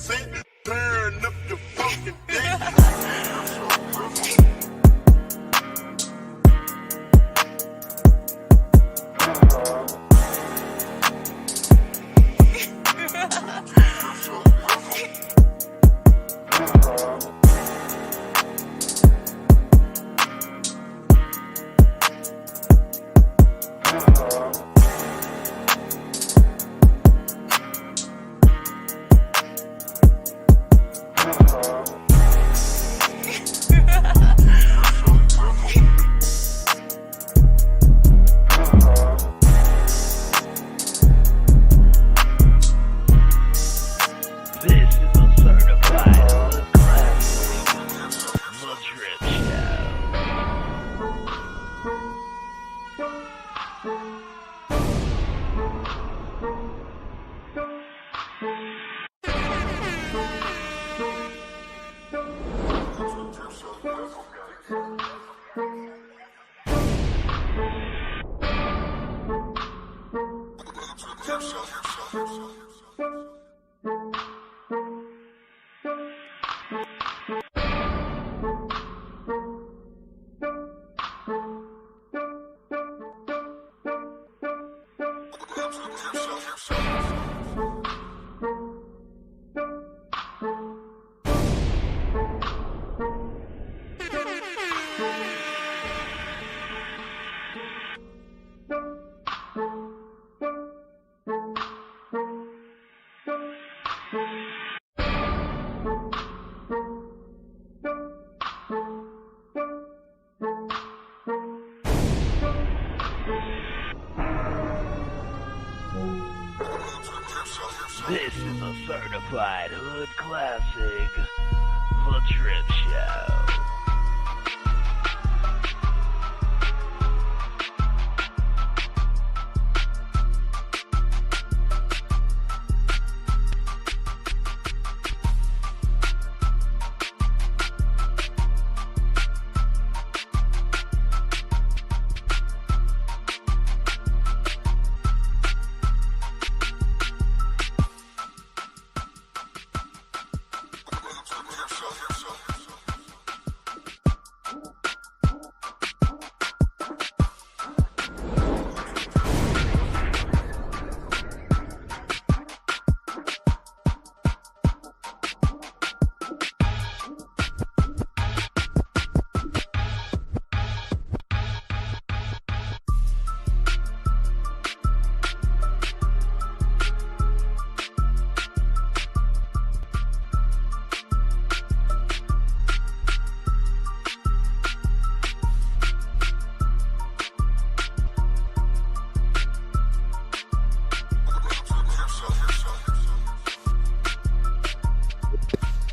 Turn up the fucking thing. This is a certified hood classic, The Trip Show.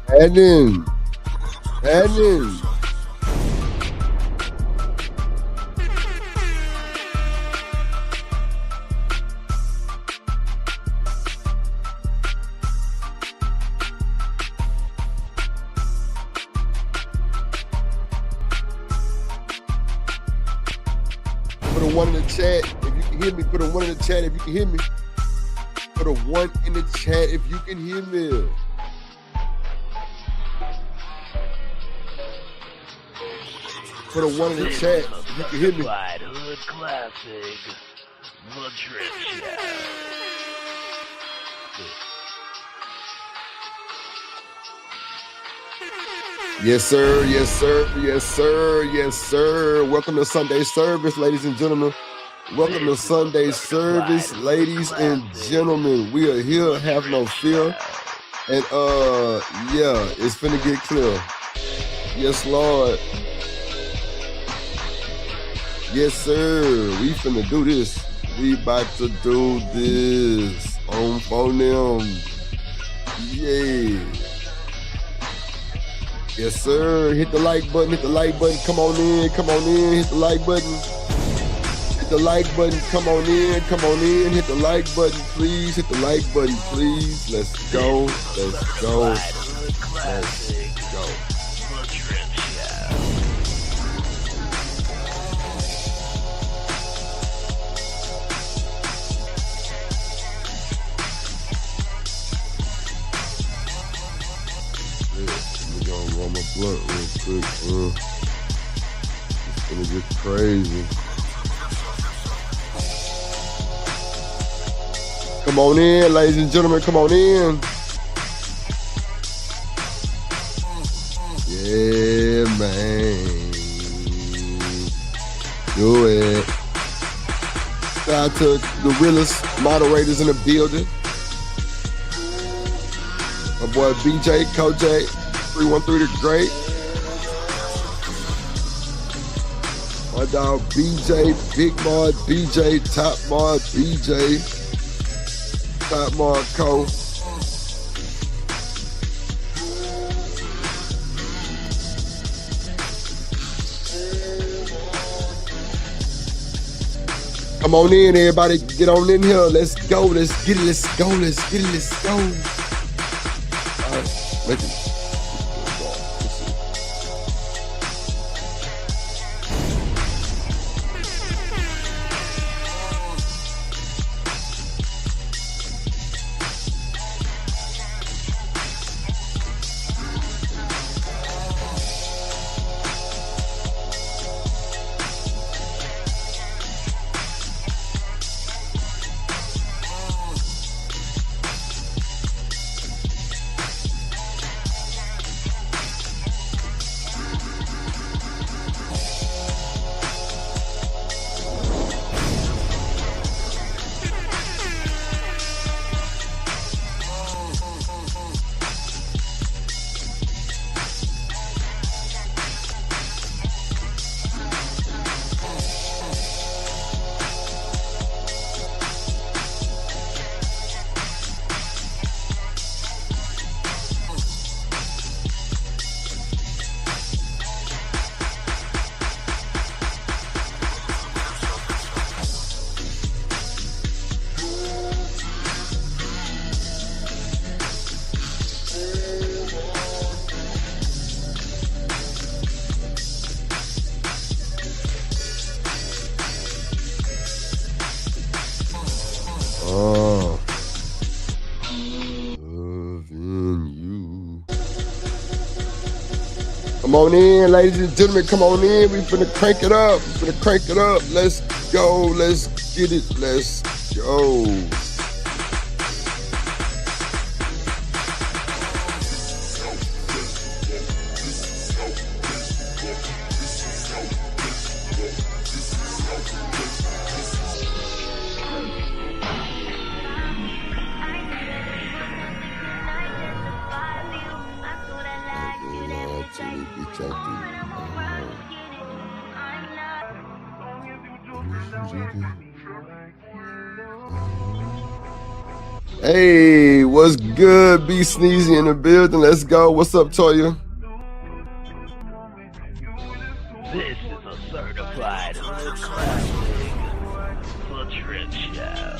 Heading. Put a one in the chat if you can hear me. Put a one in the chat if you can hear me. Put a one in the chat if you can hear me. Put a one in the chat if you can hear me. Hood classic, The Trip Show. Yes, sir. Yes, sir. Yes, sir. Yes, sir. Welcome to Sunday service, ladies and gentlemen. Welcome to Sunday service, ladies and gentlemen. We are here, have no fear. And yeah, it's finna get clear. Yes, Lord. Yes, sir. We finna do this. We about to do this on phone them. Yeah. Yes, sir. Hit the like button. Hit the like button. Come on in. Come on in. Hit the like button. Hit the like button. Come on in. Come on in. Hit the like button, please. Hit the like button, please. Let's go. Let's go. Let's go. blunt real quick. It's gonna get crazy. Come on in, ladies and gentlemen. Come on in. Yeah, man. Do it. Shout out to the realest moderators in the building. My boy BJ, Koj, 313 the Great. My dog BJ, Big Mod, BJ, Top Mod, BJ, Top Mod Co. Come on in, everybody. Get on in here. Let's go. Let's get it. Let's go. Let's get it. Let's go. All right. Make it. Let's see. Loving you. Come on in, ladies and gentlemen. Come on in. We finna crank it up. We finna crank it up. Let's go. Let's get it. Let's go. Hey, what's good? B Sneezy in the building. Let's go. What's up, Toya? This is a certified hood classic. The Trip Show.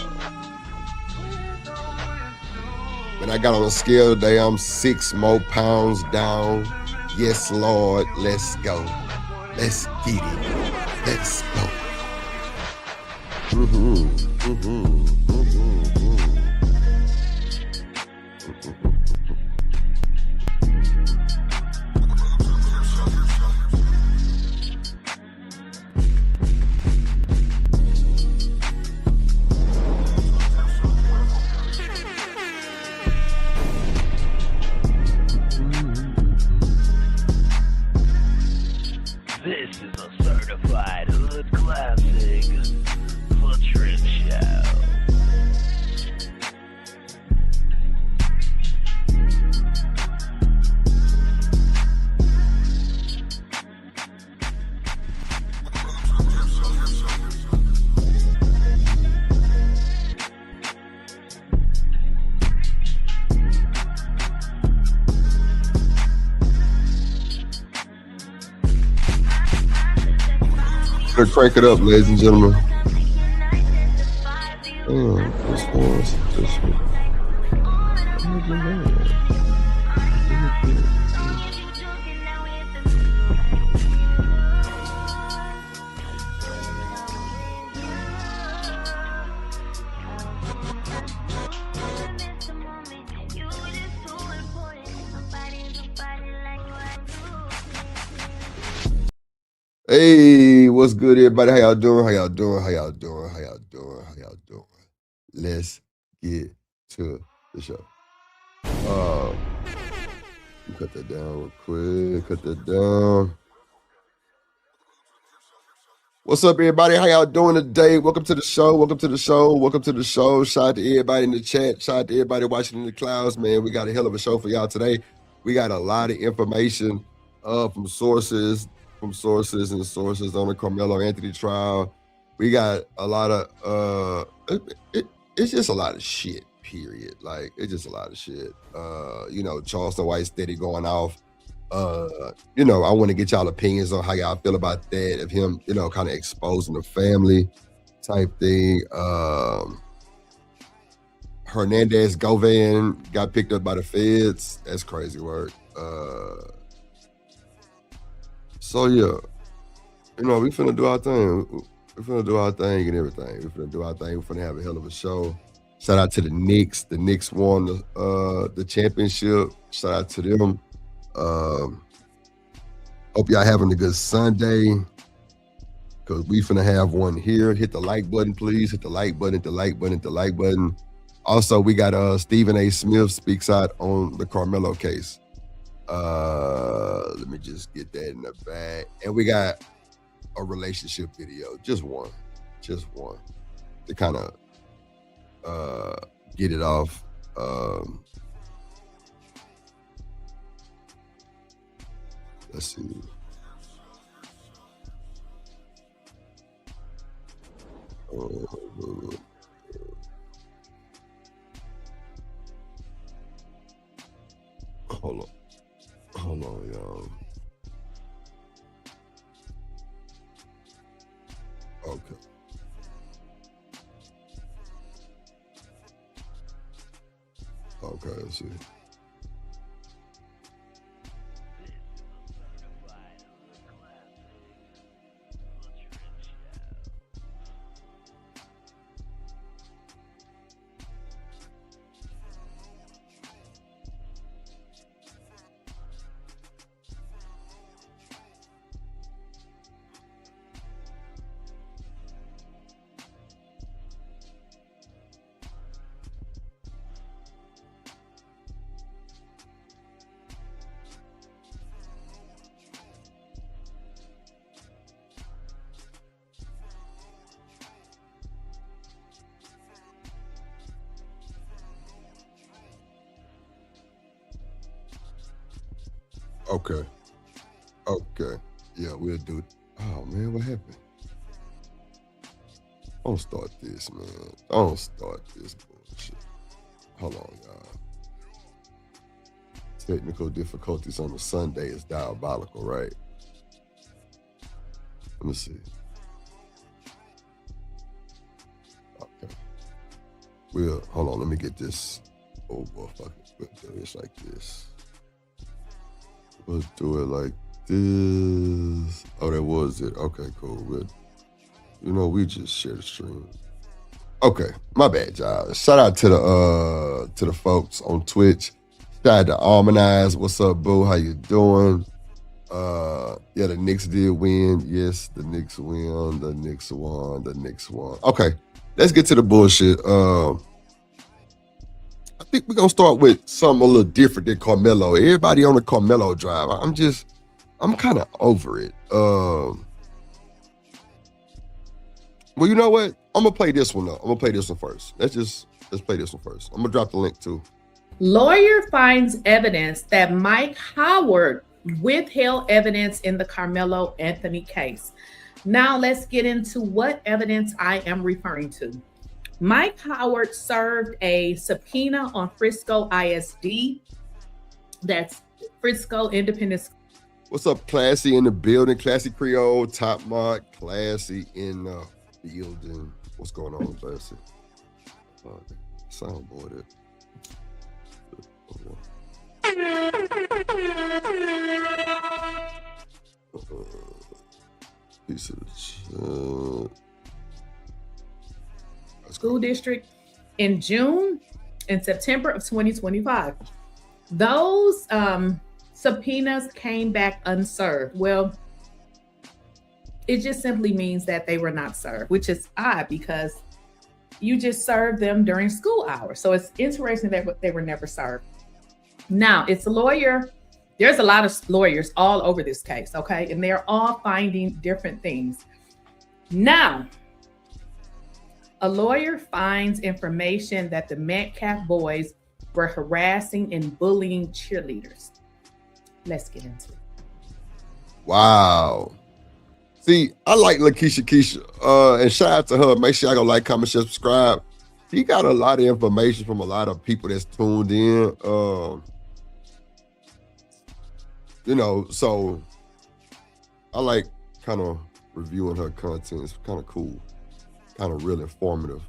When I got on the scale today, I'm 6 more pounds down. Yes, Lord. Let's go. Let's get it. Let's go. This is a certified hood classic. The Trip Show. Gonna crank it up, ladies and gentlemen. Oh, this one. Hey, what's good, everybody? How y'all doing? How y'all doing? How y'all doing? How y'all doing? How y'all doing? Let's get to the show. Cut that down real quick. Cut that down. What's up, everybody? How y'all doing today? Welcome to the show. Welcome to the show. Welcome to the show. Shout out to everybody in the chat. Shout out to everybody watching in the clouds, man. We got a hell of a show for y'all today. We got a lot of information from sources on the Karmelo Anthony trial. We got a lot of it's just a lot of shit, period. Like, it's just a lot of shit. Charleston White steady going off. I want to get y'all opinions on how y'all feel about that, of him, kind of exposing the family type thing. Hernandez Govan got picked up by the feds. That's crazy work. So yeah, we finna do our thing. We finna do our thing and everything. We finna do our thing. We finna have a hell of a show. Shout out to the Knicks. The Knicks won the championship. Shout out to them. Hope y'all having a good Sunday, because we finna have one here. Hit the like button, please. Hit the like button, hit the like button, hit the like button. Also, we got Stephen A. Smith speaks out on the Karmelo case. Let me just get that in the bag. And we got a relationship video, just one to kind of get it off. Let's see. Hold on, y'all. Okay. Let's see. Okay. Yeah, we'll do it. Oh, man, what happened? Don't start this, man. Don't start this bullshit. Hold on, y'all. Technical difficulties on a Sunday is diabolical, right? Let me see. Okay. Hold on, let me get this. Oh, well, fuck it. We'll do this like this. Let's do it like this. Oh, that was it. Okay, cool. We just share the stream. Okay, my bad, y'all. Shout out to the folks on Twitch. Shout out to Harmonize. What's up, boo? How you doing? Yeah, the Knicks did win. Yes, the Knicks win. The Knicks won. Okay, let's get to the bullshit. I think we're gonna start with something a little different than Karmelo. Everybody on the Karmelo drive. I'm kind of over it. Well, you know what? I'm gonna play this one though. I'm gonna play this one first. Let's play this one first. I'm gonna drop the link too. Lawyer finds evidence that Mike Howard withheld evidence in the Karmelo Anthony case. Now let's get into what evidence I am referring to. Mike Howard served a subpoena on Frisco ISD. That's Frisco Independent. What's up, Classy in the building? Classy Creole, Top Mark, Classy in the building. What's going on, Classy? Soundboard it. Piece of the School district in June and September of 2025. Those subpoenas came back unserved. Well, It just simply means that they were not served, which is odd because you just served them during school hours. So it's interesting that they were never served. Now, it's a lawyer. There's a lot of lawyers all over this case, okay? And they're all finding different things. Now, a lawyer finds information that the Metcalf boys were harassing and bullying cheerleaders. Let's get into it. Wow. See, I like Lakeisha Keisha, and shout out to her. Make sure y'all go like, comment, share, subscribe. He got a lot of information from a lot of people that's tuned in. You know, so I like kind of reviewing her content. It's kind of cool, kind of real informative.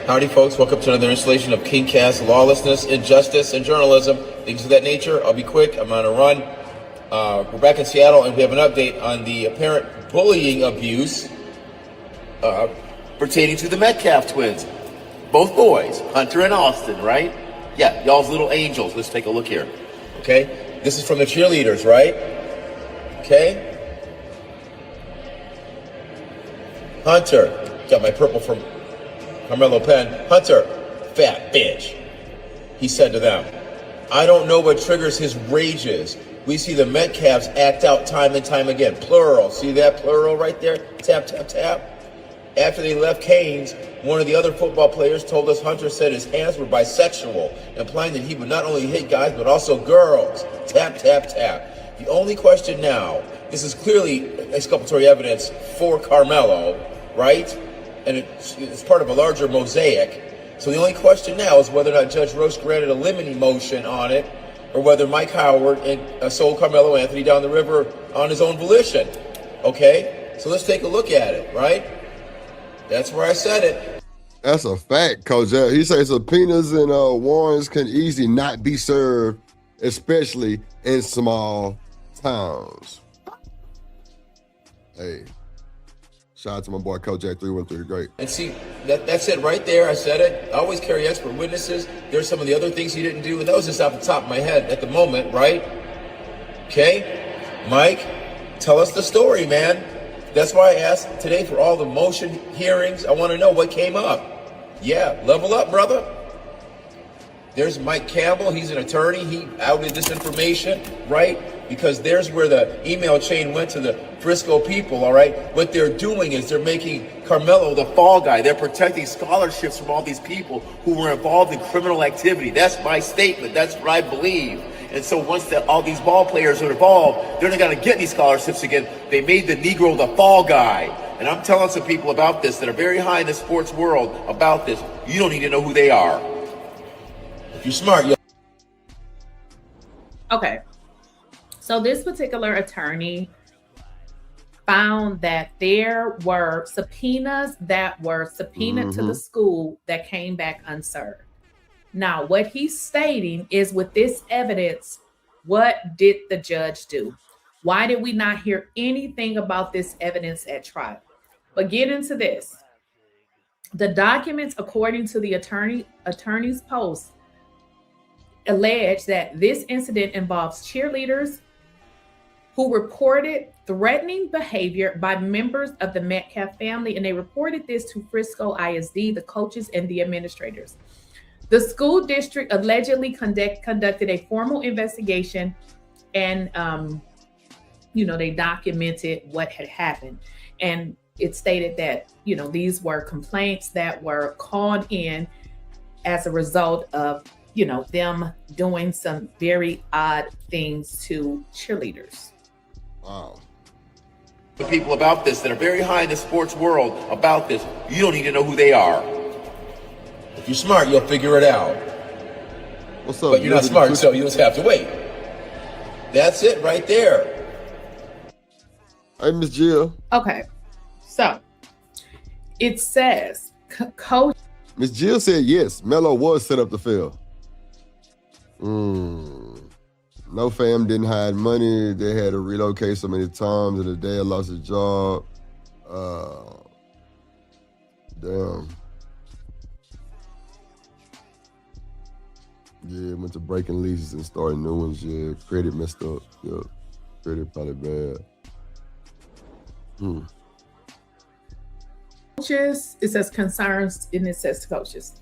Howdy, folks. Welcome to another installation of KingCast, Lawlessness, Injustice, and Journalism. Things of that nature. I'll be quick. I'm on a run. We're back in Seattle, and we have an update on the apparent bullying abuse pertaining to the Metcalf twins. Both boys, Hunter and Austin, right? Yeah, y'all's little angels. Let's take a look here. Okay? This is from the cheerleaders, right? Okay? Hunter. Got my purple from Karmelo pen. Hunter, fat bitch. He said to them, I don't know what triggers his rages. We see the Metcalfs act out time and time again. Plural. See that plural right there? Tap, tap, tap. After they left Canes, one of the other football players told us Hunter said his hands were bisexual, implying that he would not only hit guys, but also girls. Tap, tap, tap. The only question now, this is clearly exculpatory evidence for Karmelo, right? And it's part of a larger mosaic. So the only question now is whether or not Judge Roche granted a limine motion on it, or whether Mike Howard and sold Karmelo Anthony down the river on his own volition. Okay? So let's take a look at it, right? That's where I said it. That's a fact, Coach. He says subpoenas and warrants can easily not be served, especially in small towns. Hey, shout out to my boy Coach Jack 313. Great. And see, that's it right there. I said it. I always carry expert witnesses. There's some of the other things he didn't do, and that was just off the top of my head at the moment, right? Okay, Mike, tell us the story, man. That's why I asked today for all the motion hearings. I want to know what came up. Yeah, level up, brother. There's Mike Campbell. He's an attorney. He outed this information, right? Because there's where the email chain went to the Frisco people, all right? What they're doing is they're making Karmelo the fall guy. They're protecting scholarships from all these people who were involved in criminal activity. That's my statement. That's what I believe. And so once all these ball players are involved, they're not going to get any scholarships again. They made the Negro the fall guy. And I'm telling some people about this that are very high in the sports world about this. You don't need to know who they are. If you're smart, you'll... Okay. So this particular attorney found that there were subpoenas that were subpoenaed to the school that came back unserved. Now, what he's stating is with this evidence, what did the judge do? Why did we not hear anything about this evidence at trial? But get into this. The documents, according to the attorney's post, allege that this incident involves cheerleaders who reported threatening behavior by members of the Metcalf family, and they reported this to Frisco ISD, the coaches, and the administrators. The school district allegedly conducted a formal investigation, and they documented what had happened. And it stated that, these were complaints that were called in as a result of, them doing some very odd things to cheerleaders. Wow. The people about this that are very high in the sports world about this, you don't need to know who they are. If you're smart, you'll figure it out. What's up? But you're not smart, so you just have to wait. That's it right there. Hey, Miss Jill. Okay. So it says, Coach. Miss Jill said yes, Melo was set up to fail. No fam didn't hide money. They had to relocate so many times, and the dad lost his job. Damn. Yeah, went to breaking leases and starting new ones. Yeah, credit messed up. Yeah. Probably bad. Coaches, it says concerns, and it says coaches.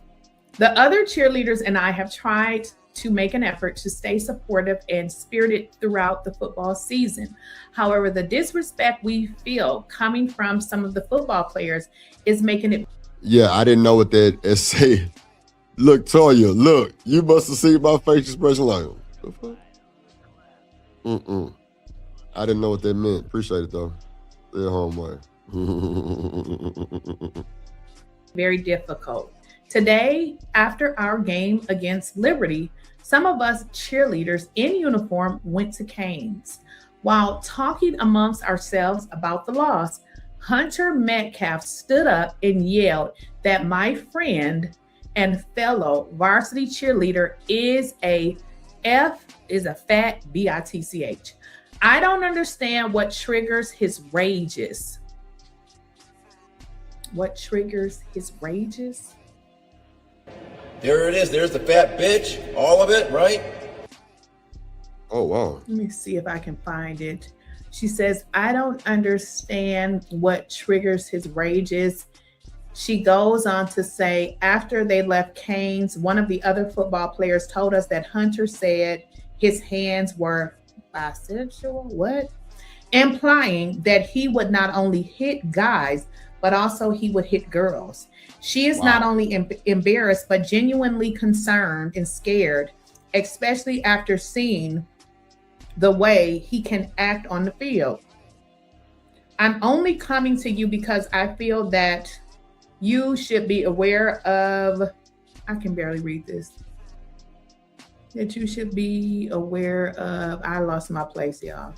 The other cheerleaders and I have tried to make an effort to stay supportive and spirited throughout the football season. However, the disrespect we feel coming from some of the football players is making it. Yeah, I didn't know what that said. Look, Toya, look, you must have seen my face expression like, the fuck? I didn't know what that meant. Appreciate it though. Stay at home, man. Very difficult. Today, after our game against Liberty, some of us cheerleaders in uniform went to Canes. While talking amongst ourselves about the loss, Hunter Metcalf stood up and yelled that my friend and fellow varsity cheerleader is a fat bitch. I don't understand what triggers his rages. What triggers his rages? There it is. There's the fat bitch. All of it, right? Oh, wow. Let me see if I can find it. She says, I don't understand what triggers his rages. She goes on to say, after they left Canes, one of the other football players told us that Hunter said his hands were bisexual, what? Implying that he would not only hit guys, but also he would hit girls. She is not only embarrassed, but genuinely concerned and scared, especially after seeing the way he can act on the field. I'm only coming to you because I feel that you should be aware of, I can barely read this, that you should be aware of, I lost my place, y'all.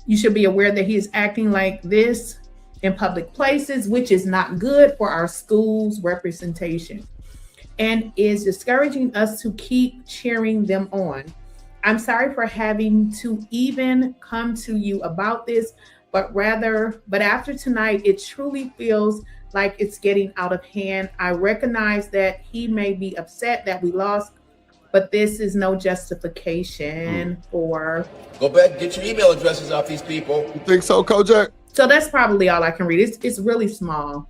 You should be aware that he is acting like this in public places, which is not good for our school's representation and is discouraging us to keep cheering them on. I'm sorry for having to even come to you about this, but after tonight, it truly feels like it's getting out of hand. I recognize that he may be upset that we lost, but this is no justification for. Go back, get your email addresses off these people. You think so, Kojak? So that's probably all I can read. It's really small.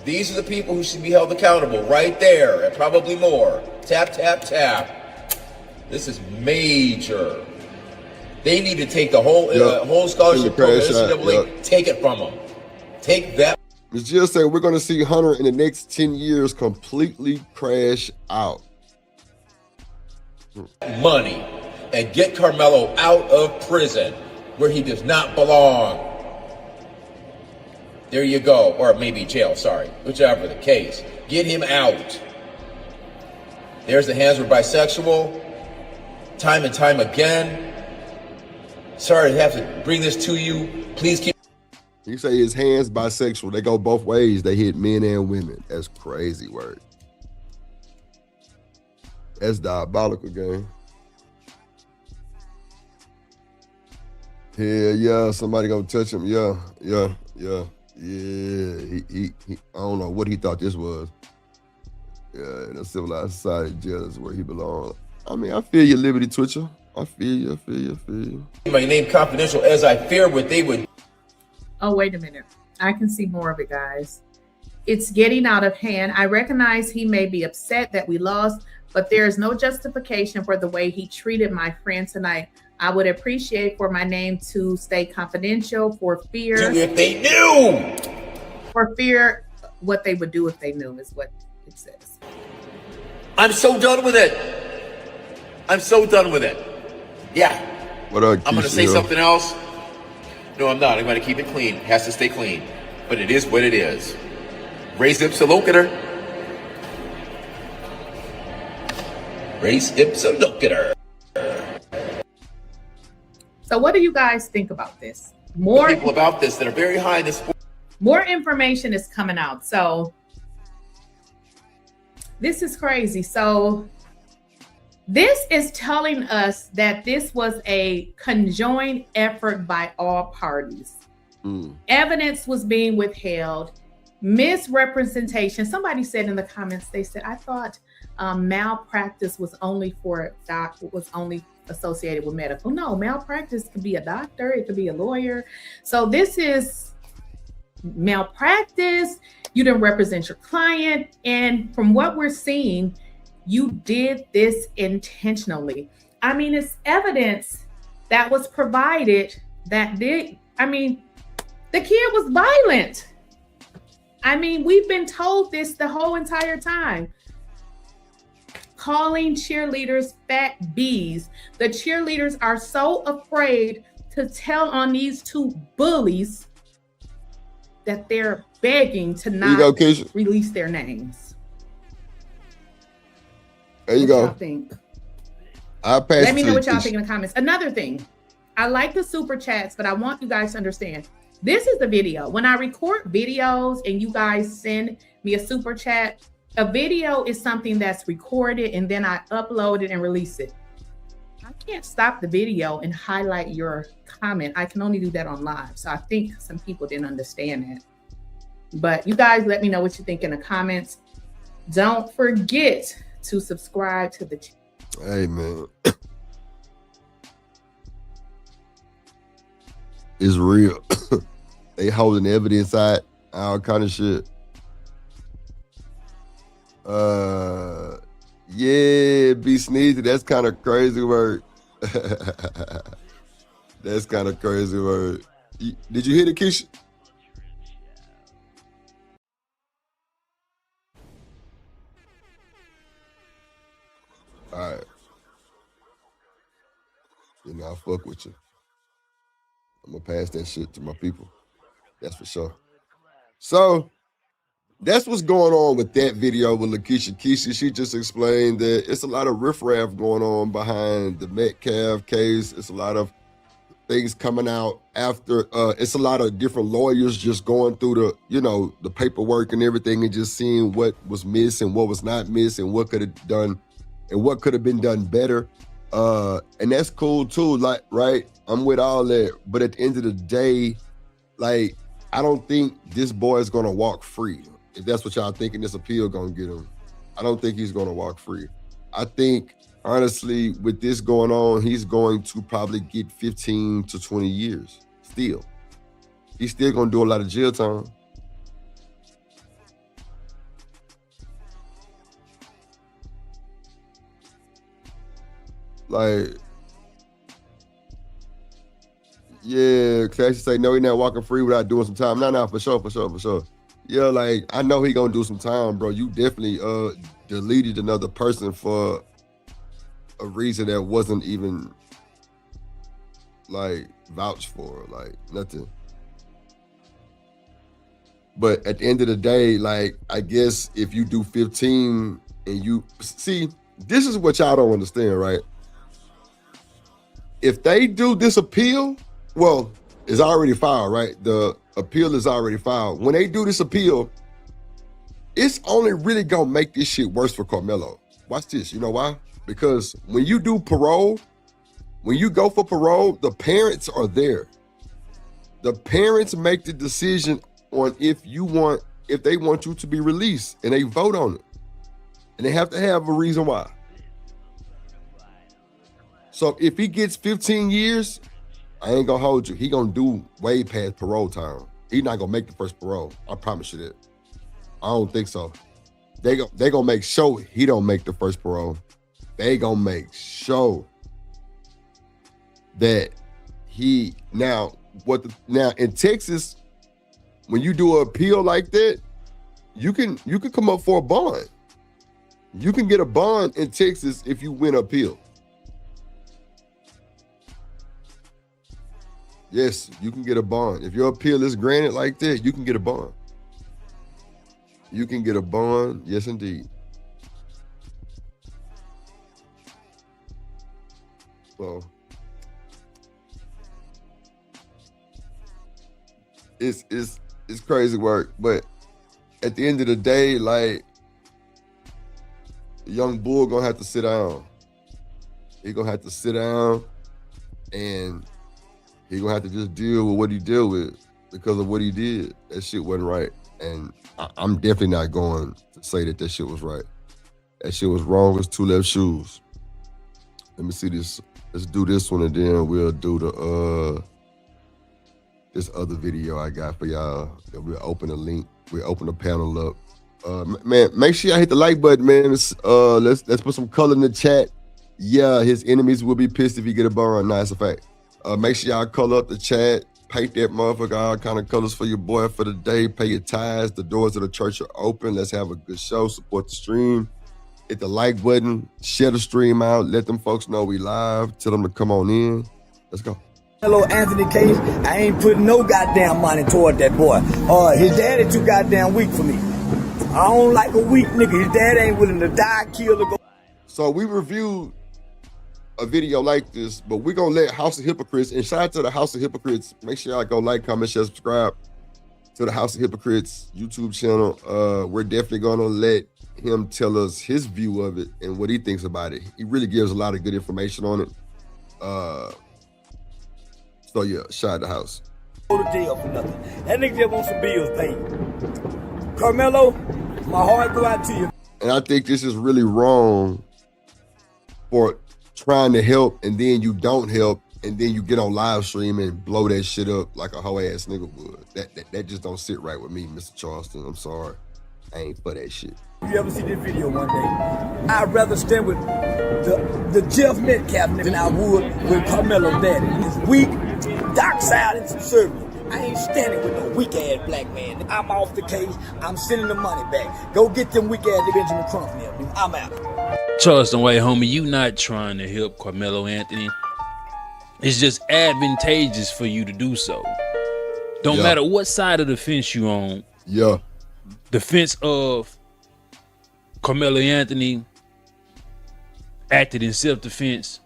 These are the people who should be held accountable right there, and probably more. Tap, tap, tap. This is major. They need to take the whole scholarship program, NCAA, take it from them. Take that. Ms. Jill said we're going to see Hunter in the next 10 years completely crash out. Money and get Karmelo out of prison where he does not belong. There you go. Or maybe jail, sorry. Whichever the case. Get him out. There's the hands were bisexual. Time and time again. Sorry to have to bring this to you. Please keep. You say his hands bisexual. They go both ways. They hit men and women. That's crazy word. That's diabolical, gang. Yeah, somebody gonna touch him. Yeah. He I don't know what he thought this was. Yeah, in a civilized society, jail is where he belongs. I mean, I feel you, Liberty Twitcher. I feel you. My name confidential as I fear what they would. Oh, wait a minute. I can see more of it, guys. It's getting out of hand. I recognize he may be upset that we lost, but there is no justification for the way he treated my friend tonight. I would appreciate for my name to stay confidential for fear. If they knew. For fear what they would do if they knew is what it says. I'm so done with it. Yeah. What up, I'm going to say something else. No, I'm not. I'm going to keep it clean. It has to stay clean. But it is what it is. Raise ipsa locator. Race ipsa locator. So what do you guys think about this? More people about this that are very high in this. More information is coming out. So this is crazy. So this is telling us that this was a conjoined effort by all parties. Evidence was being withheld, misrepresentation. Somebody said in the comments, they said, I thought malpractice was only for associated with medical. No, malpractice could be a doctor, it could be a lawyer. So this is malpractice. You didn't represent your client. And from what we're seeing, you did this intentionally. I mean, it's evidence that was provided that did, I mean, the kid was violent. I mean, we've been told this the whole entire time. Calling cheerleaders fat bees. The cheerleaders are so afraid to tell on these two bullies that they're begging to not release their names. There you What y'all go. think? Let me know what y'all think in the comments. Another thing, I like the super chats, but I want you guys to understand. This is the video. When I record videos and you guys send me a super chat, a video is something that's recorded and then I upload it and release it. I can't stop the video and highlight your comment. I can only do that on live. So I think some people didn't understand that. But you guys let me know what you think in the comments. Don't forget to subscribe to the channel. Hey, man. It's real. They holding evidence out, all kind of shit. Yeah, be sneezy. That's kind of crazy word. That's kind of crazy word. Did you hear the Keisha? All right. You know, I fuck with you. I'm gonna pass that shit to my people. That's for sure. So that's what's going on with that video with Lakeisha. Keisha, she just explained that it's a lot of riffraff going on behind the Metcalf case. It's a lot of things coming out after. It's a lot of different lawyers just going through the, you know, the paperwork and everything and just seeing what was missing, what was not missing, what could have done and what could have been done better. And that's cool too, like, right? I'm with all that. But at the end of the day, like, I don't think this boy is gonna walk free. If that's what y'all thinking this appeal gonna get him, I don't think he's gonna walk free. I think, honestly, with this going on, he's going to probably get 15 to 20 years still. He's still gonna do a lot of jail time. Like, yeah, Cassie say, no, he's not walking free without doing some time. No, for sure. Yeah, like, I know he gonna do some time, bro. You definitely deleted another person for a reason that wasn't even, like, vouched for, like, nothing. But at the end of the day, like, I guess if you do 15 and you, see, this is what y'all don't understand, right? If they do this appeal, well, it's already filed, right? The appeal is already filed. When they do this appeal, it's only really gonna make this shit worse for Karmelo. Watch this, you know why? Because when you do parole, when you go for parole, the parents are there. The parents make the decision on if they want you to be released, and they vote on it. And they have to have a reason why. So if he gets 15 years, I ain't gonna hold you. He gonna do way past parole time. He not gonna make the first parole. I promise you that. I don't think so. They gonna make sure he don't make the first parole. They gonna make sure that he now in Texas, when you do an appeal like that, you can come up for a bond. You can get a bond in Texas if you win an appeal. Yes, you can get a bond. If your appeal is granted like that, you can get a bond. You can get a bond, yes indeed. So it's crazy work, but at the end of the day, like, young bull gonna have to sit down. He gonna have to sit down, and he gonna have to just deal with what he deal with because of what he did. That shit wasn't right, and I'm definitely not going to say that shit was right. That shit was wrong as two left shoes. Let me see this Let's do this one and then we'll do the this other video I got for y'all. We'll open a link. We'll open the panel up. Man, make sure y'all hit the like button, man. Let's put some color in the chat. Yeah, his enemies will be pissed if he get a burn. Nah, it's a fact. Make sure y'all color up the chat. Paint that motherfucker all kind of colors for your boy for the day. Pay your tithes. The doors of the church are open. Let's have a good show. Support the stream. Hit the like button. Share the stream out. Let them folks know we live. Tell them to come on in. Let's go. Hello, Anthony case. I ain't putting no goddamn money toward that boy. His daddy too goddamn weak for me. I don't like a weak nigga. His dad ain't willing to die, kill, or go. So we reviewed a video like this, but we're gonna let House of Hypocrites, and shout out to the House of Hypocrites. Make sure y'all go like, comment, share, subscribe to the House of Hypocrites YouTube channel. We're definitely gonna let him tell us his view of it and what he thinks about it. He really gives a lot of good information on it. So yeah, shout out to House. Go to jail for nothing. That nigga just wants some bills paid. Karmelo, my heart go out to you. And I think this is really wrong for trying to help and then you don't help and then you get on live stream and blow that shit up like a hoe ass nigga would. That just don't sit right with me, Mr. Charleston. I'm sorry. I ain't for that shit. If you ever see this video one day, I'd rather stand with the Jeff Metcalf than I would with Karmelo's daddy. He's weak, dockside, and subservient. I ain't standing with no weak ass black man. I'm off the case. I'm sending the money back. Go get them weak ass Benjamin Trump here. I'm out. Charleston White, homie, you not trying to help Karmelo Anthony. It's just advantageous for you to do so. Don't matter what side of the fence you on. Yeah. The fence of Karmelo Anthony acted in self-defense,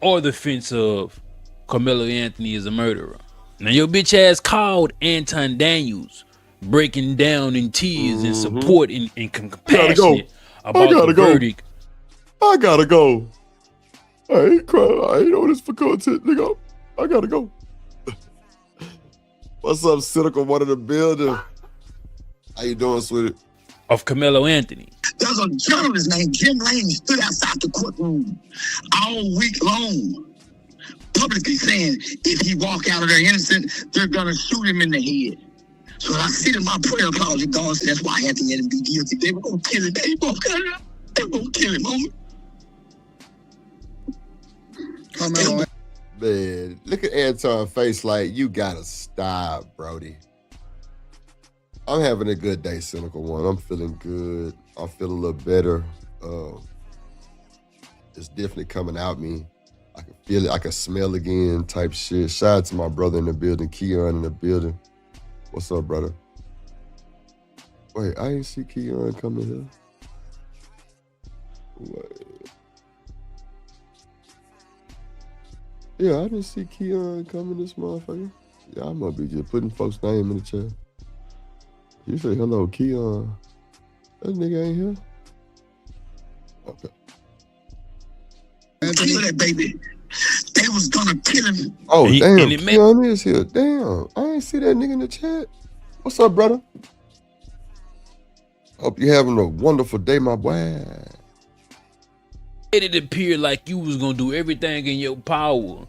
or the fence of Karmelo Anthony is a murderer. Now your bitch ass called Anton Daniels, breaking down in tears and support and compassionate about the verdict. I gotta go. I ain't crying. I ain't on this for content, nigga. I gotta go. What's up, Cynical One in the building? How you doing, sweetie? Of Karmelo Anthony. There's a journalist named Jim Lane stood outside the courtroom all week long, publicly saying if he walk out of there innocent, they're gonna shoot him in the head. So I see that my prayer closet gone, so that's why I had to let him be guilty. They were gonna kill him. They won't kill him, homie. Man, look at Anton's face like, you gotta stop, Brody. I'm having a good day, Cynical One. I'm feeling good. I feel a little better. It's definitely coming out me. I can feel it. I can smell again type shit. Shout out to my brother in the building, Keon in the building. What's up, brother? Wait, I ain't see Keon coming here. Wait. Yeah, I didn't see Keon coming this motherfucker. Yeah, I must be just putting folks' name in the chat. You say hello, Keon. That nigga ain't here. Okay. Kill that baby. They was gonna kill him. Oh, damn, Keon is here. Damn, I ain't see that nigga in the chat. What's up, brother? Hope you having a wonderful day, my boy. It appeared like you was gonna do everything in your power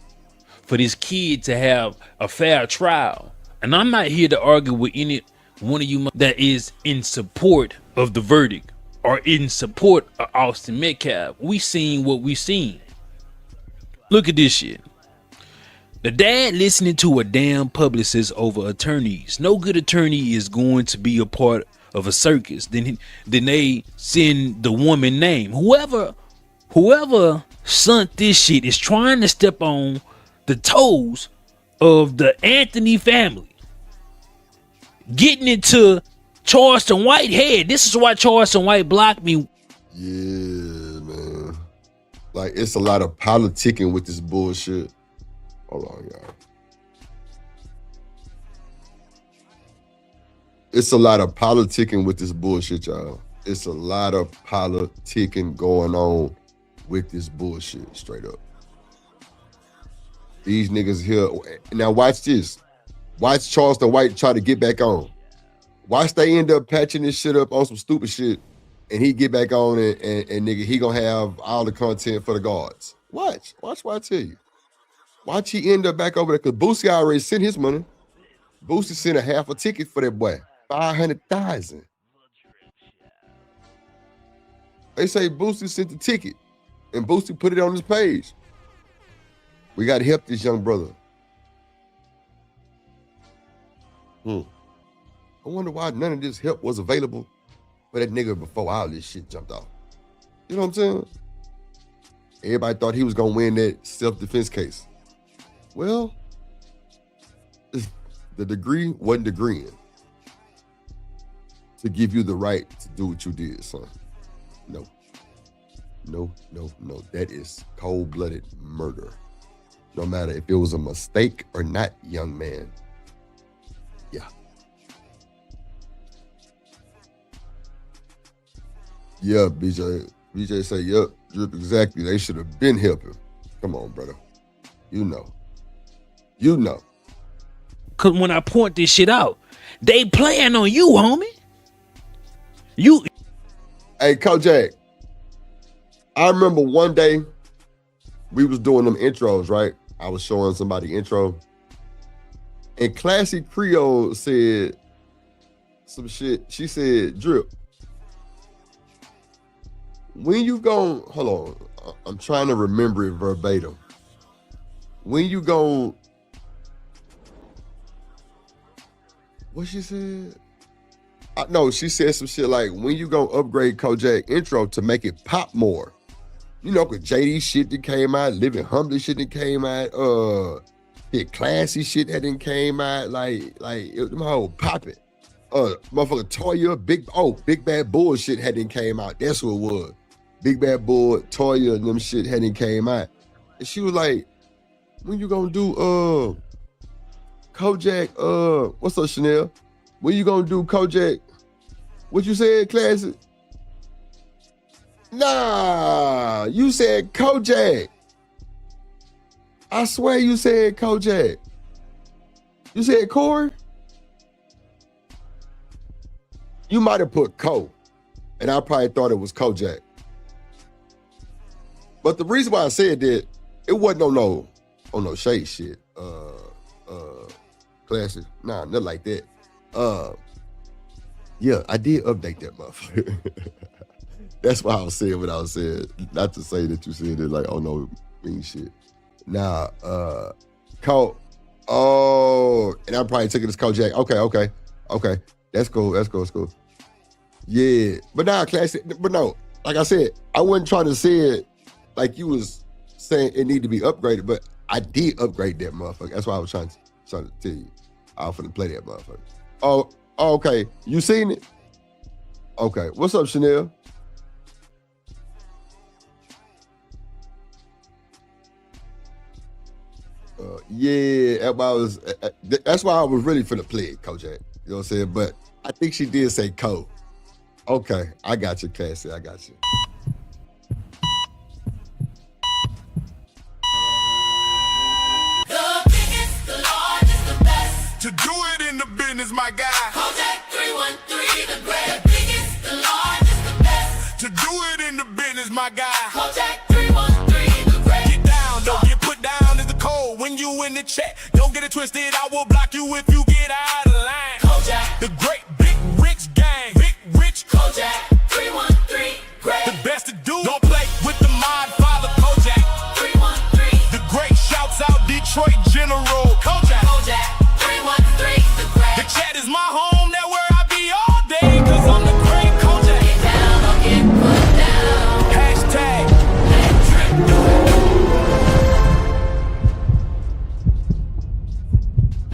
for this kid to have a fair trial. And I'm not here to argue with any one of you that is in support of the verdict or in support of Austin Metcalf. We seen what we seen. Look at this shit. The dad listening to a damn publicist over attorneys. No good attorney is going to be a part of a circus. Then they send the woman name. Whoever sent this shit is trying to step on the toes of the Anthony family. Getting into Charleston White head. This is why Charleston White blocked me. Yeah, man. Like, it's a lot of politicking with this bullshit. Hold on, y'all. It's a lot of politicking with this bullshit, y'all. It's a lot of politicking going on with this bullshit, straight up. These niggas here. Now watch this. Watch Charleston White try to get back on. Watch they end up patching this shit up on some stupid shit and he get back on and nigga, he gonna have all the content for the guards. Watch what I tell you. Watch he end up back over there because Boosie already sent his money. Boosie sent a half a ticket for that boy, 500,000. They say Boosie sent the ticket, and Boosie put it on his page. We got to help this young brother. I wonder why none of this help was available for that nigga before all this shit jumped off. You know what I'm saying? Everybody thought he was gonna win that self-defense case. Well, the degree wasn't agreeing to give you the right to do what you did, son. No. That is cold-blooded murder. No matter if it was a mistake or not, young man. Yeah. Yeah, BJ. BJ say, yep, Drip, exactly. They should have been helping. Come on, brother. You know. Cause when I point this shit out, they playing on you, homie. Hey, Kojak. I remember one day we was doing them intros, right? I was showing somebody intro. And Classy Creole said some shit. She said, Drip, when you gon', hold on, I'm trying to remember it verbatim. When you gon', what she said? No, she said some shit like, when you gonna upgrade Kojak intro to make it pop more? You know, cause JD shit that came out, Living Humbly shit that came out, Classy shit that didn't came out, like them whole popping. Motherfucker Toya, Big Bad Bull shit hadn't came out. That's what it was. Big Bad Bull, Toya, and them shit hadn't came out. And she was like, when you gonna do Kojak, what's up, Chanel? When you gonna do Kojak? What you said, Classic? Nah, you said Kojak. I swear you said Kojak. You said Corey? You might have put Ko, and I probably thought it was Kojak. But the reason why I said that, it wasn't on no shade shit. Classic. Nah, nothing like that. Yeah, I did update that motherfucker. That's why I was saying what I was saying. Not to say that you said it like, oh no, mean shit. Nah, Ko. Oh, and I probably took it as Kojak. Okay. That's cool. Yeah, but nah, Classic. But no, like I said, I wasn't trying to say it like you was saying it need to be upgraded, but I did upgrade that motherfucker. That's why I was trying to tell you. I was finna play that motherfucker. Oh, okay. You seen it? Okay. What's up, Chanel? Yeah, that's why I was really finna play it, Kojak. You know what I'm saying? But I think she did say Ko. Okay, I got you, Cassie. I got you. The biggest, the largest, the best. To do it in the business, my guy. Kojak 313, the great. The biggest, the largest, the best. To do it in the business, my guy. Kojak 313, the great. Get down, don't get put down is the code. When you in the chat, don't get it twisted. I will block you if you get out of line. Kojak, the great big rich gang. Big rich Kojak 313, great. The best to do. Don't play with the mod father Kojak 313. The great shouts out Detroit General Kojak 313, the great. The chat is my home, that where I be all day, cause I'm the great Kojak. Get down, don't get put down. Hashtag let Drip do it.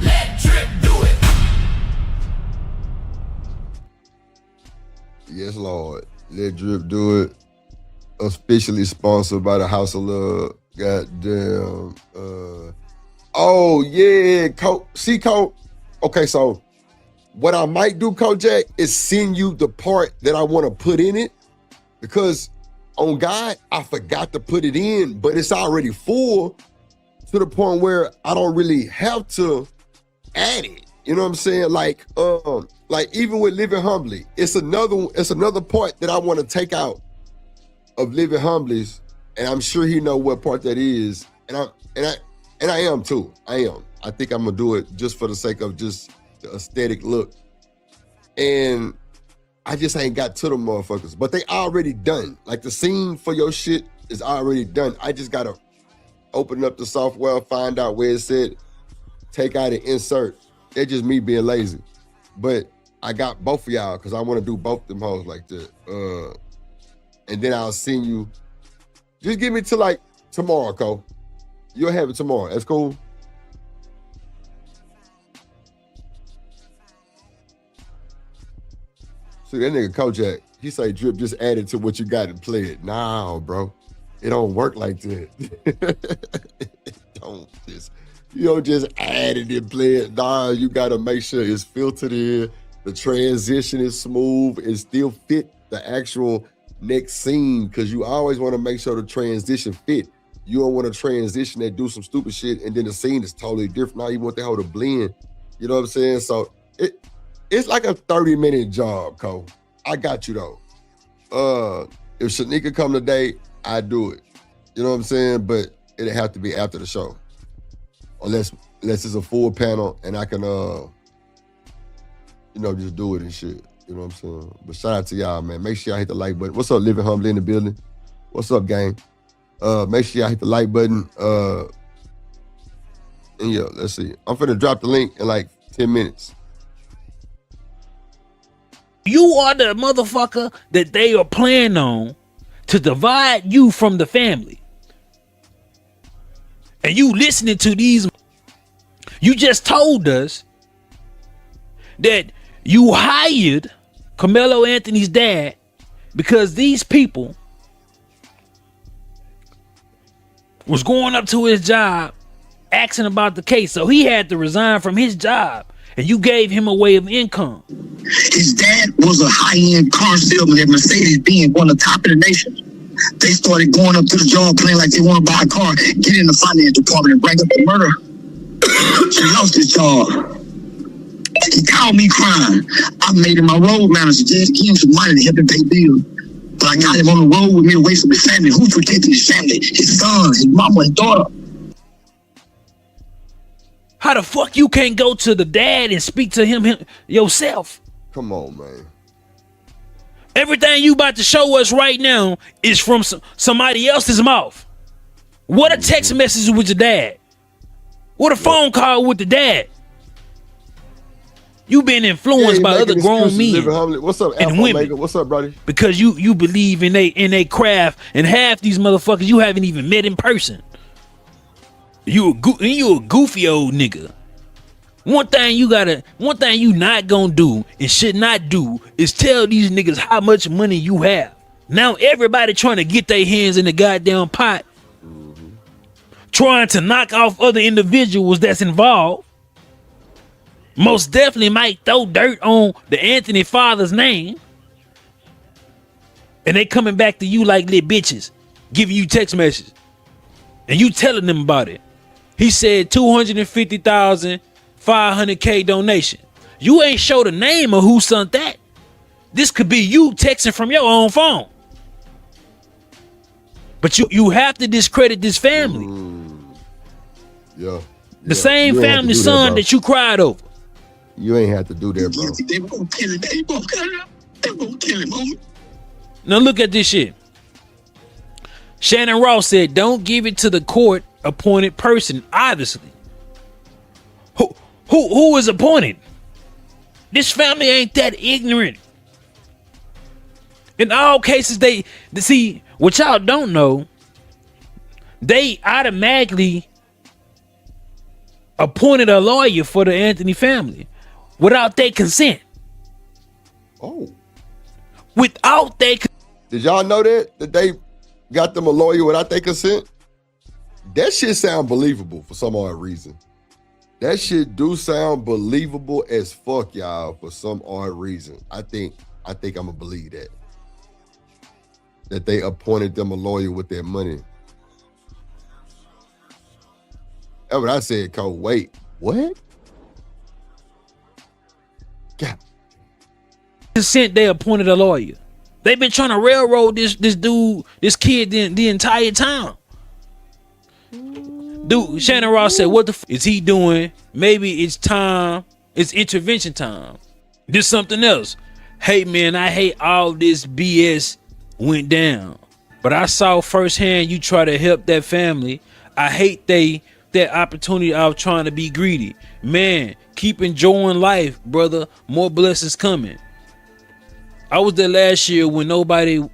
Let Drip do it. Yes, Lord. Let Drip do it. Officially sponsored by the House of Love. Goddamn. Oh, yeah. See, okay, so what I might do, Kojak, is send you the part that I want to put in it. Because on God, I forgot to put it in, but it's already full to the point where I don't really have to add it. You know what I'm saying? Like even with Living Humbly, it's another part that I want to take out of Living Humbly's and I'm sure he know what part that is, and I am too. I am. I think I'm gonna do it just for the sake of just the aesthetic look, and I just ain't got to them motherfuckers. But they already done. Like the scene for your shit is already done. I just gotta open up the software, find out where it said, take out and insert. It's just me being lazy. But I got both of y'all because I want to do both them hoes like that. And then I'll send you. Just give me to like tomorrow, Cole. You'll have it tomorrow. That's cool. See, that nigga Kojak, he say drip, just add it to what you got and play it. Nah, bro. It don't work like that. You don't just add it and play it. Nah, you gotta make sure it's filtered in. The transition is smooth. It still fit the actual next scene because you always want to make sure the transition fit. You don't want to transition that do some stupid shit and then the scene is totally different. Now you want the whole to blend. You know what I'm saying? So it's like a 30-minute job, Cole. I got you though. If Shanika come today, I do it. You know what I'm saying? But it'll have to be after the show. Unless it's a full panel and I can just do it and shit. You know what I'm saying? But shout out to y'all, man. Make sure y'all hit the like button. What's up, Living Humbly in the building? What's up, gang? Make sure y'all hit the like button. And yeah, let's see. I'm finna drop the link in like 10 minutes. You are the motherfucker that they are planning on to divide you from the family. And you listening to these. You just told us that you hired Karmelo Anthony's dad because these people was going up to his job asking about the case. So he had to resign from his job and you gave him a way of income. His dad was a high-end car salesman at Mercedes-Benz, one of the top in the nation. They started going up to the job playing like they want to buy a car, get in the finance department and bring up the murder. He lost his job. He called me crying. I made him my road manager, just give him some money to help him pay bills. But I got him on the road with me away from his family. Who's protecting his family? His son, his mama, his daughter. How the fuck you can't go to the dad and speak to him yourself? Come on, man. Everything you about to show us right now is from somebody else's mouth. What a text message with your dad. What a phone call with the dad. You been influenced by other grown men. What's up, and women? Omega? What's up, buddy? Because you believe in they craft, and half these motherfuckers you haven't even met in person. You a goofy old nigga. One thing you not gonna do and should not do is tell these niggas how much money you have. Now everybody trying to get their hands in the goddamn pot, trying to knock off other individuals that's involved. Most definitely might throw dirt on the Anthony father's name. And they coming back to you like little bitches, giving you text messages. And you telling them about it. He said 250,000, 500K donation. You ain't show the name of who sent that. This could be you texting from your own phone. But you have to discredit this family. Yeah. The same family son that you cried over. You ain't have to do that, bro. They won't kill him. They won't kill him, homie. Now look at this shit. Shannon Ross said, don't give it to the court appointed person, obviously. Who is appointed? This family ain't that ignorant. In all cases, they see what y'all don't know. They automatically appointed a lawyer for the Anthony family without their consent. Oh. Without their Did y'all know that they got them a lawyer without their consent? That shit sound believable for some odd reason. That shit do sound believable as fuck, y'all, for some odd reason. I think I'm gonna believe that. That they appointed them a lawyer with their money. That's what I said, Cole. Wait, what? God. Consent, they appointed a lawyer. They've been trying to railroad this dude, this kid the entire time. Dude, Shannon Ross said, what the is he doing? Maybe it's time. It's intervention time. This something else. Hey, man, I hate all this BS went down. But I saw firsthand you try to help that family. I hate that opportunity of trying to be greedy. Man, keep enjoying life, brother. More blessings coming. I was there last year when nobody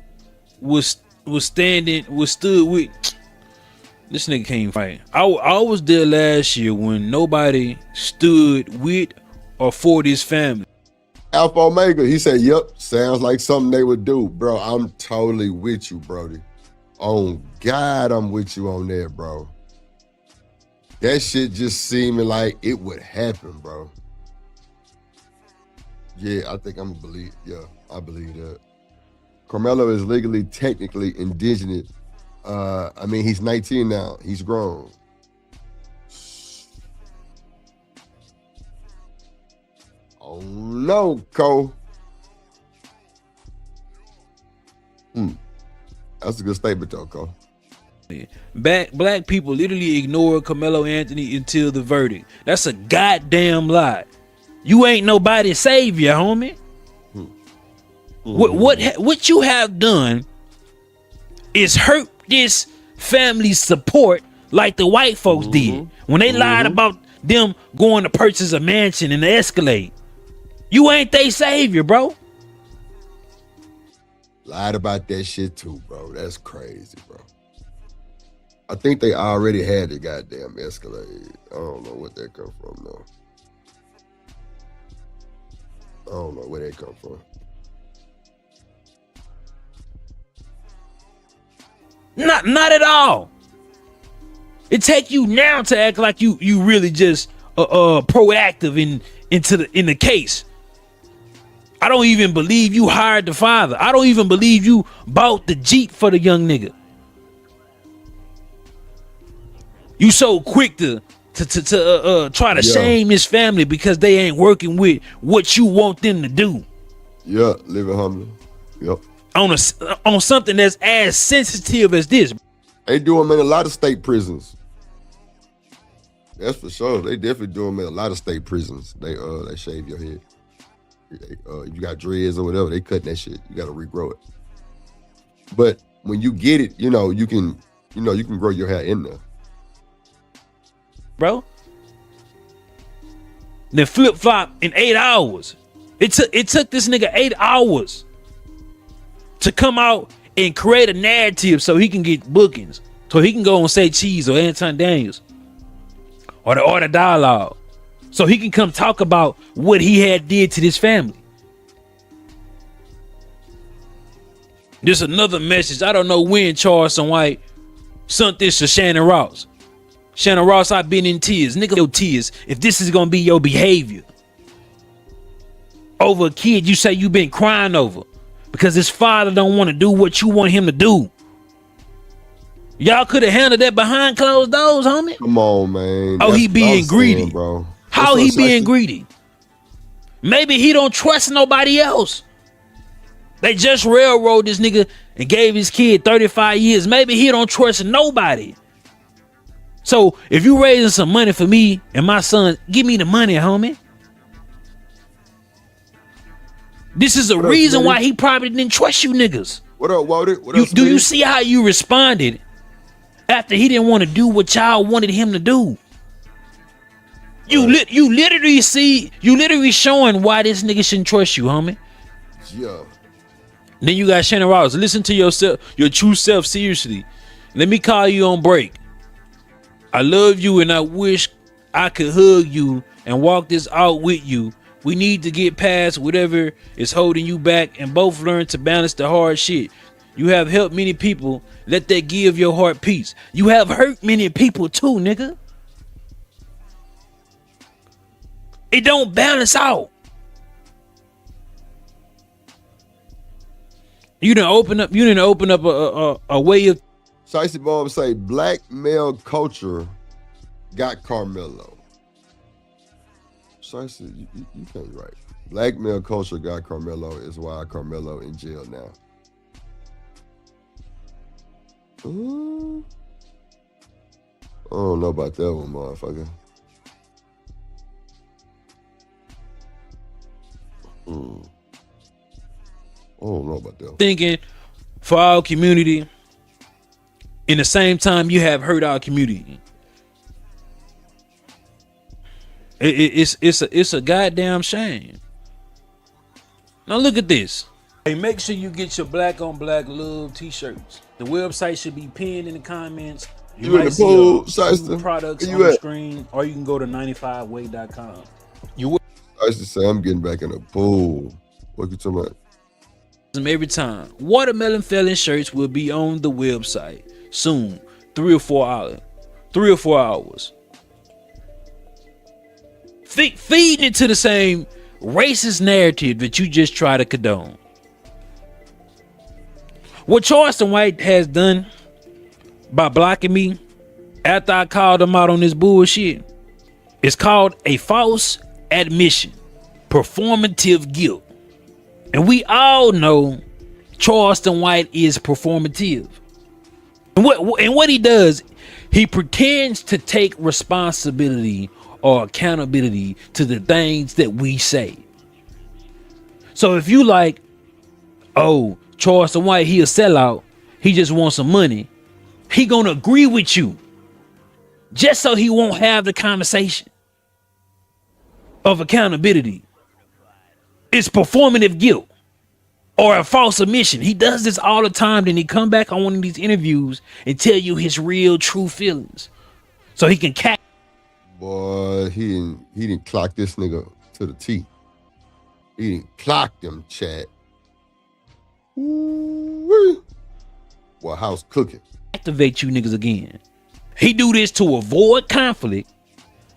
was stood with. This nigga can't fight. I was there last year when nobody stood with or for this family. Alpha Omega, he said, yep, sounds like something they would do. Bro, I'm totally with you, Brody. On God, I'm with you on that, bro. That shit just seeming like it would happen, bro. Yeah, I think I'm gonna believe, yeah, I believe that. Karmelo is legally, technically indigenous. I mean, he's 19 now. He's grown. Oh no, Cole. That's a good statement, though, Cole. Black people literally ignored Karmelo Anthony until the verdict. That's a goddamn lie. You ain't nobody's savior, homie. What you have done is hurt this family's support like the white folks did when they lied about them going to purchase a mansion and the Escalade. You ain't they savior, bro. Lied about that shit too, bro. That's crazy, bro. I think they already had the goddamn Escalade. I don't know what that come from, though. I don't know where that come from. Not at all. It take you now to act like you really just proactive in the case. I don't even believe you hired the father. I don't even believe you bought the Jeep for the young nigga. You so quick to try to shame his family because they ain't working with what you want them to do. Yeah, living humbly. Yep. On something that's as sensitive as this. They do them in a lot of state prisons. That's for sure. They definitely do them in a lot of state prisons. They shave your head. If you got dreads or whatever, they cut that shit. You got to regrow it. But when you get it, you can grow your hair in there. Bro. Then flip flop in 8 hours. It took this nigga 8 hours to come out and create a narrative so he can get bookings, so he can go and say Cheese or Anton Daniels or the Dialogue, so he can come talk about what he had did to this family. There's another message. I don't know when Charleston White sent this to Shannon Ross. Shannon Ross, I've been in tears. Nigga, your tears. If this is gonna be your behavior over a kid you say you been crying over because his father don't want to do what you want him to do. Y'all could have handled that behind closed doors, homie. Come on, man. Oh, he being greedy, bro. How he being greedy? Maybe he don't trust nobody else. They just railroaded this nigga and gave his kid 35 years. Maybe he don't trust nobody. So if you raising some money for me and my son, give me the money, homie. This is a reason why he probably didn't trust you niggas. What up, Walter? What up, do you see how you responded after he didn't want to do what y'all wanted him to do? You literally showing why this nigga shouldn't trust you, homie. Yeah. Then you got Shannon Ross. Listen to yourself, your true self seriously. Let me call you on break. I love you and I wish I could hug you and walk this out with you. We need to get past whatever is holding you back and both learn to balance the hard shit. You have helped many people. Let that give your heart peace. You have hurt many people too, nigga. It don't balance out. You didn't open up a way of. Shicey Bomb say black male culture got Karmelo. Shicey, you can't right. Black male culture got Karmelo is why Karmelo in jail now. I don't know about that one, motherfucker. I don't know about that. Thinking for our community, in the same time you have hurt our community. It's a goddamn shame. Now look at this. Hey, make sure you get your black on black love t-shirts. The website should be pinned in the comments. You in the pool, Shiesty? Products Where on you the at? screen, or you can go to 95way.com. I used to say I'm getting back in the pool. What you talking about? Every time. Watermelon Felon shirts will be on the website soon. 3 or 4 hours. 3 or 4 hours. Feeding into the same racist narrative that you just try to condone. What Charleston White has done by blocking me after I called him out on this bullshit is called a false admission, performative guilt. And we all know Charleston White is performative. And what he does, he pretends to take responsibility or accountability to the things that we say. So if you like, oh, Charleston White, he a sellout, he just wants some money, he gonna agree with you just so he won't have the conversation of accountability. It's performative guilt or a false admission. He does this all the time. Then he come back on one of these interviews and tell you his real true feelings so he can catch. Boy, he didn't clock this nigga to the T. He didn't clock them, chat. Ooh-wee. Well, house cooking. Activate you niggas again. He do this to avoid conflict,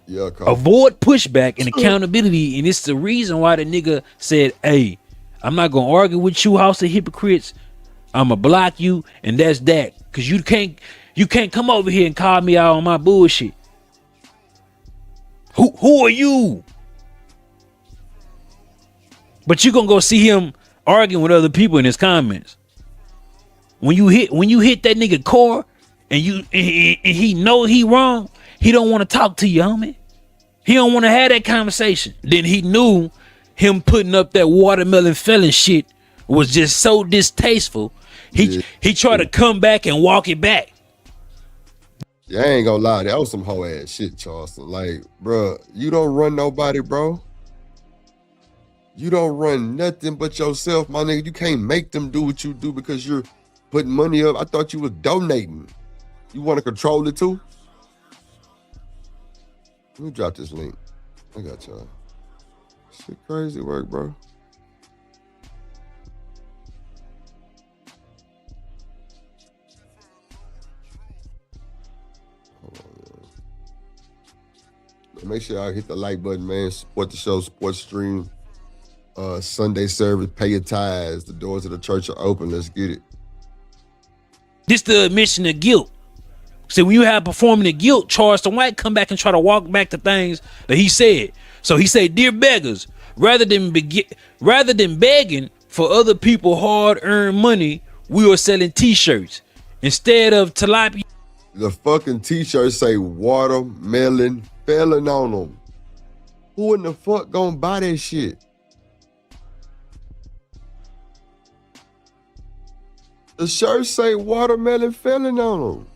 Yeah, avoid pushback and accountability, and it's the reason why the nigga said, hey, I'm not gonna argue with you, house of hypocrites. I'ma block you, and that's that. Cause you can't come over here and call me out on my bullshit. Who are you? But you gonna go see him arguing with other people in his comments. When you hit that nigga core and he know he wrong, he don't want to talk to you, homie. He don't want to have that conversation. Then he knew him putting up that watermelon felon shit was just so distasteful. He tried to come back and walk it back. Yeah, I ain't gonna lie, that was some hoe ass shit, Charleston. Like, bro, you don't run nobody, bro. You don't run nothing but yourself, my nigga. You can't make them do what you do because you're putting money up. I thought you was donating. You want to control it too? Let me drop this link. I got y'all. Shit crazy work, bro. Make sure y'all hit the like button, man. Support the show, support the stream. Sunday service, pay your tithes. The doors of the church are open. Let's get it. This the admission of guilt. See, when you have performing the guilt, Charleston White come back and try to walk back the things that he said. So he said, dear beggars, rather than begging for other people hard-earned money, we are selling t-shirts instead of tilapia. The fucking t-shirts say watermelon felon on them. Who in the fuck gonna buy that shit? The shirts say watermelon felon on them.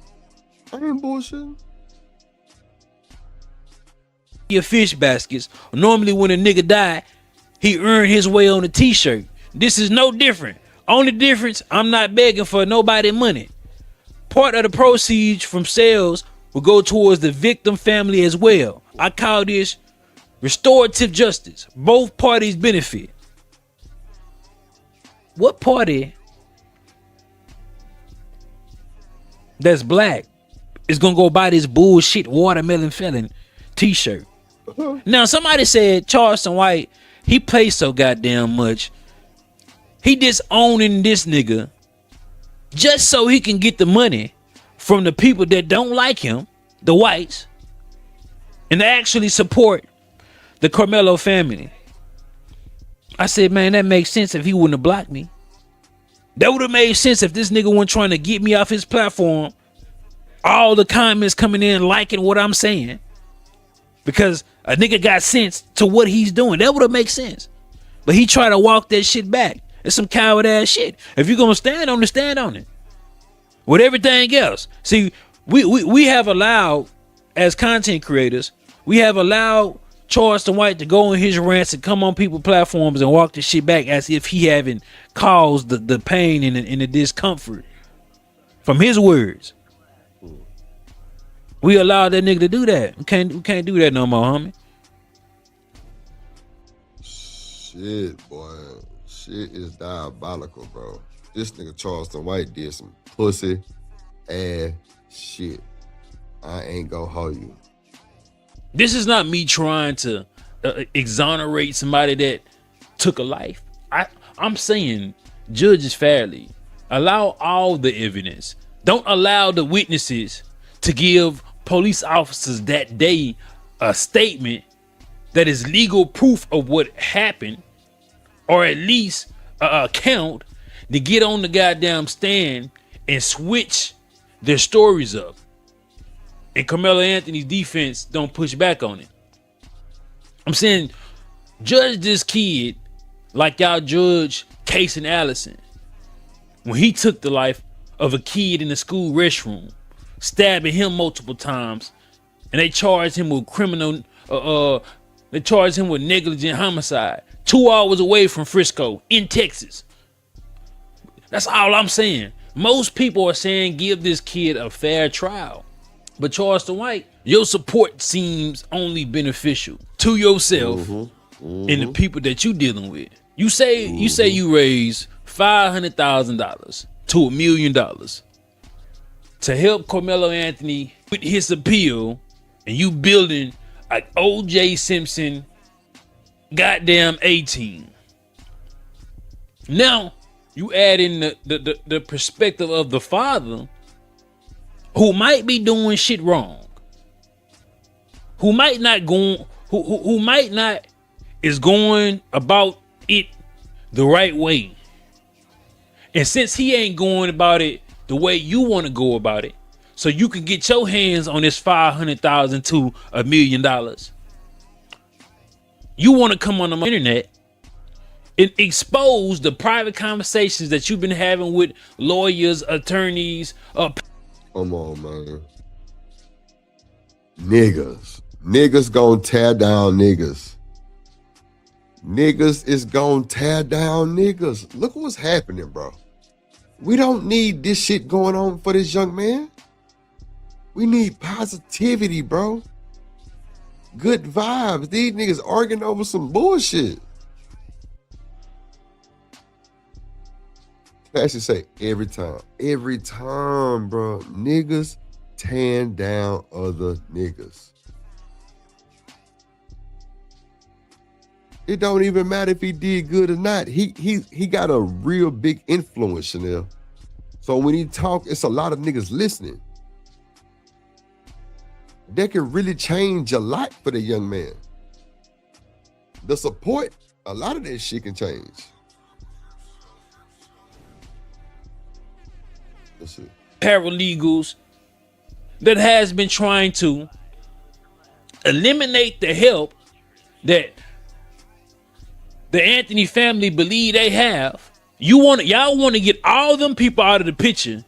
I ain't bullshitting. Your fish baskets. Normally when a nigga die, he earned his way on a t-shirt. This is no different. Only difference, I'm not begging for nobody money. Part of the proceeds from sales will go towards the victim family as well. I call this restorative justice. Both parties benefit. What party that's black is gonna go buy this bullshit watermelon felon t-shirt? Now somebody said Charleston White, he plays so goddamn much. He disowning this nigga just so he can get the money from the people that don't like him, the whites, and they actually support the Karmelo family. I said, man, that makes sense if he wouldn't have blocked me. That would have made sense if this nigga wasn't trying to get me off his platform. All the comments coming in liking what I'm saying. Because a nigga got sense to what he's doing. That would have made sense. But he tried to walk that shit back. It's some coward ass shit. If you're gonna stand on it, stand on it. With everything else. See, we have allowed, as content creators, we have allowed Charleston White to go on his rants and come on people's platforms and walk the shit back as if he haven't caused the pain and the discomfort from his words. We allowed that nigga to do that. We can't do that no more, homie. Shit, boy. Shit is diabolical, bro. This nigga Charleston White did some pussy ass shit. I ain't gonna hold you. This is not me trying to exonerate somebody that took a life. I'm saying judge it fairly. Allow all the evidence. Don't allow the witnesses to give police officers that day a statement that is legal proof of what happened, or at least an account, to get on the goddamn stand and switch their stories up. And Karmelo Anthony's defense don't push back on it. I'm saying judge this kid like y'all judge Case and Allison when he took the life of a kid in the school restroom, stabbing him multiple times, and they charged him with they charged him with negligent homicide 2 hours away from Frisco in Texas. That's all I'm saying. Most people are saying give this kid a fair trial. But Charleston White, your support seems only beneficial to yourself and the people that you dealing with. You say you raise $500,000 to $1 million to help Karmelo Anthony with his appeal, and you building like O.J. Simpson goddamn 18. Now you add in the perspective of the father, who might be doing shit wrong, who might not is going about it the right way. And since he ain't going about it the way you want to go about it, so you can get your hands on this $500,000 to $1 million, you want to come on the internet and expose the private conversations that you've been having with lawyers, attorneys, Come on, man. Niggas gonna tear down niggas. Niggas is gonna tear down niggas. Look what's happening, bro. We don't need this shit going on for this young man. We need positivity, bro. Good vibes. These niggas arguing over some bullshit. I actually say every time, bro, niggas tearing down other niggas. It don't even matter if he did good or not. He got a real big influence, Chanel. So when he talk, it's a lot of niggas listening. That can really change a lot for the young man. The support, a lot of that shit can change. paralegals that has been trying to eliminate the help that the Anthony family believe they have. Y'all want to get all them people out of the picture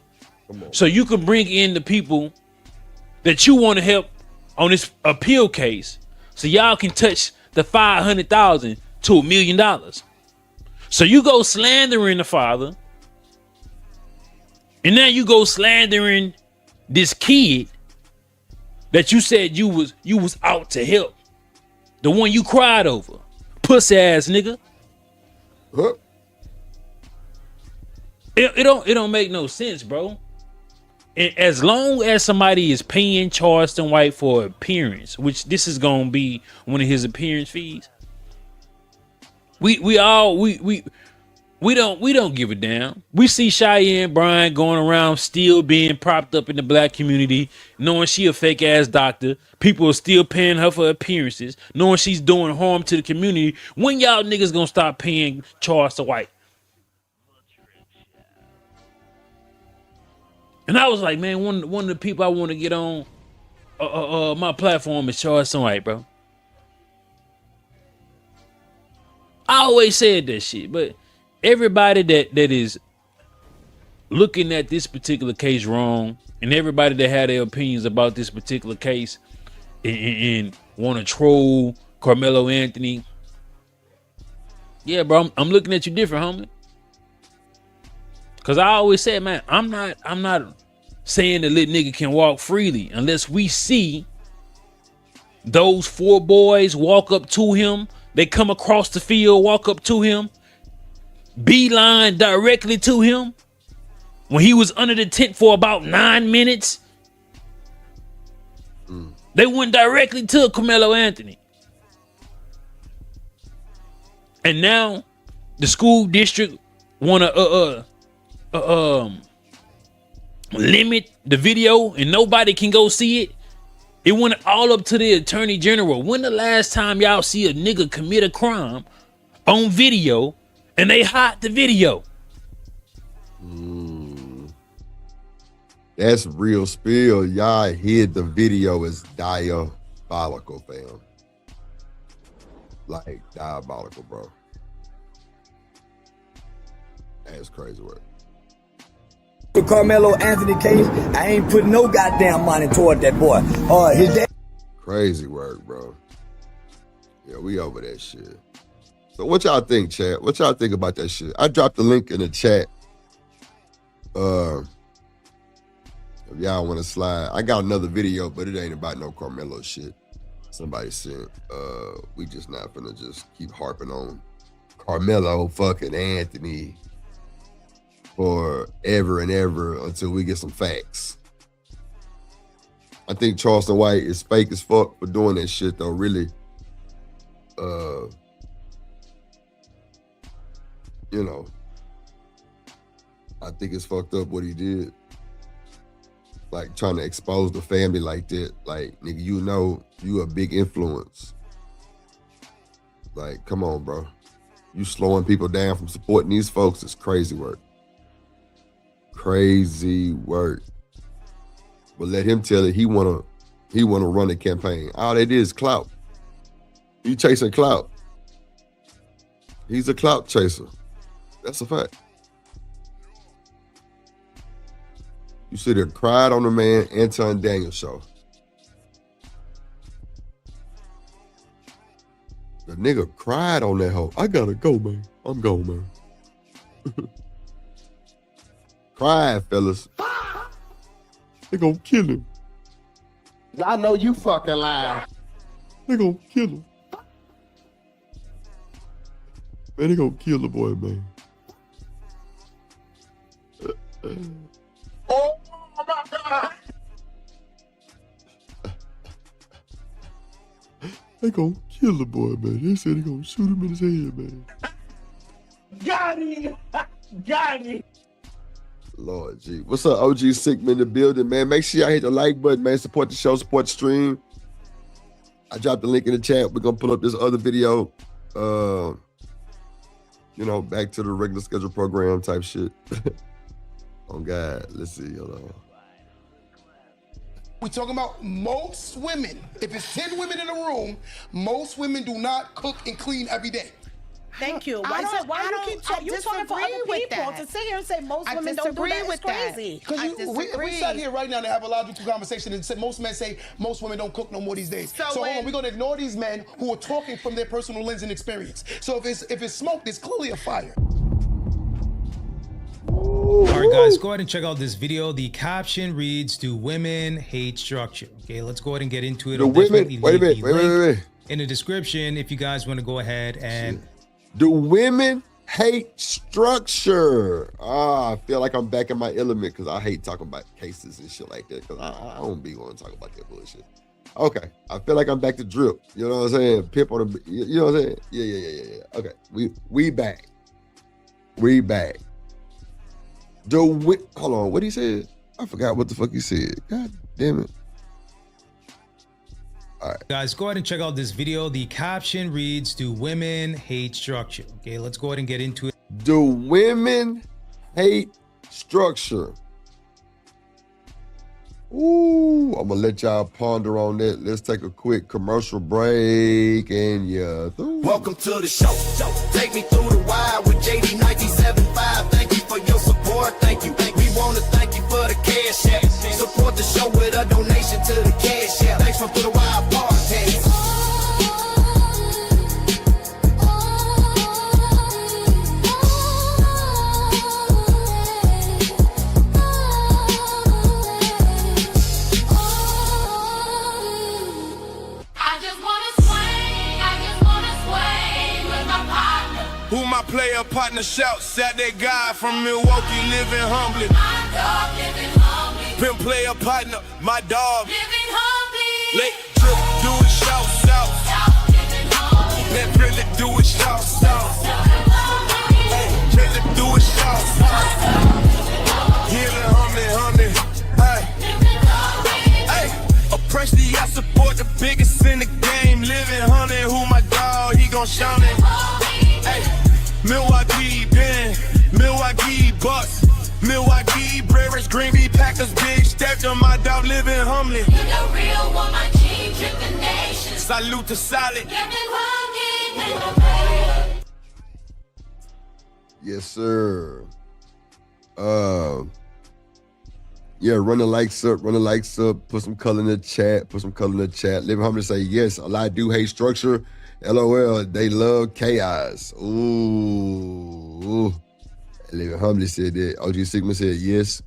so you can bring in the people that you want to help on this appeal case, so y'all can touch the $500,000 to $1 million. So you go slandering the father, and now you go slandering this kid that you said you was out to help, the one you cried over, pussy ass nigga. Huh? It don't make no sense, bro. And as long as somebody is paying Charleston White for appearance, which this is gonna be one of his appearance fees, we don't give a damn. We see Cheyenne Bryan going around still being propped up in the black community, knowing she a fake ass doctor. People are still paying her for appearances, knowing she's doing harm to the community. When y'all niggas gonna stop paying Charleston White? And I was like, man, one of the people I want to get on my platform is Charles White, bro. I always said that shit, but everybody that is looking at this particular case wrong, and everybody that had their opinions about this particular case and want to troll Karmelo Anthony, yeah, bro, I'm looking at you different, homie. Cause I always said, man, I'm not saying the little nigga can walk freely unless we see those 4 boys walk up to him. They come across the field, walk up to him, beeline directly to him when he was under the tent for about 9 minutes. They went directly to Karmelo Anthony. And now the school district want to limit the video and nobody can go see it. It went all up to the attorney general. When the last time y'all see a nigga commit a crime on video and they hide the video? That's real spill. Y'all hid the video as diabolical, fam. Like diabolical, bro. That's crazy work. The Karmelo Anthony case, I ain't putting no goddamn money toward that boy. His dad. Crazy work, bro. Yeah, we over that shit. So what y'all think, chat? What y'all think about that shit? I dropped the link in the chat. If y'all want to slide, I got another video, but it ain't about no Karmelo shit. Somebody sent. We just not finna just keep harping on Karmelo fucking Anthony forever and ever until we get some facts. I think Charleston White is fake as fuck for doing that shit though, really. You know, I think it's fucked up what he did. Like trying to expose the family like that. Like, nigga, you know you a big influence. Like, come on, bro. You slowing people down from supporting these folks is crazy work. Crazy work. But let him tell it he wanna run a campaign. All they did is clout. He chasing clout. He's a clout chaser. That's a fact. You sit there cried on the man Anton Daniels show. The nigga cried on that hoe. I gotta go, man. I'm gone, man. Cried, fellas. They gonna kill him. I know you fucking lying. They gonna kill him. Man, they gonna kill the boy, man. Oh my God. They gonna kill the boy, man. They said they gonna shoot him in his head, man. Got him. Got him. Lord G. What's up, OG Sickman in the building, man? Make sure y'all hit the like button, man. Support the show, support the stream. I dropped the link in the chat. We're gonna pull up this other video. You know, back to the regular schedule program type shit. Oh God, let's see, hold on. We're talking about most women. If it's 10 women in a room, most women do not cook and clean every day. Thank you. Why you keep talking? You talking for other people to sit here and say most women don't do that? It's crazy. Because we sat here right now to have a logical conversation and most men say most women don't cook no more these days. So hold on, we're gonna ignore these men who are talking from their personal lens and experience. So if it's smoke, there's clearly a fire. All right, guys, go ahead and check out this video. The caption reads, "Do women hate structure?" Okay, let's go ahead and get into it. The women, wait a minute. In the description, if you guys want to go ahead and. Do women hate structure? I feel like I'm back in my element because I hate talking about cases and shit like that because I don't be going to talk about that bullshit. Okay, I feel like I'm back to drip. You know what I'm saying? Pimp on the, you know what I'm saying? Yeah. Okay, we back. We back. Hold on, what he said? I forgot what the fuck he said. God damn it. All right. Guys, go ahead and check out this video. The caption reads, "Do women hate structure?" Okay, let's go ahead and get into it. Do women hate structure? Ooh, I'm gonna let y'all ponder on that. Let's take a quick commercial break and yeah. Welcome to the show. Take me through the wire with JD 1975. Thank you for your support. Thank you. We want to thank you for the cash app. Support the show with a donation to the cash app. Thanks for the wire podcast. Who my player partner shouts at that guy from Milwaukee living humbly. My dog living humbly. Pimp player partner, my dog living humbly. Late drip, do it shouts out. Man, really do it shouts out. Hey, really do it shouts out. Living humbly. Hey, hey, oppressed, I support the biggest in the game. Living humbly, who my dog, he gon' shout it. Hey, Milwaukee, Ben, Milwaukee, Bucks, Milwaukee, Brewers, Green Bay, Packers, big step to my dog living humbly. You the real one, my team, trip the nation. Salute to solid. Yes, sir. Yeah, run the likes up, put some color in the chat, Living humbly say yes, a lot do hate structure. LOL, they love chaos. Ooh. Living humbly said that. OG Sigma said yes.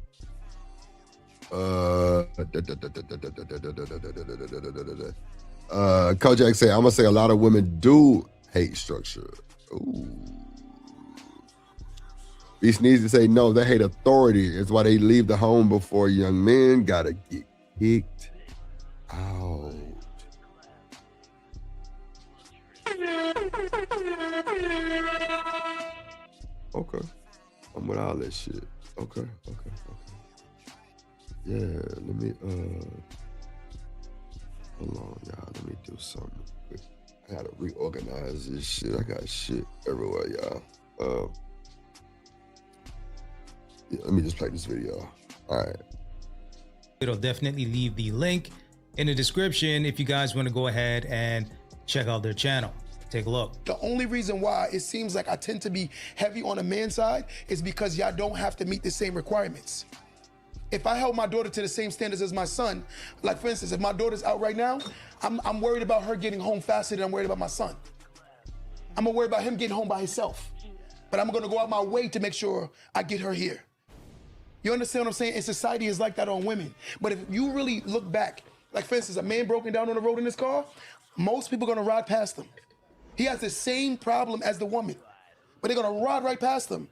Kojak said, I'm gonna say a lot of women do hate structure. Ooh. Beast needs to say no, they hate authority. It's why they leave the home before young men gotta get kicked out. Okay. I'm with all that shit. Okay. Yeah, let me hold on, y'all. Let me do something quick. I gotta reorganize this shit. I got shit everywhere, y'all. Yeah, let me just play this video. All right. It'll definitely leave the link in the description if you guys want to go ahead and check out their channel. Take a look. The only reason why it seems like I tend to be heavy on the man's side is because y'all don't have to meet the same requirements. If I held my daughter to the same standards as my son, like for instance, if my daughter's out right now, I'm worried about her getting home faster than I'm worried about my son. I'm worried about him getting home by himself. But I'm gonna go out my way to make sure I get her here. You understand what I'm saying? And society is like that on women. But if you really look back, like for instance, a man broken down on the road in his car, most people are gonna ride past him. He has the same problem as the woman, but they're gonna ride right past him.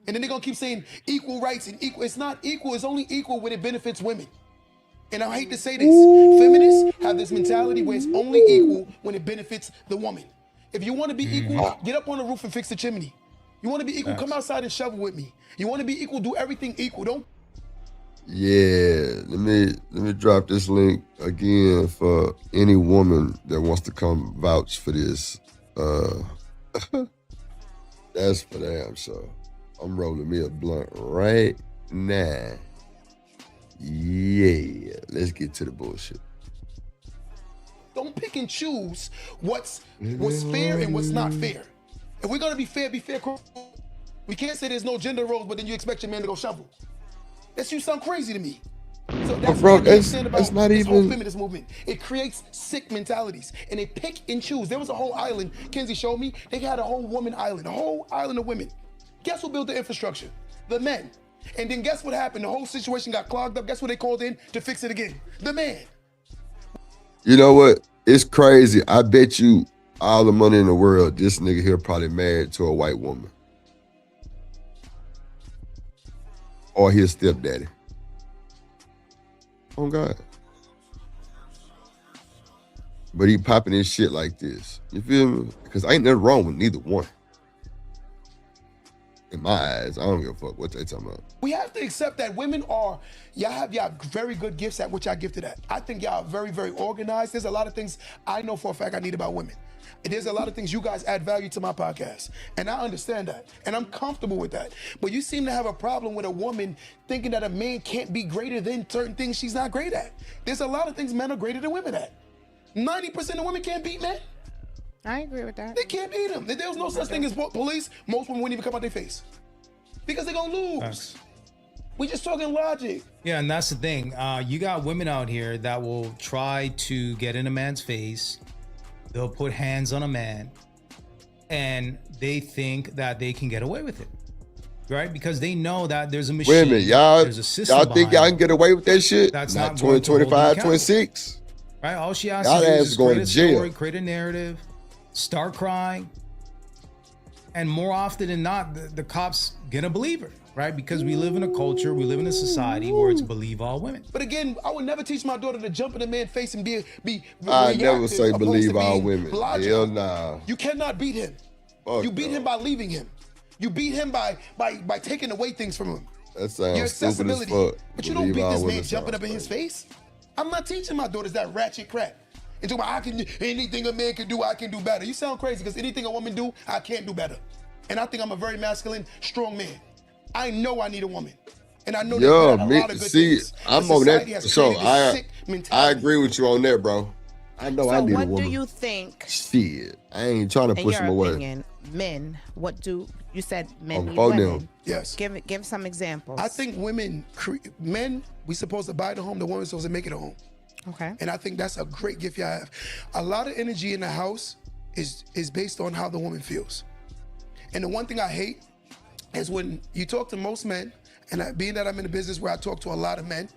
And then they're gonna keep saying equal rights and equal. It's not equal, it's only equal when it benefits women. And I hate to say this, feminists have this mentality where it's only equal when it benefits the woman. If you wanna be equal, get up on the roof and fix the chimney. You wanna be equal, come outside and shovel with me. You wanna be equal, do everything equal, don't. Yeah, let me drop this link again for any woman that wants to come vouch for this. That's for damn sure. I'm rolling me a blunt right now. Yeah, let's get to the bullshit. Don't pick and choose what's fair and what's not fair. If we're gonna be fair, be fair. We can't say there's no gender roles, but then you expect your man to go shovel. That you sound crazy to me. So that's bro, what I understand about it's not this even whole feminist movement. It creates sick mentalities, and they pick and choose. There was a whole island, Kenzie showed me, they had a whole woman island, a whole island of women. Guess who built the infrastructure? The men. And then guess what happened? The whole situation got clogged up. Guess what they called in to fix it again? The man. You know what? It's crazy. I bet you all the money in the world, this nigga here probably married to a white woman. Or his stepdaddy. Oh God. But he popping his shit like this. You feel me? Because ain't nothing wrong with neither one. In my eyes, I don't give a fuck what they talking about. We have to accept that women are, y'all have y'all very good gifts at which y'all gifted at. I think y'all are very, very organized. There's a lot of things I know for a fact I need about women. There's a lot of things you guys add value to my podcast. And I understand that. And I'm comfortable with that. But you seem to have a problem with a woman thinking that a man can't be greater than certain things she's not great at. There's a lot of things men are greater than women at. 90% of women can't beat men. I agree with that. They can't beat them. If there was no such thing as police, most women wouldn't even come out their face. Because they're going to lose. Facts. We just talking logic. Yeah, and that's the thing. You got women out here that will try to get in a man's face. They'll put hands on a man, and they think that they can get away with it, right? Because they know that there's a machine. Wait a minute, y'all. There's a system Y'all think y'all can get away with that shit? That's not not going to 2025, hold you 26. Right? All she has Y'all to do ass is going create a to jail. story, create a narrative, start crying, and more often than not, the cops gonna believe her, right? Because we live in a culture, we live in a society where it's believe all women. But again, I would never teach my daughter to jump in a man's face and be I never reactive say opposed believe to all being women. logical. Hell nah. You cannot beat him. Fuck You beat no. him by leaving him. You beat him by taking away things from him. That sounds Your stupid as accessibility. fuck. But you don't Believe beat all this man women jumping up sounds in his crazy. face. I'm not teaching my daughters that ratchet crap. And talking about I can anything a man can do, I can do better. You sound crazy because anything a woman do, I can't do better. And I think I'm a very masculine, strong man. I know I need a woman. And I know Yeah, that a me, lot of good see, things. I'm But on society that. has So created this sick I mentality. agree with you on that, bro. I know I So need a what woman. do you think, Shit, I ain't trying to in push your them away. opinion, men, what do, you said men On need phone women. them. Yes. Give some examples. I think men, we supposed to buy the home, the woman's supposed to make it a home. Okay. And I think that's a great gift y'all have. A lot of energy in the house is based on how the woman feels. And the one thing I hate is when you talk to most men, and being that I'm in a business where I talk to a lot of men,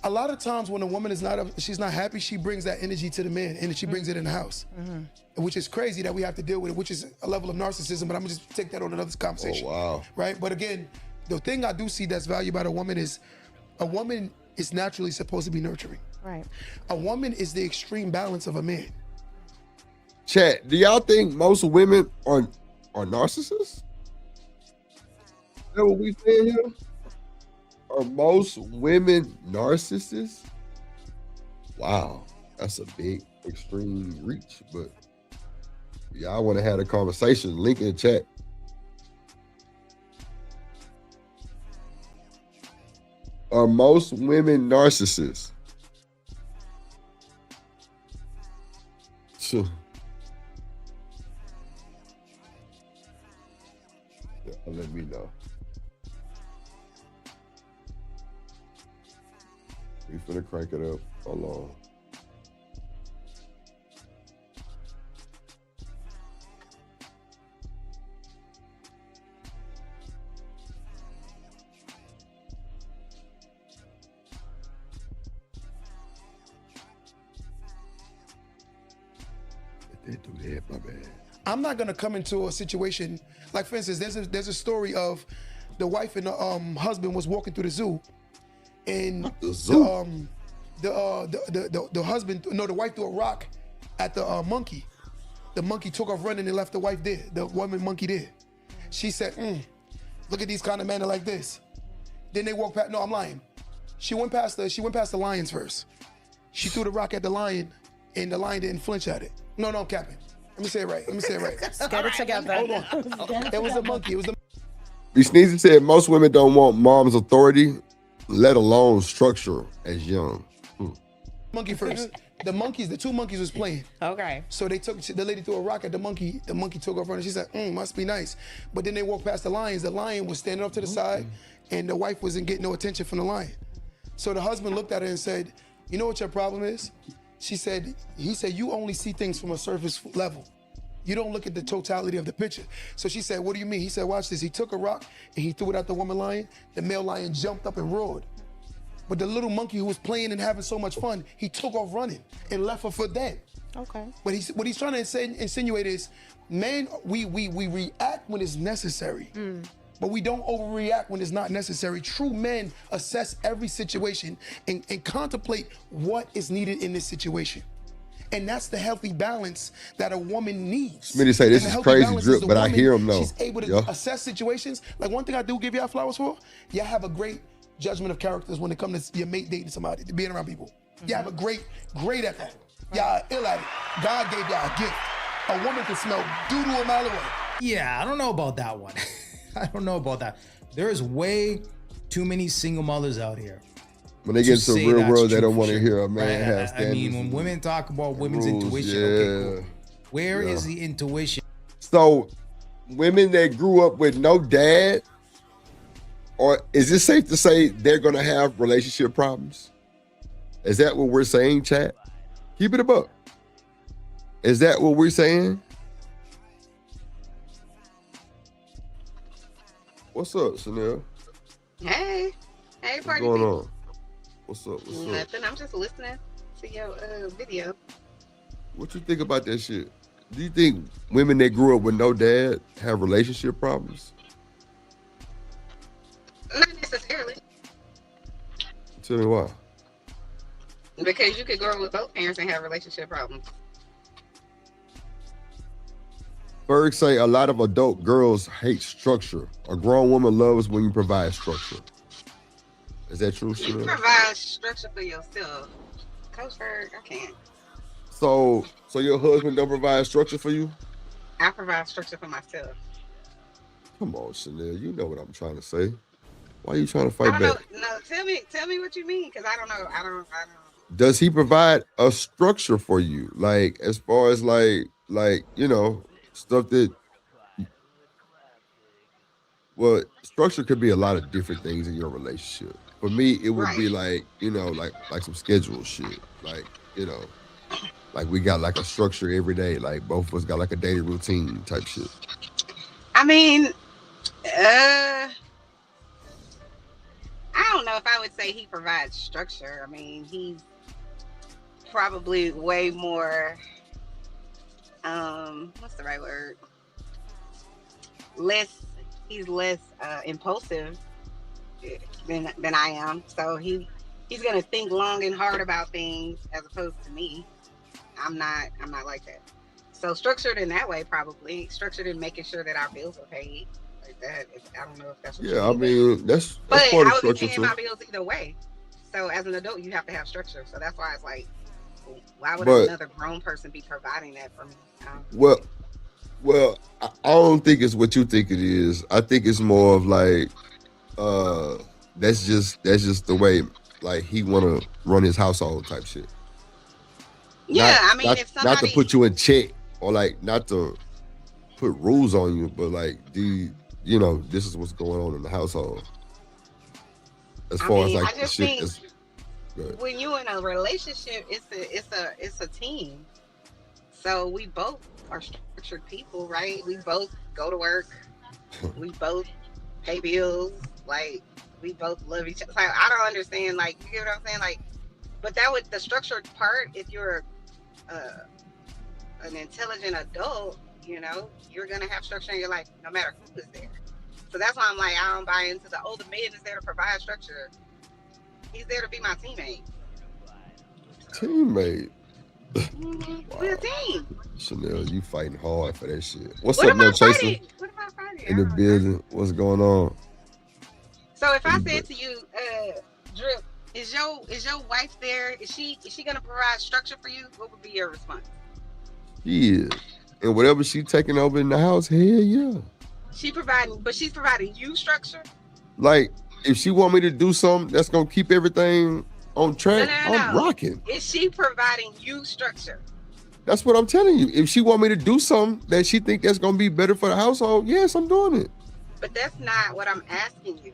a lot of times when a woman is she's not happy, she brings that energy to the man and she brings it in the house. Which is crazy that we have to deal with it, which is a level of narcissism, but I'm gonna just take that on another conversation. Oh, wow. Right? But again, the thing I do see that's valued by a woman is a woman is naturally supposed to be nurturing. Right. A woman is the extreme balance of a man. Chat, do y'all think most women are narcissists? Is that what we saying here? Are most women narcissists? Wow, that's a big extreme reach, but y'all want to have a conversation, link in the chat. Are most women narcissists? Sure. Yeah, let me know. We finna crank it up. Hold on. They do that, my bad. I'm not gonna come into a situation like, for instance, there's a story of the wife and the husband was walking through the zoo, and The zoo? the husband, no, the wife threw a rock at the monkey. The monkey took off running and left the wife there. The woman monkey there. She said, "Look at these kind of men are like this." Then they walked past. No, I'm lying. She went past the lions first. She threw the rock at the lion, and the lion didn't flinch at it. No, I'm capping. Let me say it right. Get it together. Hold on. It was a monkey. It was the B. Sneezy said most women don't want mom's authority, let alone structure as young. monkey first. The two monkeys was playing. Okay. So the lady threw a rock at the monkey. The monkey took off running. She said, must be nice. But then they walked past the lions. The lion was standing up to the side, and the wife wasn't getting no attention from the lion. So the husband looked at her and said, "You know what your problem is?" He said, "You only see things from a surface level. You don't look at the totality of the picture." So she said, "What do you mean?" He said, "Watch this." He took a rock and he threw it at the woman lion. The male lion jumped up and roared. But the little monkey who was playing and having so much fun, he took off running and left her for dead. Okay. But what he's trying to insinuate is, man, we react when it's necessary. But we don't overreact when it's not necessary. True men assess every situation and contemplate what is needed in this situation. And that's the healthy balance that a woman needs. Smitty say this And the is healthy crazy balance drip, the but I woman, hear him though. She's able to assess situations. Like one thing I do give y'all flowers for, y'all have a great judgment of characters when it comes to your mate dating somebody, to being around people. Y'all have a great at that. Y'all ill at it. God gave y'all a gift. A woman can smell doo-doo a mile away. Yeah, I don't know about that one. I don't know about that. There's way too many single mothers out here. When they get into the real world, they don't want to hear a man have I standards. mean, when women talk about women's rules, intuition, okay, cool. Where is the intuition? So, women that grew up with no dad, or is it safe to say they're gonna have relationship problems? Is that what we're saying, chat? Keep it above. Is that what we're saying? What's up, Chanel? Hey, What's party going people. on? What's up? What's up? Nothing. I'm just listening to your video. What you think about that shit? Do you think women that grew up with no dad have relationship problems? Not necessarily, Tell me why. because you could grow up with both parents and have relationship problems. Berg say a lot of adult girls hate structure. A grown woman loves when you provide structure. Is that true, You Chanel? provide structure for yourself. Coach Berg, I can't. So your husband don't provide structure for you? I provide structure for myself. Come on, Chanel. You know what I'm trying to say. Why are you trying to I fight don't back? know. No, tell me what you mean, because I don't know. I don't. Does he provide a structure for you? Like, as far as like, you know, stuff that, well, structure could be a lot of different things in your relationship. For me, it would be like, you know, like some schedule shit. Like, you know, like we got like a structure every day. Like both of us got like a daily routine type shit. I mean, I don't know if I would say he provides structure. I mean, he's probably way more, what's the right word? He's less impulsive than I am. So he's gonna think long and hard about things as opposed to me. I'm not like that. So structured in that way, probably structured in making sure that our bills are paid. Like that. I don't know if that's what Yeah, I mean that's but part of I would be structure paying too. my bills either way. So as an adult, you have to have structure. So that's why it's like, why would But- another grown person be providing that for me? Well, I don't think it's what you think it is. I think it's more of like, that's just the way like he want to run his household type shit. Yeah, I mean, if not to somebody, put you in check or like not to put rules on you, but like, you know, this is what's going on in the household. As far as like I the just shit think is, good. when you in a relationship, it's a team. So we both are structured people, right? We both go to work. We both pay bills. Like, we both love each other. Like, I don't understand. Like, you get what I'm saying? Like, but that would the structured part. If you're an intelligent adult, you know, you're gonna have structure in your life no matter who is there. So that's why I'm like, I don't buy into the the man is there to provide structure. He's there to be my teammate. Teammate. Mm-hmm. We're a team. Chanel, you fighting hard for that shit. What's What up, am I man, Chaser? fighting? What am I fighting? In the building, what's going on? So if I said to you, Drip, is your wife there? Is she gonna provide structure for you? What would be your response? Yeah. And whatever she taking over in the house, hell yeah. She's providing you structure? Like, if she want me to do something that's gonna keep everything on track, I'm rocking. Is she providing you structure? That's what I'm telling you. If she want me to do something that she think that's gonna be better for the household, yes, I'm doing it. But that's not what I'm asking you.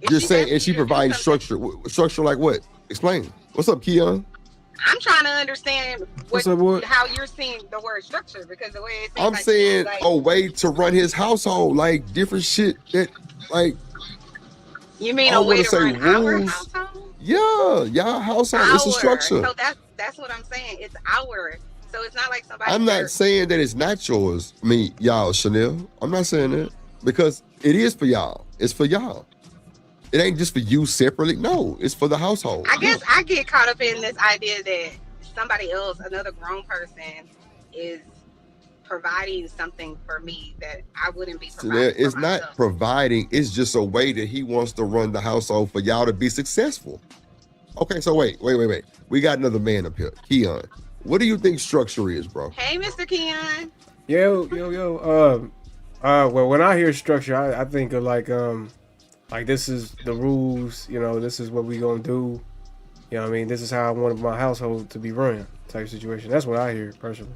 Just saying, is she providing structure? Structure like what? Explain. What's up, Keon? I'm trying to understand What's up, boy? how you're seeing the word structure, because the way it seems I'm like saying like, a way to run his household, like different shit that, like. You mean I a don't way want to run our rules. household? Yeah, y'all household. It's a structure. So that's what I'm saying. It's our. So it's not like somebody. I'm not saying that it's not yours. I mean, y'all, Chanel. I'm not saying that because it is for y'all. It's for y'all. It ain't just for you separately. No, it's for the household. I guess I get caught up in this idea that somebody else, another grown person, is providing something for me that I wouldn't be So providing it's for not myself. providing, it's just a way that he wants to run the household for y'all to be successful. Okay, so wait. We got another man up here, Keon. What do you think structure is, bro? Hey, Mr. Keon. Yo. Well, when I hear structure, I think of like this is the rules. You know, this is what we gonna do. You know what I mean? This is how I want my household to be run type situation. That's what I hear personally.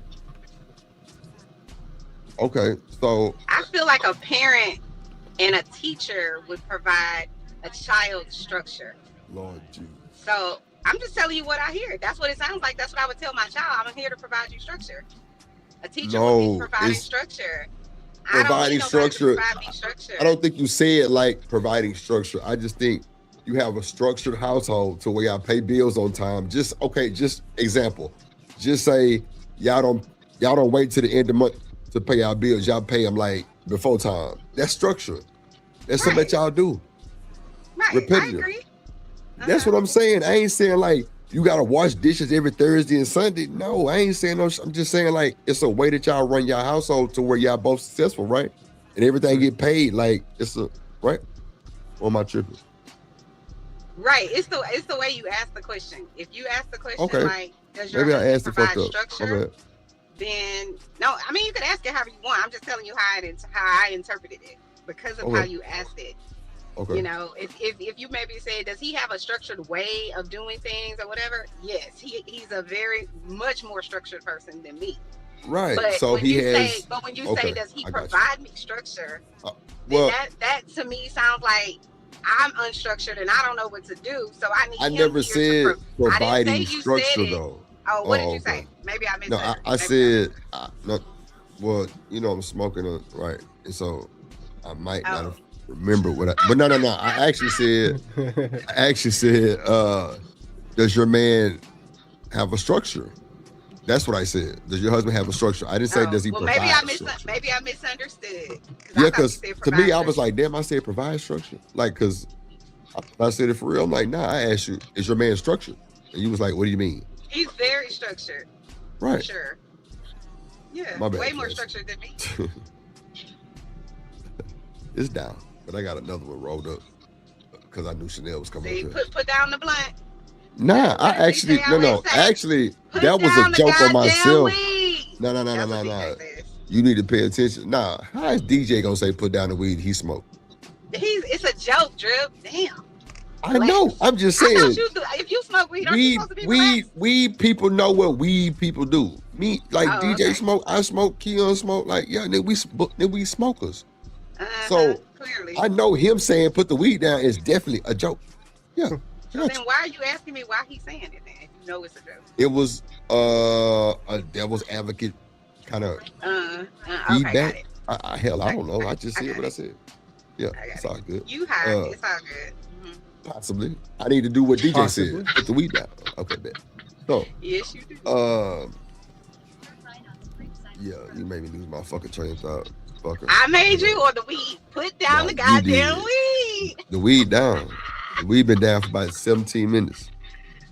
Okay, so I feel like a parent and a teacher would provide a child structure. Lord Jesus. So I'm just telling you what I hear. That's what it sounds like. That's what I would tell my child. I'm here to provide you structure. A teacher would be providing structure. Providing structure. Provide me structure. I don't think you said like providing structure. I just think you have a structured household to where y'all pay bills on time. Just example. Just say y'all don't wait till the end of the month to pay our bills. Y'all pay them like before time. That's structure. That's something that y'all do. Right. Repetitive. I agree. That's what I'm saying. I ain't saying like you gotta wash dishes every Thursday and Sunday. No, I ain't saying no. I'm just saying like it's a way that y'all run your household to where y'all both successful, right? And everything get paid. Like it's a right. Or am I tripping? Right. It's the way you ask the question. If you ask the question like, does your maybe I asked husband it fucked provide up. structure? Then no. I mean, you can ask it however you want. I'm just telling you how I interpreted it because of how you asked it. Okay. You know, if you maybe say, does he have a structured way of doing things or whatever? Yes, he's a very much more structured person than me. Right. But so when he you has. Say, but when you say, does he provide me structure? Well, that to me sounds like I'm unstructured and I don't know what to do. So I need. I never said providing structure though. Oh, what did you say? Maybe I misheard. No, I said no. Well, you know I'm smoking right, and so I might not have remember what but no. I actually said, does your man have a structure? That's what I said. Does your husband have a structure? I didn't say does he provide structure. Maybe I misunderstood. Yeah, because to me, I was like, damn, I said provide structure. Like, because I said it for real. I'm like, nah, I asked you, is your man structured? And you was like, what do you mean? He's very structured. Right. For sure. Yeah, my bad, way more structured than me. It's down. But I got another one rolled up because I knew Chanel was coming up here. Put down the blunt. Nah, I actually, actually, that was a joke on myself. No. You need to pay attention. Nah, how is DJ gonna say put down the weed he smoked? It's a joke, Drip. Damn. I know. I'm just saying. If you smoke weed, aren't you supposed to be weed people know what weed people do. Me, like DJ smoke, I smoke, Keon smoke. Like, yeah, we smokers. So clearly, I know him saying put the weed down is definitely a joke. Yeah. So then why are you asking me why he's saying it then? If you know it's a joke. It was a devil's advocate kind of feedback. Okay, hell, I don't know. I just said what I said. Yeah, it's all good. You high, it's all good. Possibly. I need to do what DJ said. Put the weed down. Okay, bet. So yes, you do. Yeah, you made me lose my fucking train of thought. Fucker. I made you or the weed. Put down the goddamn weed. The weed down. The weed been down for about 17 minutes.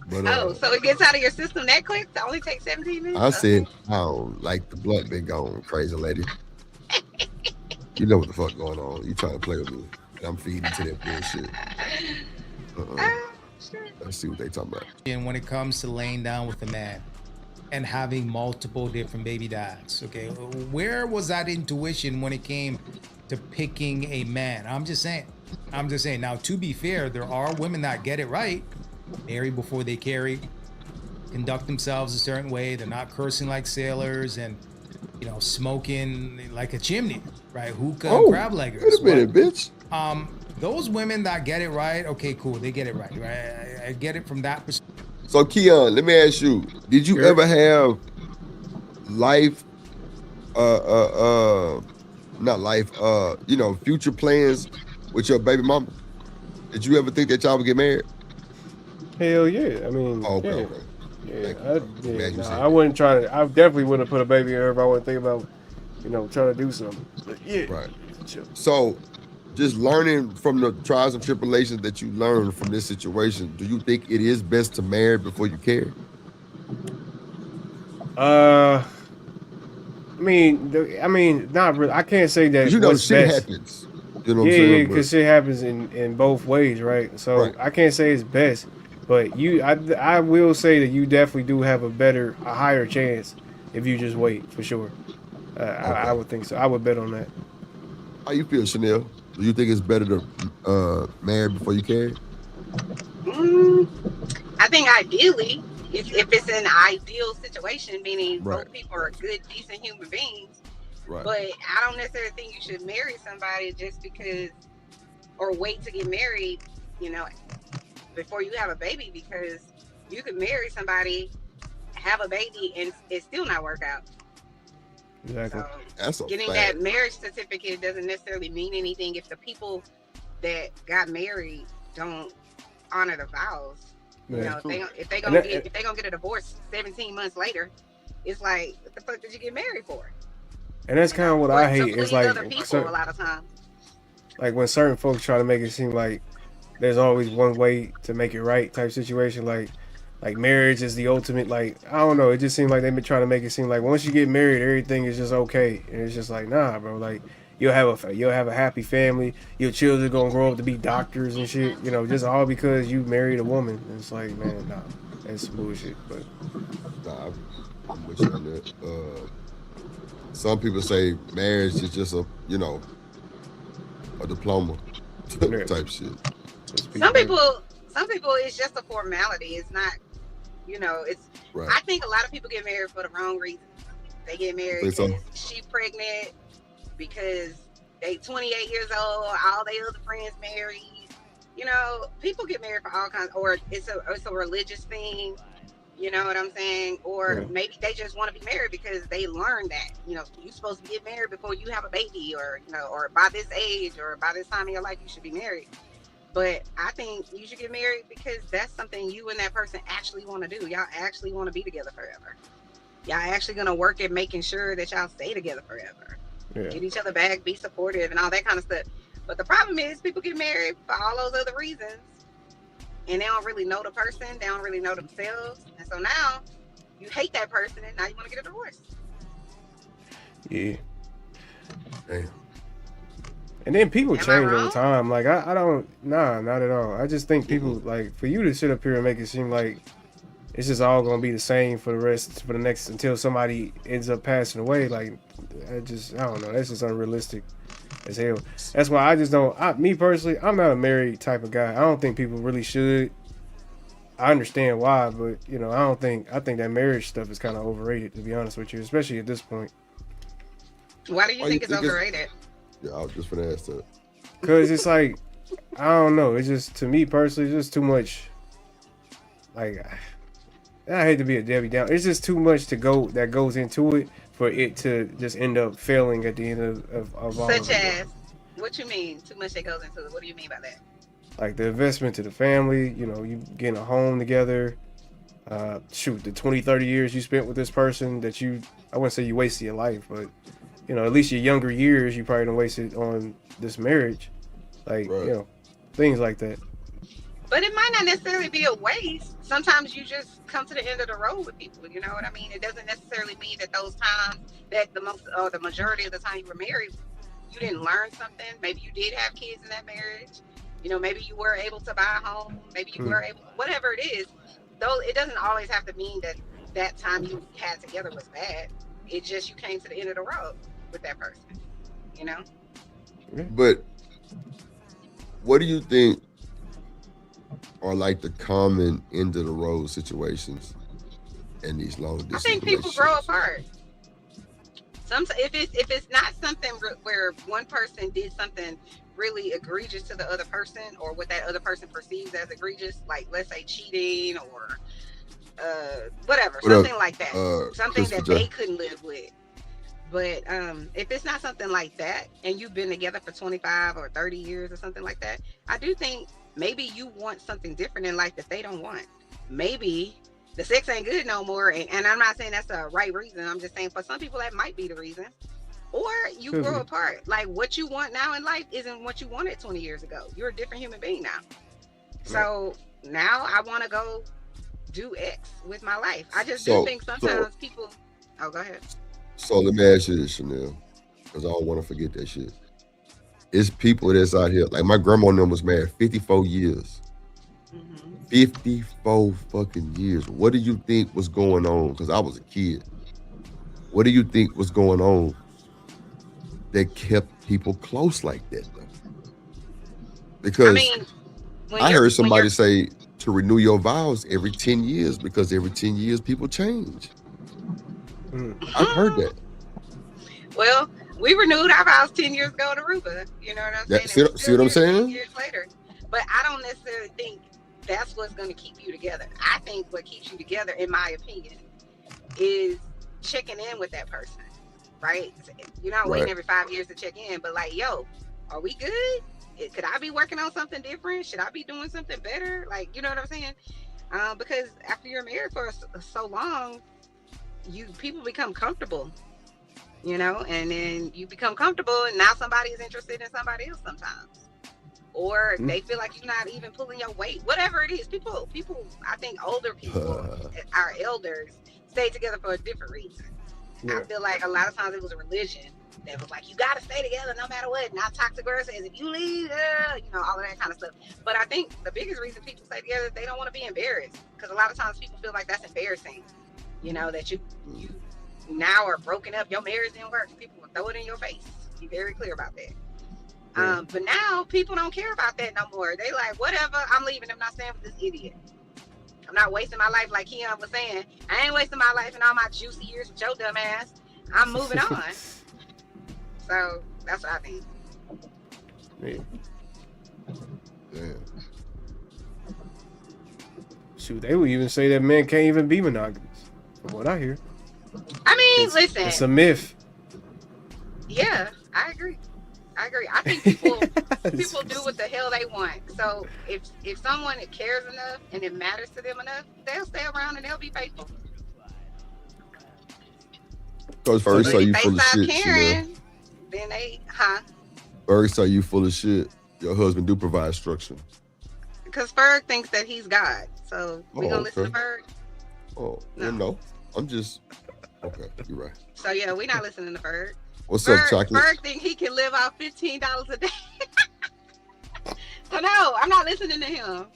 But, so it gets out of your system that quick? It only takes 17 minutes? I said, like the blunt been gone, crazy lady. You know what the fuck going on. You trying to play with me. I'm feeding to that bullshit. Let's see what they talking about. And when it comes to laying down with a man and having multiple different baby dads, okay, where was that intuition when it came to picking a man? I'm just saying. Now, to be fair, there are women that get it right. Marry before they carry, conduct themselves a certain way. They're not cursing like sailors and, smoking like a chimney, right? Hookah and crab leggers. Wait a minute, bitch. Those women that get it right, okay, cool, they get it right, right? I get it from that perspective. So, Keon, let me ask you, did you ever have future plans with your baby mama? Did you ever think that y'all would get married? Hell yeah. I mean, okay. Yeah, I wouldn't try to. I definitely wouldn't put a baby in her if I wouldn't think about, trying to do something. But yeah. Right. So, just learning from the trials and tribulations that you learned from this situation, do you think it is best to marry before you carry? I mean, not really. I can't say that You know, what's shit best. happens. You know what I'm Yeah, saying? because shit happens in both ways, right? So Right. I can't say it's best, but I will say that you definitely do have a higher chance if you just wait for sure. I Okay. would think so. I would bet on that. How you feel, Chanel? Do you think it's better to marry before you carry? Mm, I think ideally, if it's an ideal situation, meaning Right. both people are good, decent human beings, Right. but I don't necessarily think you should marry somebody just because, or wait to get married, you know, before you have a baby, because you could marry somebody, have a baby, and it still not work out. Exactly. So That's a getting fact. that marriage certificate doesn't necessarily mean anything if the people that got married don't honor the vows. You Yeah. know, if they And gonna that, get if they gonna get a divorce 17 months later, it's like, what the fuck did you get married for? and that's You kind know, of what for I to hate. Is please like other people a lot of times. like when certain folks try to make it seem like there's always one way to make it right type situation. Like marriage is the ultimate. Like I don't know. It just seems like they've been trying to make it seem like once you get married, everything is just okay. And it's just like nah, bro. Like you'll have a happy family. Your children gonna grow up to be doctors and shit. You know, just all because you married a woman. And it's like man, nah, that's bullshit. But Nah, I'm with you on that. Some people say marriage is just a diploma yeah, type shit. Some people, it's just a formality. It's not, it's. Right. I think a lot of people get married for the wrong reasons. They get married Think so? because she pregnant, because they 28 years old, all their other friends married. People get married for all kinds, or it's a religious thing. You know what I'm saying? Or Yeah. maybe they just want to be married because they learned that, you're supposed to get married before you have a baby, or, or by this age, or by this time in your life, you should be married. But I think you should get married because that's something you and that person actually want to do. Y'all actually want to be together forever. Y'all actually going to work at making sure that y'all stay together forever. Yeah. Get each other back, be supportive, and all that kind of stuff. But the problem is people get married for all those other reasons, and they don't really know the person. They don't really know themselves. And so now you hate that person, and now you want to get a divorce. Yeah. Damn. And then people Am I change over wrong? time. Like I don't, nah, not at all. I just think people like for you to sit up here and make it seem like it's just all gonna be the same for the next until somebody ends up passing away. Like I don't know. That's just unrealistic as hell. That's why I just don't. Me personally, I'm not a married type of guy. I don't think people really should. I understand why, but I think that marriage stuff is kind of overrated, to be honest with you, especially at this point. Why do you Why think you it's think it's- overrated? Yeah, I was just gonna ask that. Cause it's like I don't know. It's just to me personally, it's just too much. Like I hate to be a Debbie Down. It's just too much that goes into it for it to just end up failing at the end of all Such of it. as, what you mean? Too much that goes into it. What do you mean by that? Like the investment to the family. You getting a home together. The 20, 30 years you spent with this person that I wouldn't say you wasted your life, but at least your younger years you probably don't waste it on this marriage. Like, Right. Things like that. But it might not necessarily be a waste. Sometimes you just come to the end of the road with people. You know what I mean? It doesn't necessarily mean that those times that the majority of the time you were married, you didn't learn something. Maybe you did have kids in that marriage. Maybe you were able to buy a home. Maybe you were able, whatever it is. Though it doesn't always have to mean that time you had together was bad. It just you came to the end of the road with that person. But what do you think are like the common end of the road situations in these long distance I think people relationships? grow apart. If it's not something where one person did something really egregious to the other person, or what that other person perceives as egregious, like let's say cheating or whatever, something like that, something that they couldn't live with. But if it's not something like that, and you've been together for 25 or 30 years or something like that, I do think maybe you want something different in life that they don't want. Maybe the sex ain't good no more, and I'm not saying that's the right reason. I'm just saying for some people that might be the reason. Or you grow apart. Like what you want now in life isn't what you wanted 20 years ago. You're a different human being now. So now I want to go do X with my life. I just do think sometimes people Oh, go ahead. So let me ask you this, Chanel, because I don't want to forget that shit. It's people that's out here. Like my grandma and them was married 54 years. 54 fucking years. What do you think was going on? Because I was a kid. What do you think was going on that kept people close like that, though? Because I heard somebody say to renew your vows every 10 years because every 10 years people change. I've heard that. Well, we renewed our vows 10 years ago in Aruba. You know what I'm saying? See what I'm saying? 10 years later. But I don't necessarily think that's what's going to keep you together. I think what keeps you together, in my opinion, is checking in with that person, right? You're not waiting every 5 years to check in, but like, yo, are we good? Could I be working on something different? Should I be doing something better? Like, you know what I'm saying? Because after you're married for so long, people become comfortable, you know, and then you become comfortable, and now somebody is interested in somebody else sometimes, or they feel like you're not even pulling your weight. Whatever it is, people. I think older people, our elders, stay together for a different reason. I feel like a lot of times it was a religion that was like, you got to stay together no matter what. Now toxic girl says, if you leave, you know, all of that kind of stuff. But I think the biggest reason people stay together is they don't want to be embarrassed, because a lot of times people feel like that's embarrassing, you know, that you now are broken up, your marriage didn't work. People will throw it in your face. Be very clear about that. But now people don't care about that no more. They like, whatever, I'm leaving. I'm not staying with this idiot. I'm not wasting my life like Keon was saying. I ain't wasting my life and all my juicy years with your dumb ass. I'm moving on. So that's what I think. Damn. Shoot, they would even say that men can't even be monogamous, from what I hear. I mean, listen. It's a myth. Yeah, I agree. I think people do what the hell they want. So if someone cares enough and it matters to them enough, they'll stay around and they'll be faithful. Because first are you full of shit, caring, then Ferg are you full of shit. Your husband do provide structure. Because Ferg thinks that he's God. So we gonna listen to Ferg? Oh, no. I'm just okay, you're right. So yeah, we're not listening to Ferg. What's up, Chocolate? Ferg think he can live off $15 a day. So no, I'm not listening to him.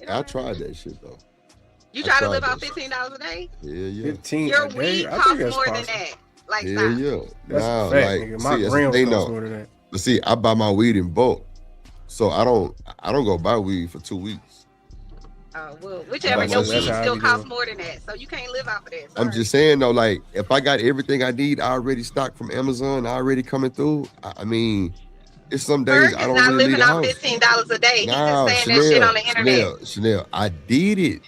I tried that shit though. You try to live off $15 a day? Yeah. 15 Your a day? weed I think costs that's more possible. than that. Like, Yeah. That's Nah, a fact, like, nigga. My see, grams they cost know. more than that. But see, I buy my weed in bulk, so I don't go buy weed for 2 weeks. Well, whichever, your weed still costs more than that, so you can't live off of that. Sorry. I'm just saying though, like if I got everything I need already stocked from Amazon, already coming through, I mean, it's some days I don't really leave the house. He's not living off $15 a day. Nah, He's just saying that shit on the internet. Chanel, I did it.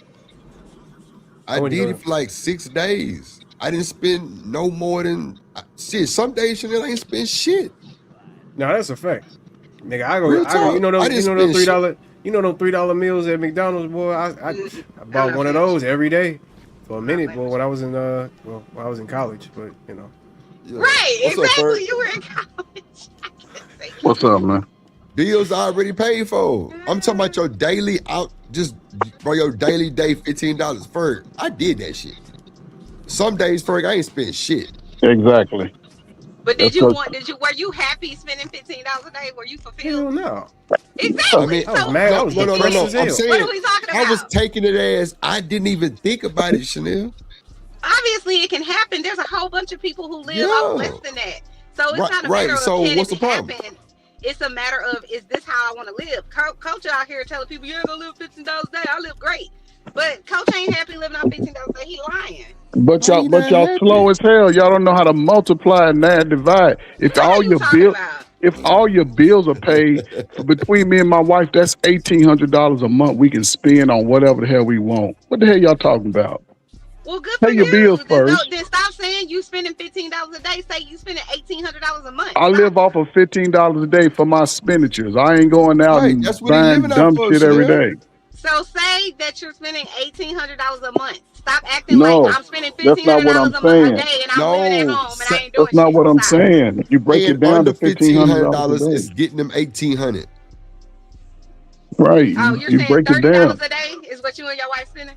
I did it for like 6 days. I didn't spend no more than shit. Some days, Chanel, I ain't spend shit. No, that's a fact. Nigga, I go, you know those $3, them $3 meals at McDonald's, boy. I bought one of those every day for a minute, boy. When I was in college, but you know. Yeah. Right, exactly. You were in college. What's up, man? Bills already paid for. I'm talking about your daily your daily day $15. Ferg, I did that shit. Some days, Ferg, I ain't spent shit. Exactly. But were you happy spending $15 a day? Were you fulfilled? Hell no. Exactly. I mean, I was mad. I was depressed as hell. I'm saying, what are we talking about? I was taking it as I didn't even think about it, Chanel. Obviously, it can happen. There's a whole bunch of people who live off less than that. So it's not a matter of so can what's it the problem? happen. It's a matter of, is this how I want to live? Coach out here telling people, you ain't gonna live $15 a day. I live great. But Coach ain't happy living off $15 a day. He lying. But y'all slow as hell. Y'all don't know how to multiply and not divide. If all your bills are paid between me and my wife, that's $1,800 a month we can spend on whatever the hell we want. What the hell y'all talking about? Well, good Pay for your you. bills first. Then stop saying you spending $15 a day. Say you spending $1,800 a month. I live off of $15 a day for my expenditures. I ain't going out and buying dumb shit every day. So say that you're spending $1,800 a month. Stop acting like I'm spending $1,500 a day and I'm living at home and I ain't doing That's not what I'm saying. You break it down to $1,500 is getting them $1,800. Right. Oh, you're you saying break it $30 down. a day is what you and your wife spending?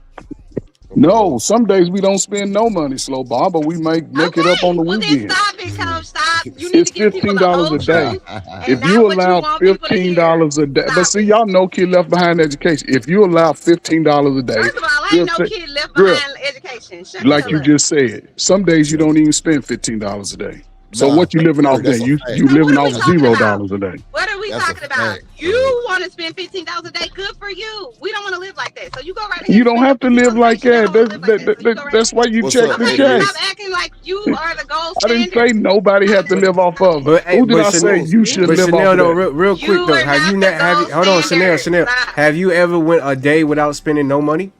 No, some days we don't spend no money, Slow Bob, but we make it up on the Well, then weekend. stop it, Coach. Stop. You need It's to give people the $15 whole a day. truth and If not you what you allow want people to hear. $15 a day, but Stop see, it. y'all know Kid Left Behind education. If you allow $15 a day, First of all, we'll ain't no say, kid left girl, behind education. Shut the like hell you up. just said, some days you don't even spend $15 a day. So Nah, what you living sir, off that's then? a You fact. you So what living are we off talking $0 about? a day. What are we That's a talking about? fact. You want to spend $15 a day? Good for you. We don't want to live like that. So you go right ahead You and don't spend your have to live $15 a day. like She don't that. want to live like that. So you go right That's ahead. why you What's check up, the Okay, check. stop acting like you are the gold I didn't standard. say nobody had to live off of. But hey, Who did but I say Chanel, you should but live off Chanel of though, that? real quick You though, are have you not not the have you gold hold on, Chanel, standard. Stop. have you ever went a day without spending no money?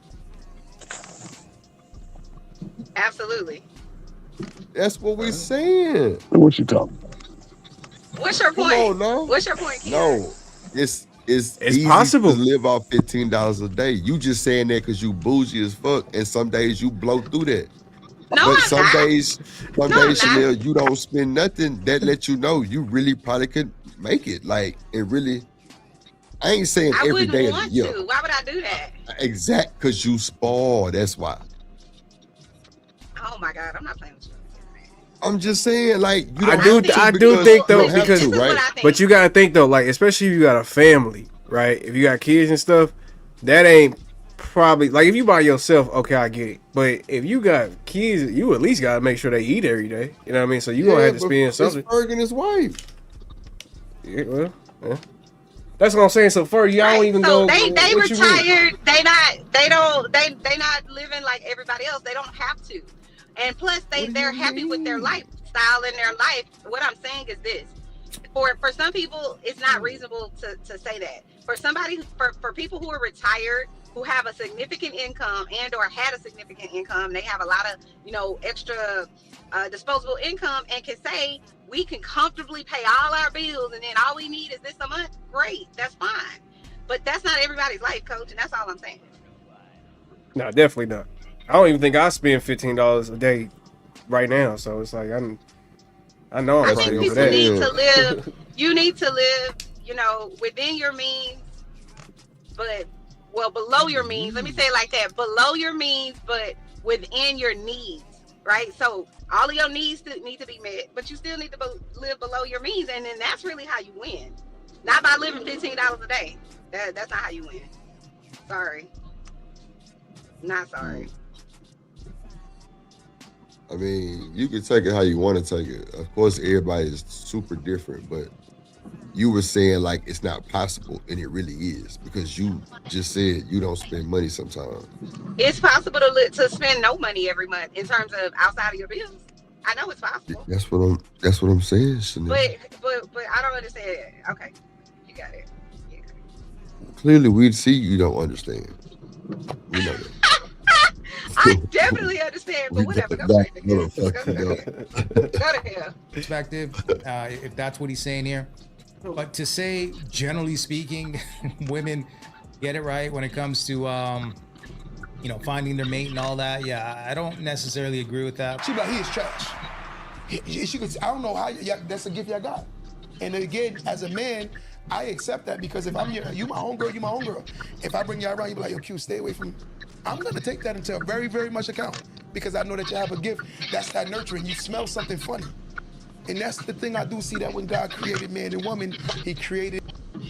Absolutely. That's what we're saying. What you talking? What's your Come point? on now. What's your point, Keith? No, it's It's easy possible. to live off $15 a day. You just saying that because you bougie as fuck, and some days you blow through that. No, But I'm not. some No, I'm days, not. Chanel, you don't spend nothing. That lets you know you really probably could make it. Like it really. I ain't saying I every wouldn't day of the want year. to. Why would I do that? Exact, because you spoil. That's why. Oh my God, I'm not playing with you. I'm just saying, like you I don't do have to I do because think you though, don't have because to, This is what right? I think. but you gotta think though, like especially if you got a family, right? If you got kids and stuff, that ain't probably like if you by yourself, okay, I get it. But if you got kids, you at least gotta make sure they eat every day. You know what I mean? So you gonna Yeah, have to but spend it's something. Ferg and his wife. Yeah, well, yeah. That's what I'm saying. So far, y'all don't Right. even So go. they What you mean? retired. They not living like everybody else. They don't have to. And plus they're happy with their lifestyle and their life. What I'm saying is this. For some people, it's not reasonable to say that. For people who are retired, who have a significant income and or had a significant income, they have a lot of, extra disposable income and can say, we can comfortably pay all our bills and then all we need is this a month. Great, that's fine. But that's not everybody's life, Coach, and that's all I'm saying. No, definitely not. I don't even think I spend $15 a day right now. So it's like I know I'm I probably think over people that. need to live. You need to live, within your means, but below your means. Let me say it like that: below your means, but within your needs. Right. So all of your needs need to be met, but you still need to live below your means, and then that's really how you win. Not by living $15 a day. That's not how you win. Sorry. Not sorry. I mean, you can take it how you want to take it. Of course, everybody is super different, but you were saying like it's not possible, and it really is because you just said you don't spend money sometimes. It's possible to spend no money every month in terms of outside of your bills. I know it's possible. That's what I'm saying, Chanel. But I don't understand it. Okay, you got it. Yeah. Clearly, we see you don't understand. We know that. I definitely understand, but whatever. Go straight to hell. Go to hell. Perspective, if that's what he's saying here. But to say, generally speaking, women get it right when it comes to, finding their mate and all that. Yeah, I don't necessarily agree with that. She be like, he is trash. She could, I don't know how, that's a gift y'all got. And again, as a man, I accept that because if I'm you my homegirl, you my homegirl. If I bring you around, you be like, yo, Q, stay away from me. I'm gonna take that into very, very much account because I know that you have a gift. That's that nurturing. You smell something funny. And that's the thing I do see that when God created man and woman, he created.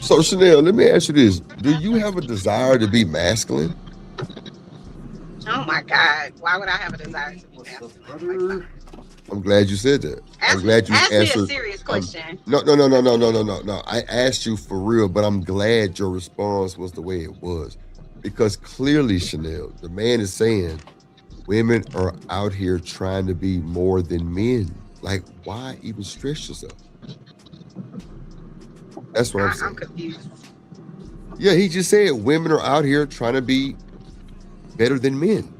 So Chanel, let me ask you this: do you have a desire to be masculine? Oh my God! Why would I have a desire to be masculine? I'm glad you said that. I'm glad you ask answered. me a serious question. No. I asked you for real, but I'm glad your response was the way it was. Because clearly, Chanel, the man is saying women are out here trying to be more than men. Like, why even stress yourself? That's what I'm saying. I'm confused. Yeah, he just said women are out here trying to be better than men.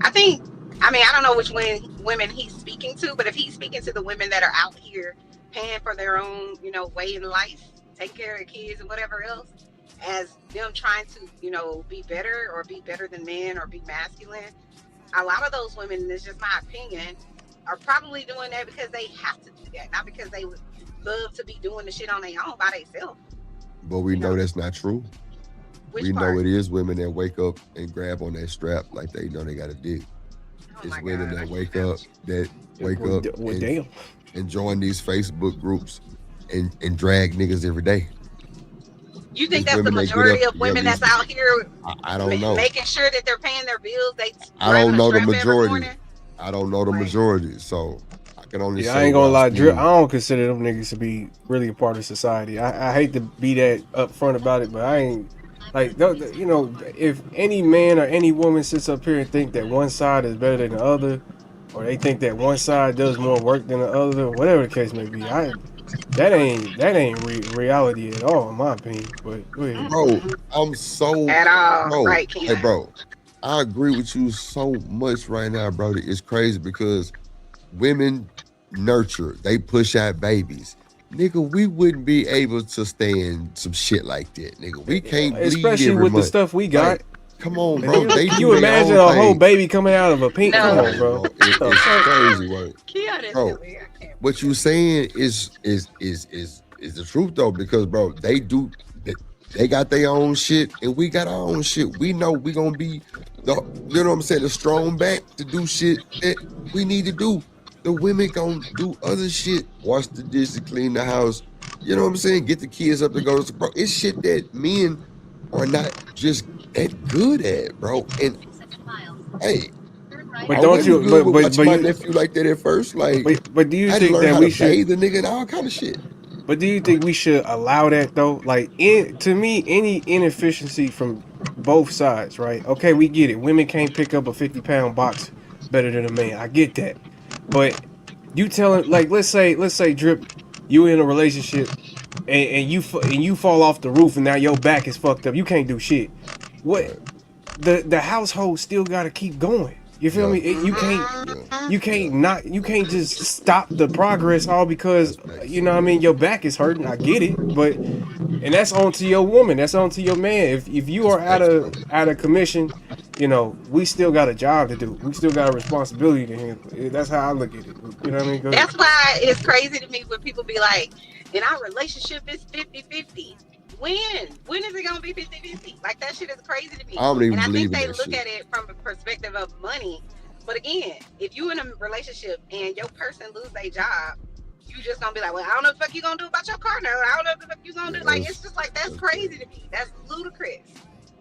I don't know which women he's speaking to, but if he's speaking to the women that are out here paying for their own, way in life, take care of their kids and whatever else, as them trying to, be better or be better than men or be masculine, a lot of those women, it's just my opinion, are probably doing that because they have to do that, not because they would love to be doing the shit on their own by themselves. But we know that's not true. Which we know part? it is women that wake up and grab on that strap like they know they got a dick. Oh It's my women God, I that wake cannot. up Well, damn. and join these Facebook groups and drag niggas every day. You think It's that's the women that get up. majority of Yeah, women that's out here I don't know. making sure that they're paying their bills? They I grabbing don't a know the strap every majority. morning. I don't know the majority, so I can only Yeah, say I ain't what gonna lie, I've Drip. seen. I don't consider them niggas to be really a part of society. I hate to be that upfront about it, but I ain't like you know, if any man or any woman sits up here and think that one side is better than the other, or they think that one side does more work than the other, whatever the case may be, that ain't reality at all, in my opinion. But go ahead. Bro, I'm so At all, bro. right, Hey, Keon? bro, I agree with you so much right now, bro. It's crazy because women nurture, they push out babies. Nigga, we wouldn't be able to stand some shit like that, nigga. We can't bleed Especially every with the month. stuff we got. Like, come on, bro. They Can do you their imagine own a whole thing. baby coming out of a pink? No. Come on, No, bro. bro. It's crazy work. Keon is Bro, silly. I can't. what you saying is the truth though, because bro, they got their own shit and we got our own shit. We know we gonna be you know what I'm saying, the strong back to do shit that we need to do. The women gonna do other shit, wash the dishes, clean the house. You know what I'm saying? Get the kids up to go to school. Bro, it's shit that men are not just that good at, bro. And hey, But I don't wasn't you? good with watching my You. nephew like that at first. Like, But do I you had to think learn that how to we should? bathe the nigga and all kind of shit. But do you think we should allow that though? Like, to me, any inefficiency from both sides, right? Okay, we get it. Women can't pick up a 50-pound box better than a man. I get that. But you telling, like, let's say, Drip, you in a relationship and you fall off the roof and now your back is fucked up. You can't do shit. What? Right. The household still got to keep going. You feel Yeah. me? You can't just stop the progress all because you know what I mean, your back is hurting. I get it, but and that's on to your woman. That's on to your man. If you are out of commission, you know, we still got a job to do. We still got a responsibility to handle. That's how I look at it. You know what I mean? Go ahead. That's why it's crazy to me when people be like, in our relationship, it's 50-50. When is it gonna be 50-50? Like, that shit is crazy to me. I don't even And I believe think in they that look shit. at it from a perspective of money. But again, if you in a relationship and your person lose their job, you just gonna be like, well, I don't know what the fuck you gonna do about your car now. I don't know what the fuck you gonna do. Like, it's just like, that's crazy to me. That's ludicrous.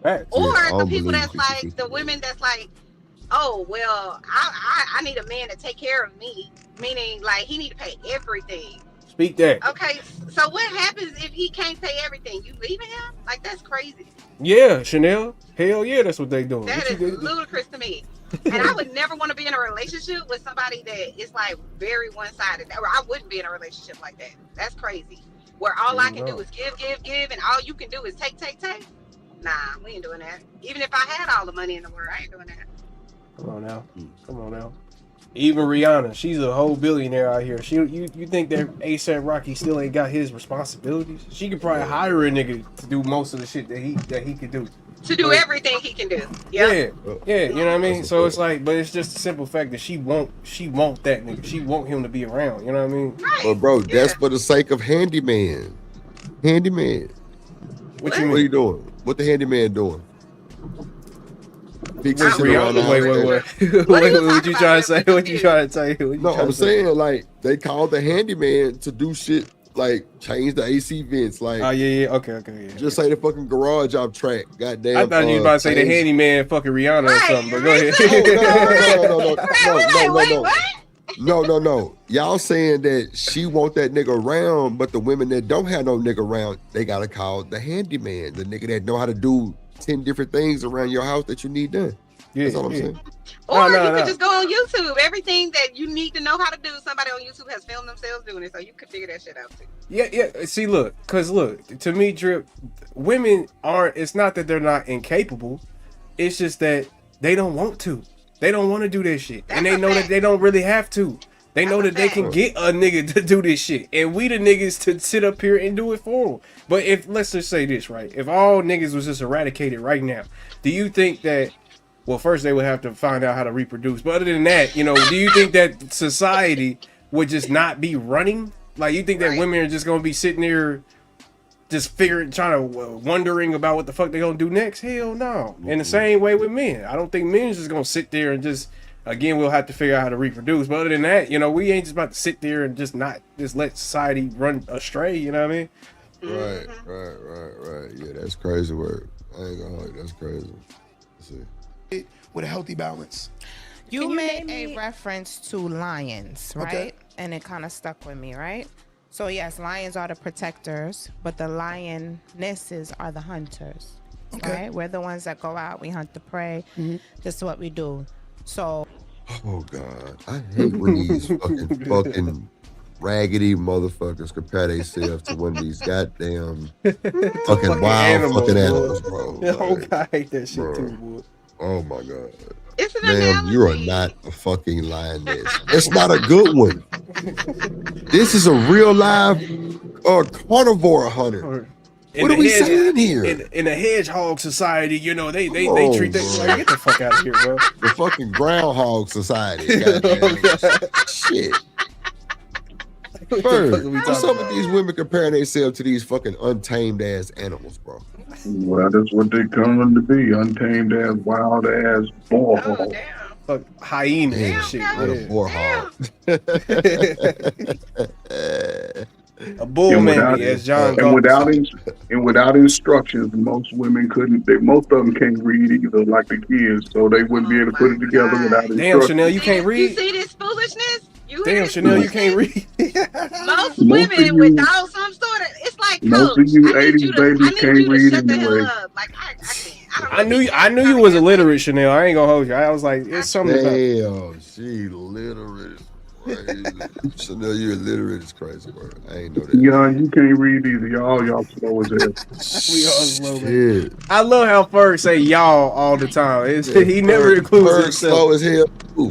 Right. Or Yeah, I the don't people believe that's like, 50-50. the women that's like, oh, well, I need a man to take care of me. Meaning, like, he need to pay everything. Speak that. Okay, so what happens if he can't pay everything? You leaving him? Like, that's crazy. Yeah, Chanel. Hell yeah, that's what they doing. That is ludicrous to me. And I would never want to be in a relationship with somebody that is like very one-sided. Or I wouldn't be in a relationship like that. That's crazy. Where all I can do is give, and all you can do is take. Nah, we ain't doing that. Even if I had all the money in the world, I ain't doing that. Come on now. Even Rihanna, she's a whole billionaire out here. You think that ASAP Rocky still ain't got his responsibilities? She could probably hire a nigga to do most of the shit that he could do. To do everything he can do. Yeah, you know what I mean? So it's like, but it's just a simple fact that she want that nigga. She want him to be around, you know what I mean? Right. But bro, that's for the sake of handyman. Handyman. What you mean? What are you doing? What the handyman doing? Fixing shit Rihanna, around the house. wait. What you trying to say? What you trying to say? No, I'm saying like they called the handyman to do shit like change the AC vents. Like, oh yeah, okay, yeah. Just say the fucking garage off track. Goddamn. I thought you was about to say the handyman fucking Rihanna or something, but go ahead. No. Y'all saying that she want that nigga around, but the women that don't have no nigga around, they gotta call the handyman, the nigga that know how to do 10 different things around your house that you need done. That's all I'm saying. Or you could just go on YouTube. Everything that you need to know how to do, somebody on YouTube has filmed themselves doing it, so you could figure that shit out too. Yeah. See, look, to me, Drip, women aren't. It's not that they're not incapable. It's just that they don't want to. They don't want to do that shit, and they know that they don't really have to. They know that they can get a nigga to do this shit, and we the niggas to sit up here and do it for them. But if let's just say this, right? If all niggas was just eradicated right now, do you think that? Well, first they would have to find out how to reproduce. But other than that, you know, do you think that society would just not be running? Like, you think that women are just gonna be sitting there just trying to wondering about what the fuck they gonna do next. Hell no. In the same way with men, I don't think men's just gonna sit there and just. Again, we'll have to figure out how to reproduce. But other than that, you know, we ain't just about to sit there and just let society run astray. You know what I mean? Right. Yeah, that's crazy work. I ain't gonna lie, that's crazy. Let's see. With a healthy balance. You made a reference to lions, right? Okay. And it kind of stuck with me, right? So yes, lions are the protectors, but the lionesses are the hunters. Okay. Right? We're the ones that go out, we hunt the prey. This is what we do. So Oh God, I hate when these fucking raggedy motherfuckers compare themselves to one of these goddamn fucking wild fucking animals, bro. Oh God, I hate that shit too, boy. Oh my God. It's an Ma'am, you are not a fucking lioness. It's not a good one. This is a real live carnivore hunter. What are we saying here? In the hedgehog society, you know, they treat that like, get the fuck out of here, bro. The fucking groundhog society. Goddamn. Shit. Bird, what's up with these women comparing themselves to these fucking untamed ass animals, bro? Well, that's what they coming to be, untamed ass, wild ass boar hog. Fuck hyena and shit. What a boar hog. A bull man, as John and without instructions, most women couldn't. Most of them can't read either, like the kids, so they wouldn't be able to put it together without instructions. Damn, Chanel, you can't read. You see this foolishness? Damn, Chanel, you can't read. Most women without some sort of, it's like, most Coach, of you 80s babies can't read anyway. Like, I can't. I knew you was illiterate, Chanel. I ain't gonna hold you. I was like, it's something about. Damn, she literate. Chanel, you're illiterate. It's crazy, bro. I ain't know that. Yeah, you can't read either. Y'all slow as hell. We all slow, man. I love how Ferg say y'all all the time. He never includes Ferg himself. slow as hell. Ooh.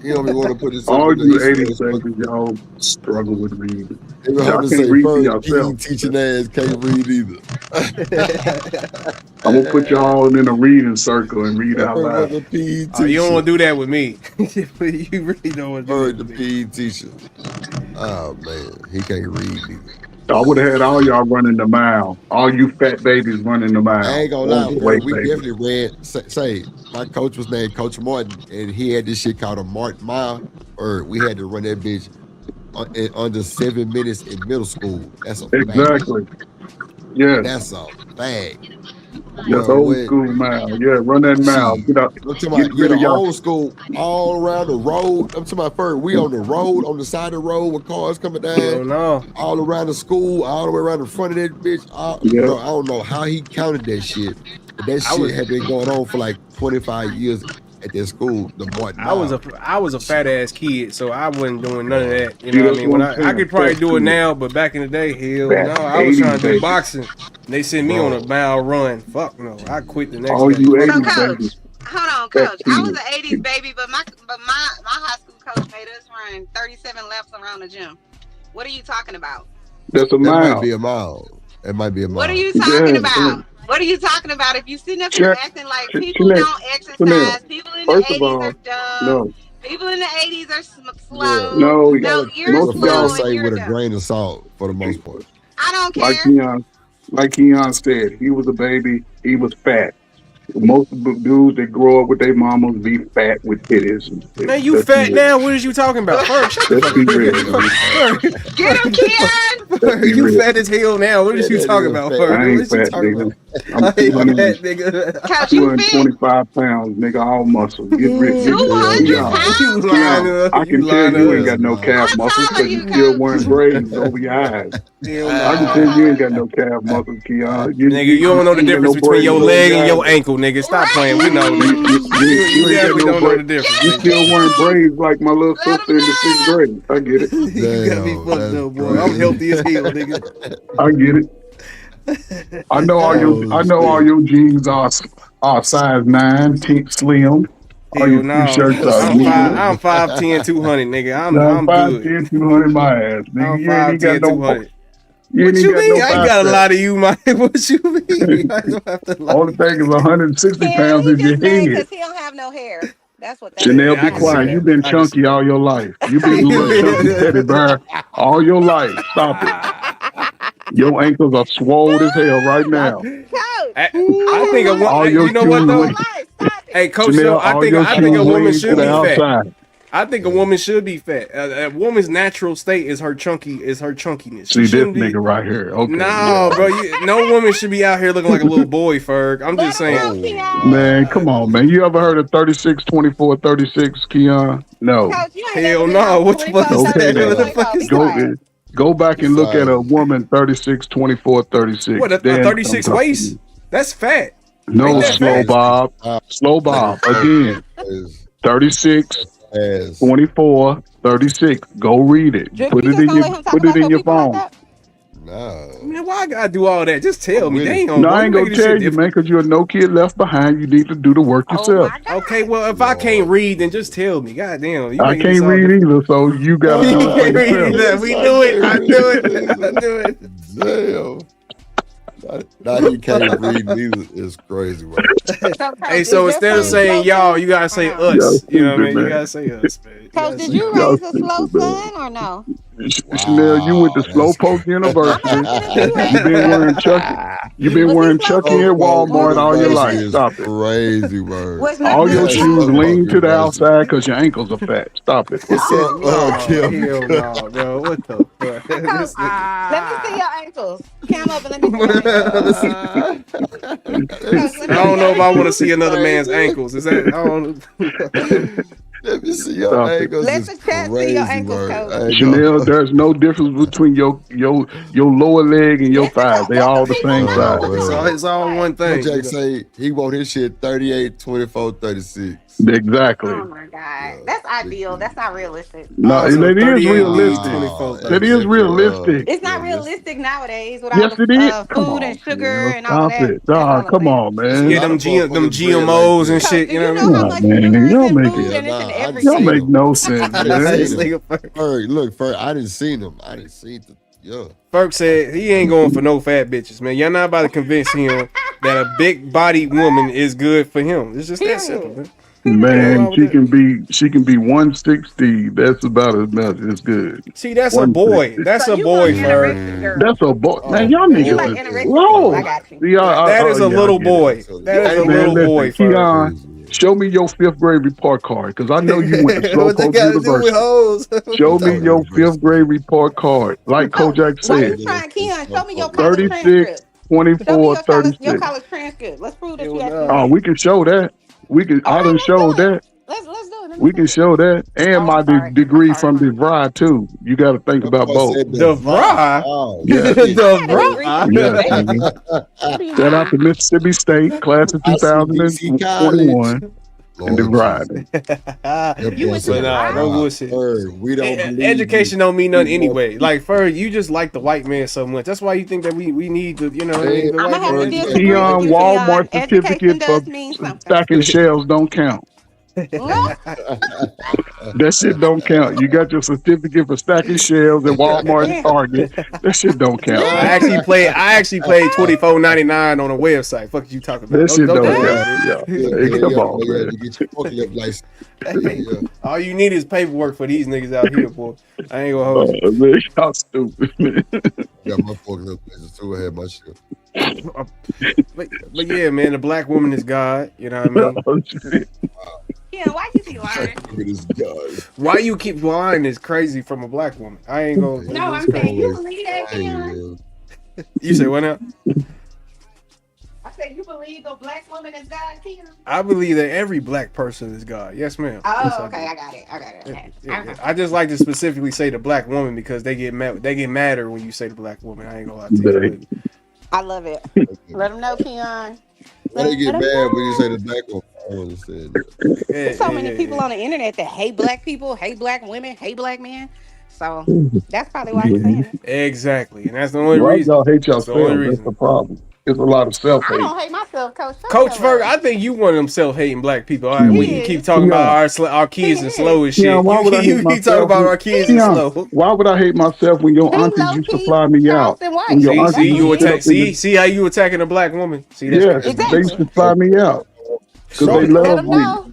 He don't even want to put his. All you 80s babies, y'all struggle with reading. Y'all can't read for yourself. Teaching ass can't read either. I'm gonna put y'all in a reading circle and read out loud. You don't want to do that with me. You really don't want to do that. The PE teacher. Oh man, he can't read either. I would have had all y'all running the mile. All you fat babies running the mile. I ain't gonna lie, bro. We definitely ran. Say, my coach was named Coach Martin, and he had this shit called a Martin Mile, or we had to run that bitch in under 7 minutes in middle school. That's a exactly. Fact. Yeah, that's a fact. That's old school mile. Yeah, run that mile. Get up. I'm talking about the old school, all around the road. I'm talking about first. We on the road, on the side of the road with cars coming down. All around the school, all the way around the front of that bitch. Bro, I don't know how he counted that shit. But that shit had been going on for like 25 years at that school. The Martin Mile. I was a fat ass kid, so I wasn't doing none of that. You know what I mean? I could probably do it now, but back in the day, hell no. I was trying to do boxing. They sent me on a mile run. Fuck no. I quit the next day. So Coach, hold on, Coach. I was an 80s baby, but my high school coach made us run 37 laps around the gym. What are you talking about? That's a mile. That might be a mile. It might be a mile. What are you talking about? What are you talking about? If you sitting up here acting like people don't exercise, people in the 80s are dumb. No. People in the 80s are slow. No, you're slow say and you're with dumb. a grain of salt for the most part. I don't care. Like Keon said, he was a baby. He was fat. Most of the dudes that grow up with their mamas be fat with titties. Man, you fat now? What is you talking about? First, let's be real. Get him, Keon. You fat as hell now. What is you talking about? I ain't fat, nigga. I'm 225 pounds, nigga, all muscle. Get rich. 200 pounds? I can tell you ain't got no calf muscles because you still wearing braids over your eyes. I can tell you ain't got no calf muscles, Keon. Nigga, you don't know the difference between your leg and your ankle, nigga. Stop playing. We know. You definitely don't know the difference. You still wearing braids like my little sister in the 6th grade. I get it. You gotta be fucked up, boy. I'm healthy as hell, nigga. I get it. I know all your jeans are size 9, slim. All your t-shirts are I'm 5'10", 200, nigga. I'm good. 5'10", 200 my ass, nigga. You ain't got no 200. What you mean? I ain't got a lot of you, man. What you mean? Only thing is 160 pounds in your head. Because he don't have no hair. That's what that Chanel, be quiet. You've been chunky all your life. You've been a little chunky teddy bear all your life. Stop it. Your ankles are swole as hell right now. I think a All woman. your You know what shoes though? lean. Hey, Coach, Janelle, I all think your I think a shoes woman lean to should the be fat. outside. I think a woman should be fat. A woman's natural state is her chunkiness. She See this shouldn't be. nigga right here. Okay. No, bro. No woman should be out here looking like a little boy, Ferg. I'm just saying. Man, come on, man. You ever heard of 36, 24, 36, Keon? No. Hell no. What the fuck is Okay, that? What the fuck is that? go back and look at a woman 36, 24, 36. What, a Then 36 come talk to waist? me. That's fat. No, Ain't that slow fat? Bob. Slow Bob. Again. 36, 24, 36. Go read it. Drip, Put you it just in gonna your let him talk put it about in your your people like phone. that? Man, why I gotta do all that? Just tell me. They ain't gonna. No, I ain't bro. gonna You making this tell shit you, man, difficult. because you're no kid left behind. You need to do the work yourself. Okay, well, if I can't read, then just tell me. God damn. You I making this can't all read difficult. either, so you gotta do You it can't for read yourself. either. We do it. I do it. I do it. Damn. Now you can't read neither. It's crazy, man. Hey, so instead of saying y'all, you gotta say us. You know what I mean? You gotta say us, man. Coach, did you raise a slow son or no? Chanel, you went to Slowpoke University. You've been wearing Chucky. You've been wearing Chucky at Walmart all your life. Stop it. Crazy, man. All your shoes lean to the outside because your ankles are fat. Stop it. What's up, Hell no, bro. What the fuck? Let me see your ankles. Cam up and let me see your ankles. I don't know if I want to see another man's ankles. Is that? I don't. Let me see your ankles. Let the chat see your ankles, Coach. Chanel, there's no difference between your lower leg and your thighs. They all the same size. It's all one thing. Jack say he want his shit 38, 24, 36. Exactly. Oh my God, that's ideal. That's not realistic. No, it is realistic. It is realistic. It's not realistic nowadays with Yes, all it is. the Come food on, and sugar Chanel. and all Stop that. it. Nah, come on, man. Yeah, them GMOs and shit. You know what I mean? Nah, man, y'all make it. Y'all make no sense, man. Look, I didn't see them. I didn't see the. Yeah. Ferg said he ain't going for no fat bitches, man. Y'all not about to convince him that a big bodied woman is good for him. It's just that simple, man. Man, she can be 160. That's about as much. It's good. See, that's a boy. That's a boy, Ferg. That's a boy. Man, y'all niggas is low. That is a little boy. That is a little boy, Ferg. Keon, show me your 5th grade report card, because I know you went to What they Slowpoke got to do with University. hoes? Show me your 5th grade report card. Like Kojak Why you said, trying, Keon? Show me your college 36, transcript. Show me 24, your 36. college transcript. Let's prove that you Oh, actually. we can show that. I done showed that. Let's do it. We can show that. And my degree from DeVry, too. You got to think about both. DeVry? Yeah. DeVry? Shout out to Mississippi State, class of 2021. And DeVry. No bullshit. We don't believe Education don't mean nothing anyway. Like, Ferg, you just like the white man so much. That's why you think that we need to, you know. The white man. Keon, Walmart certificate for stacking shelves don't count. That shit don't count. You got your certificate for stacking shelves at Walmart and Target. That shit don't count. I actually played $24.99 on a website. Fuck you talking about? That shit don't count. Yeah, Come on, man. You get your forklift license. All you need is paperwork for these niggas out here, boy. I ain't gonna hold you. Man, y'all stupid, man. Got my forklift license too. I had my shit. But yeah, man, the black woman is God. You know what I mean? Yeah, why you keep lying? Why you keep lying is crazy from a black woman. I ain't gonna. No, I'm saying you believe that, Keon. You say what now? I said you believe the black woman is God, Keon. I believe that every black person is God. Yes, ma'am. Oh, Yes, okay, I got it. Okay. Yeah. I just like to specifically say the black woman because they get mad. They get madder when you say the black woman. I ain't gonna lie to you. I love it. Let them know, Keon. Why they get mad when you say the black one? I don't understand. There's so many people on the internet that hate black people, hate black women, hate black men. So that's probably why he's saying it. Exactly, and that's the only Why reason. y'all hate That's the only yourself? That's reason. the problem. It's a lot of I self-hate. don't hate myself, Coach. Coach Ferg, I think you one of them self-hating black people. All right, we can keep talking about our kids and slow as shit. Yeah, why would I hate You keep talking myself? about our kids and Yeah, slow. why would I hate myself when your aunties used to fly me out? When your aunties See, you used to attack. See how you attacking a black woman. See, that's yes, crazy. they used to fly me out because they love me.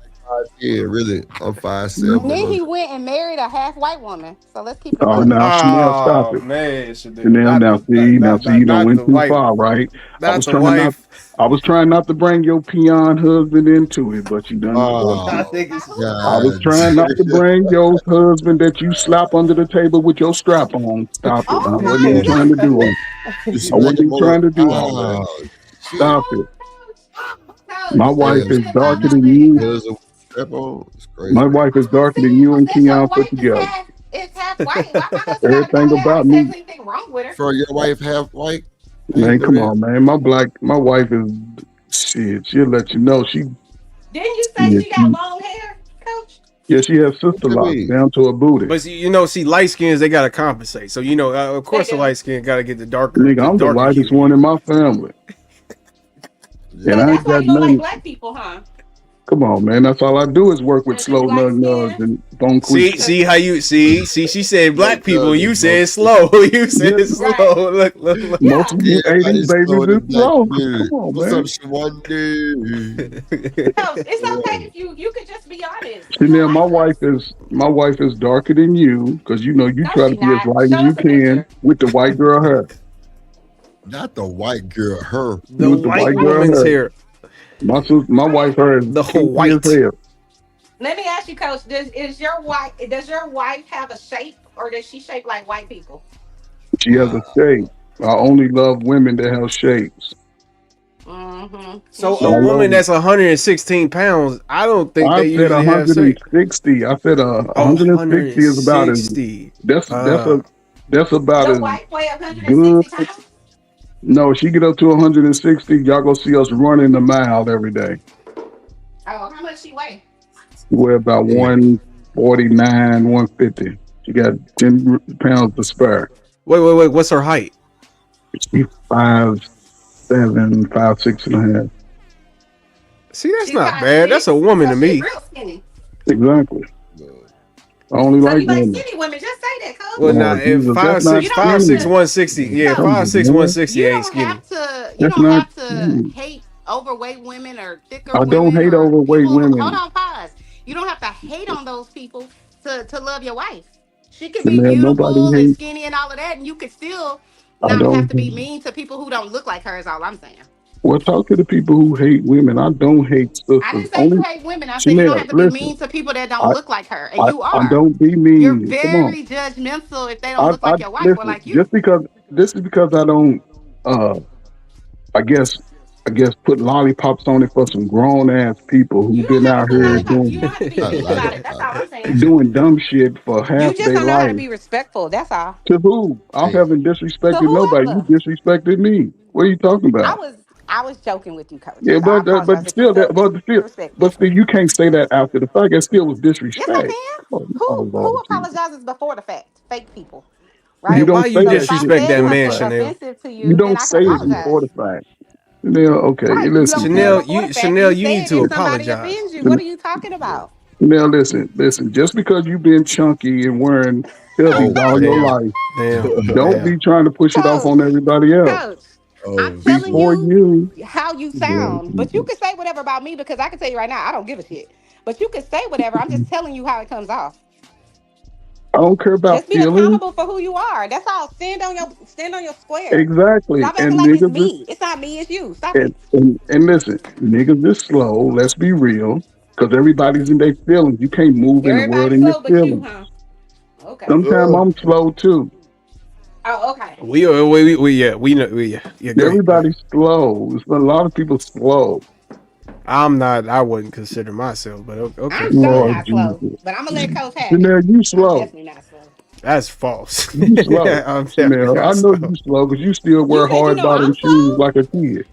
Yeah, really. I'm 5'7", And then he really. went and married a half white woman. So let's keep it a Oh, buck. now Chanel, stop Oh it. man, Chanel. Chanel, Not now the see, you don't not the went too wife. far, right? I Not was the trying not, wife. I was trying not to bring your peon husband into it, but you done forced it. I Oh, think it's I was God. trying not to bring your husband that you slap under the table with your strap on. Stop it. I Oh wasn't my even trying to do all. You I wasn't smack him even on trying to the. do all that. Oh, shit. Stop it. My wife Damn, is she darker beat than your you. cousin with a strap on. It's My crazy. wife is darker than you and Keon put together. It's half white. Why my husband gotta know Everything that? I about ain't said me, anything wrong with her. For your wife half white? I ain't man. know Come that. on, man. My wife is shit. She'll let you know. Didn't you say Yeah, she got long hair, Coach? she has What sister you locks mean? down to her booty. But see, light skins they gotta compensate. So of They course the do. light skin gotta get the Nigga, I'm the darker lightest cue. one in my family, Yeah. and So I that's ain't why got you don't like nothing. black people, huh? Come on, man. That's all I do is work with Because you slow light nug nugs skin? and See, bonquisha. see how you see. She said No black people. cousin, You no. said slow. You Yeah, said Right. slow. Look. most Yeah. of you '80s Everybody's babies slowing the is black slow. community. Come on, What's up, man. Shawande? Coach, it's okay Yeah. if you could just be honest. You don't Chanel, my like wife us. is my wife is darker than you because you No, try to she be as not. light as Show you us a can picture. with the white girl hair. Not the white girl, her. The With the white white girl woman's hair. hair. My wife hair is The kinky as white. hell. Let me ask you, Coach. Does your wife have a shape, or does she shape like white people? She has a shape. I only love women that have shapes. Mm-hmm. You So I a should. woman love. that's 116 pounds, I don't think I they said usually have shape. 160. I said Oh, 160 is about as 160. that's that's a that's about Your as wife weigh good. 160 pounds? No, she get up to 160. Y'all go see us running the mile every day. Oh, how much she weigh? We're about 149, 150. She got 10 pounds to spare. Wait. What's her height? She's 5'7", 5'6" and a half. See, that's She not bad. That's a 5'6", woman so to she me. real skinny. Exactly. I only So like you like women. skinny women? Just say that, Coach. Well, Oh, now if Jesus, that's five not You six, don't five have six, skinny. to. 160. Yeah, Coach, five Jesus, six, man. 160 you ain't don't skinny. have to. You That's don't not have to skinny. hate overweight women or thicker I don't women hate or overweight people. Hold women. on, pause. You don't have to hate on those people to love your wife. She can be Chanel, nobody beautiful and hates. skinny and all of that, and you could still I not have don't to be hate. mean to people who don't look like her. Is all I'm saying. Well, talk to the people who hate women. I don't hate I sisters. didn't say you Only hate women. I said you don't Chanel, have to be listen. mean to people that don't I, look like her, and you I are. don't be You're mean. Come on. very judgmental if they don't look I like your wife or listen. like you. Just because this is because I don't. Uh, I guess put lollipops on it for some grown ass people who've You don't been have to out put here lollipops. You doing don't have to be A mean about it. That's lollipop. all I'm saying. dumb shit for half You just their don't know how to life. be respectful. That's all. To who? I Hey, haven't To disrespected nobody. You whoever. disrespected me. What are you talking I about? was I was joking with you, Coach. Yeah, I but apologize if you still, felt but disrespected. still, you can't say that after the fact. It still was Yes, I disrespect. can. Oh, oh Who Lord Jesus! apologizes before the fact? Fake people, You right? Man, why don't you say So that if I shit disrespect said that before the man, something fact. Chanel? offensive to You you, then don't I can say it apologize. before the fact. Yeah, okay. Right. You Listen, don't say it Chanel, before the fact. Chanel, You you say need it to if somebody apologize. offends you. What are you talking about? now listen. Just because you've been chunky and wearing chubbies oh, all your Damn, life, don't damn. be trying to push it off Coach, on everybody else. Coach, I'm oh, telling Before shit. you you, how you Lord sound, but you Jesus. can say whatever about me because I can tell you right now, I don't give a shit. But you can say whatever. I'm just telling you how it comes off. I don't care about Just be feelings. accountable for who you are. That's all. Stand on your square. Exactly. Stop acting And like it's niggas is me. It's not me, it's you. Stop it. and listen, niggas is slow. Let's be real. Because everybody's in their feelings. You can't move in the world Everybody's in your slow but you, feelings. huh? Okay. Sometimes I'm slow too. Oh, okay. We know, yeah. Go ahead, go ahead. Everybody's slow. There's a lot of people slow. I'm not. I wouldn't consider myself, but okay. I'm so Lord not slow, Jesus. but I'm gonna let Coach have it. Chanel, you I'm slow. definitely not slow. That's false. You slow. I'm definitely Chanel, I not know slow. you slow because you still You wear said you hard know bottom I'm shoes slow? like a kid.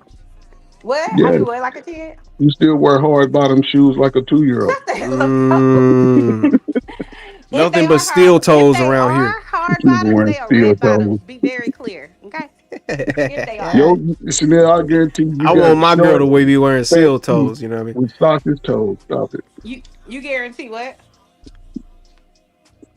What? I Yes. do what like a kid? You still wear hard bottom shoes like a 2-year-old. Shut the hell up, Coach. Mm, If they nothing but are hard, steel if toes they around here. are hard She's bottoms, wearing they are steel red toes. bottoms. Be very clear, okay? If they are. Yo, Chanel, I guarantee you I got want my girl short, to be wearing fat seal feet toes. You know what I mean? with socket toes. Stop it. You guarantee what?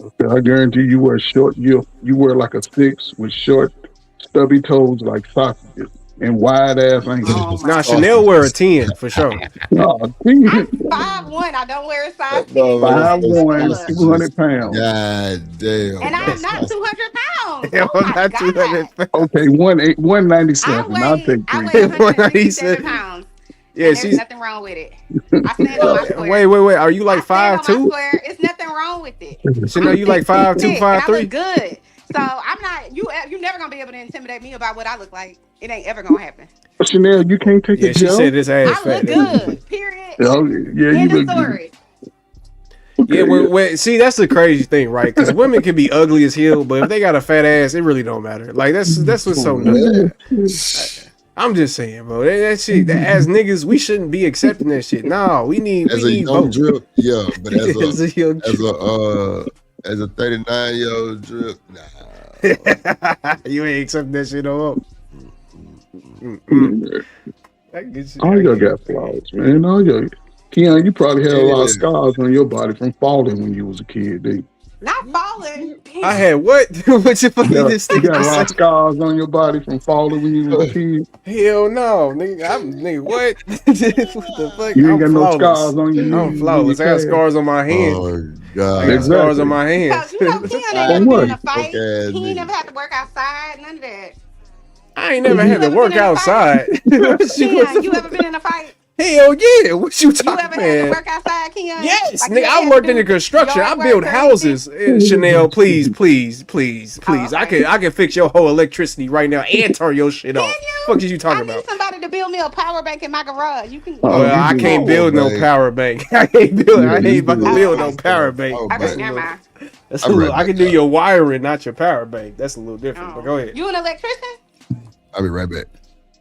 Okay, I guarantee you wear like a 6 with short, stubby toes like sausages. and wide ass ankles. Oh my Nah, God. Chanel wear a 10 for sure. No, I'm 5'1". I don't wear a size 10. No, Guys. Let me 5'1", look. 200 pounds. God damn. And I'm not 200 pounds. Hell, Oh my not God. 200 pounds. Okay, 197. I'll take I 3. weigh 167 197. pounds. Yeah, And there's she's. nothing wrong with it. I stand on my square. Wait. Are you like I stand on my 5'2"? square. It's nothing wrong with it. Chanel, I'm you like 5'2", thick, and I look 5'3"? good. So I'm not. You never gonna be able to intimidate me about what I look like. It ain't ever gonna happen. Chanel, you can't take Yeah, a she gel? said this ass I fat. look good. Period. Oh, yeah, you End of look good. story. Yeah, well, see, that's the crazy thing, right? Because women can be ugly as hell, but if they got a fat ass, it really don't matter. Like that's what's so nuts. I'm just saying, bro. That shit. As niggas, we shouldn't be accepting that shit. No, we need young both. drip, yeah, but As a young as a 39-year-old drip, nah. You ain't accepting that shit no more. All y'all got flaws, man. All y'all. Keon, you probably had a lot of scars on your body from falling when you was a kid, didn't you? Not falling. I had what? What you fucking this You thing? got a lot of scars on your body from falling when you was a kid. Hell no, nigga. What? What the fuck? You ain't I'm got flawless. no scars on your knees. I'm flawless. I got scars on my hands. Oh God. I got scars on my hands. You know, Keon ain't never been in a fight. He ain't never had to work outside. None of that. I ain't never had to work outside. Keon, you ever been in a fight? Hell yeah! What you talking You ever about? had to work outside, Keon? Yes, Like, nigga. I worked in the construction. I built houses. Chanel, please. I can fix your whole electricity right now and turn your shit off. Fuck is you talking about? Somebody to build me a power bank in my garage. You can. Well, I can't build no power bank. I ain't about to build no power bank. Okay, never mind. That's a little, I can do your wiring, not your power bank. That's a little different. But go ahead. You an electrician? I'll be right back.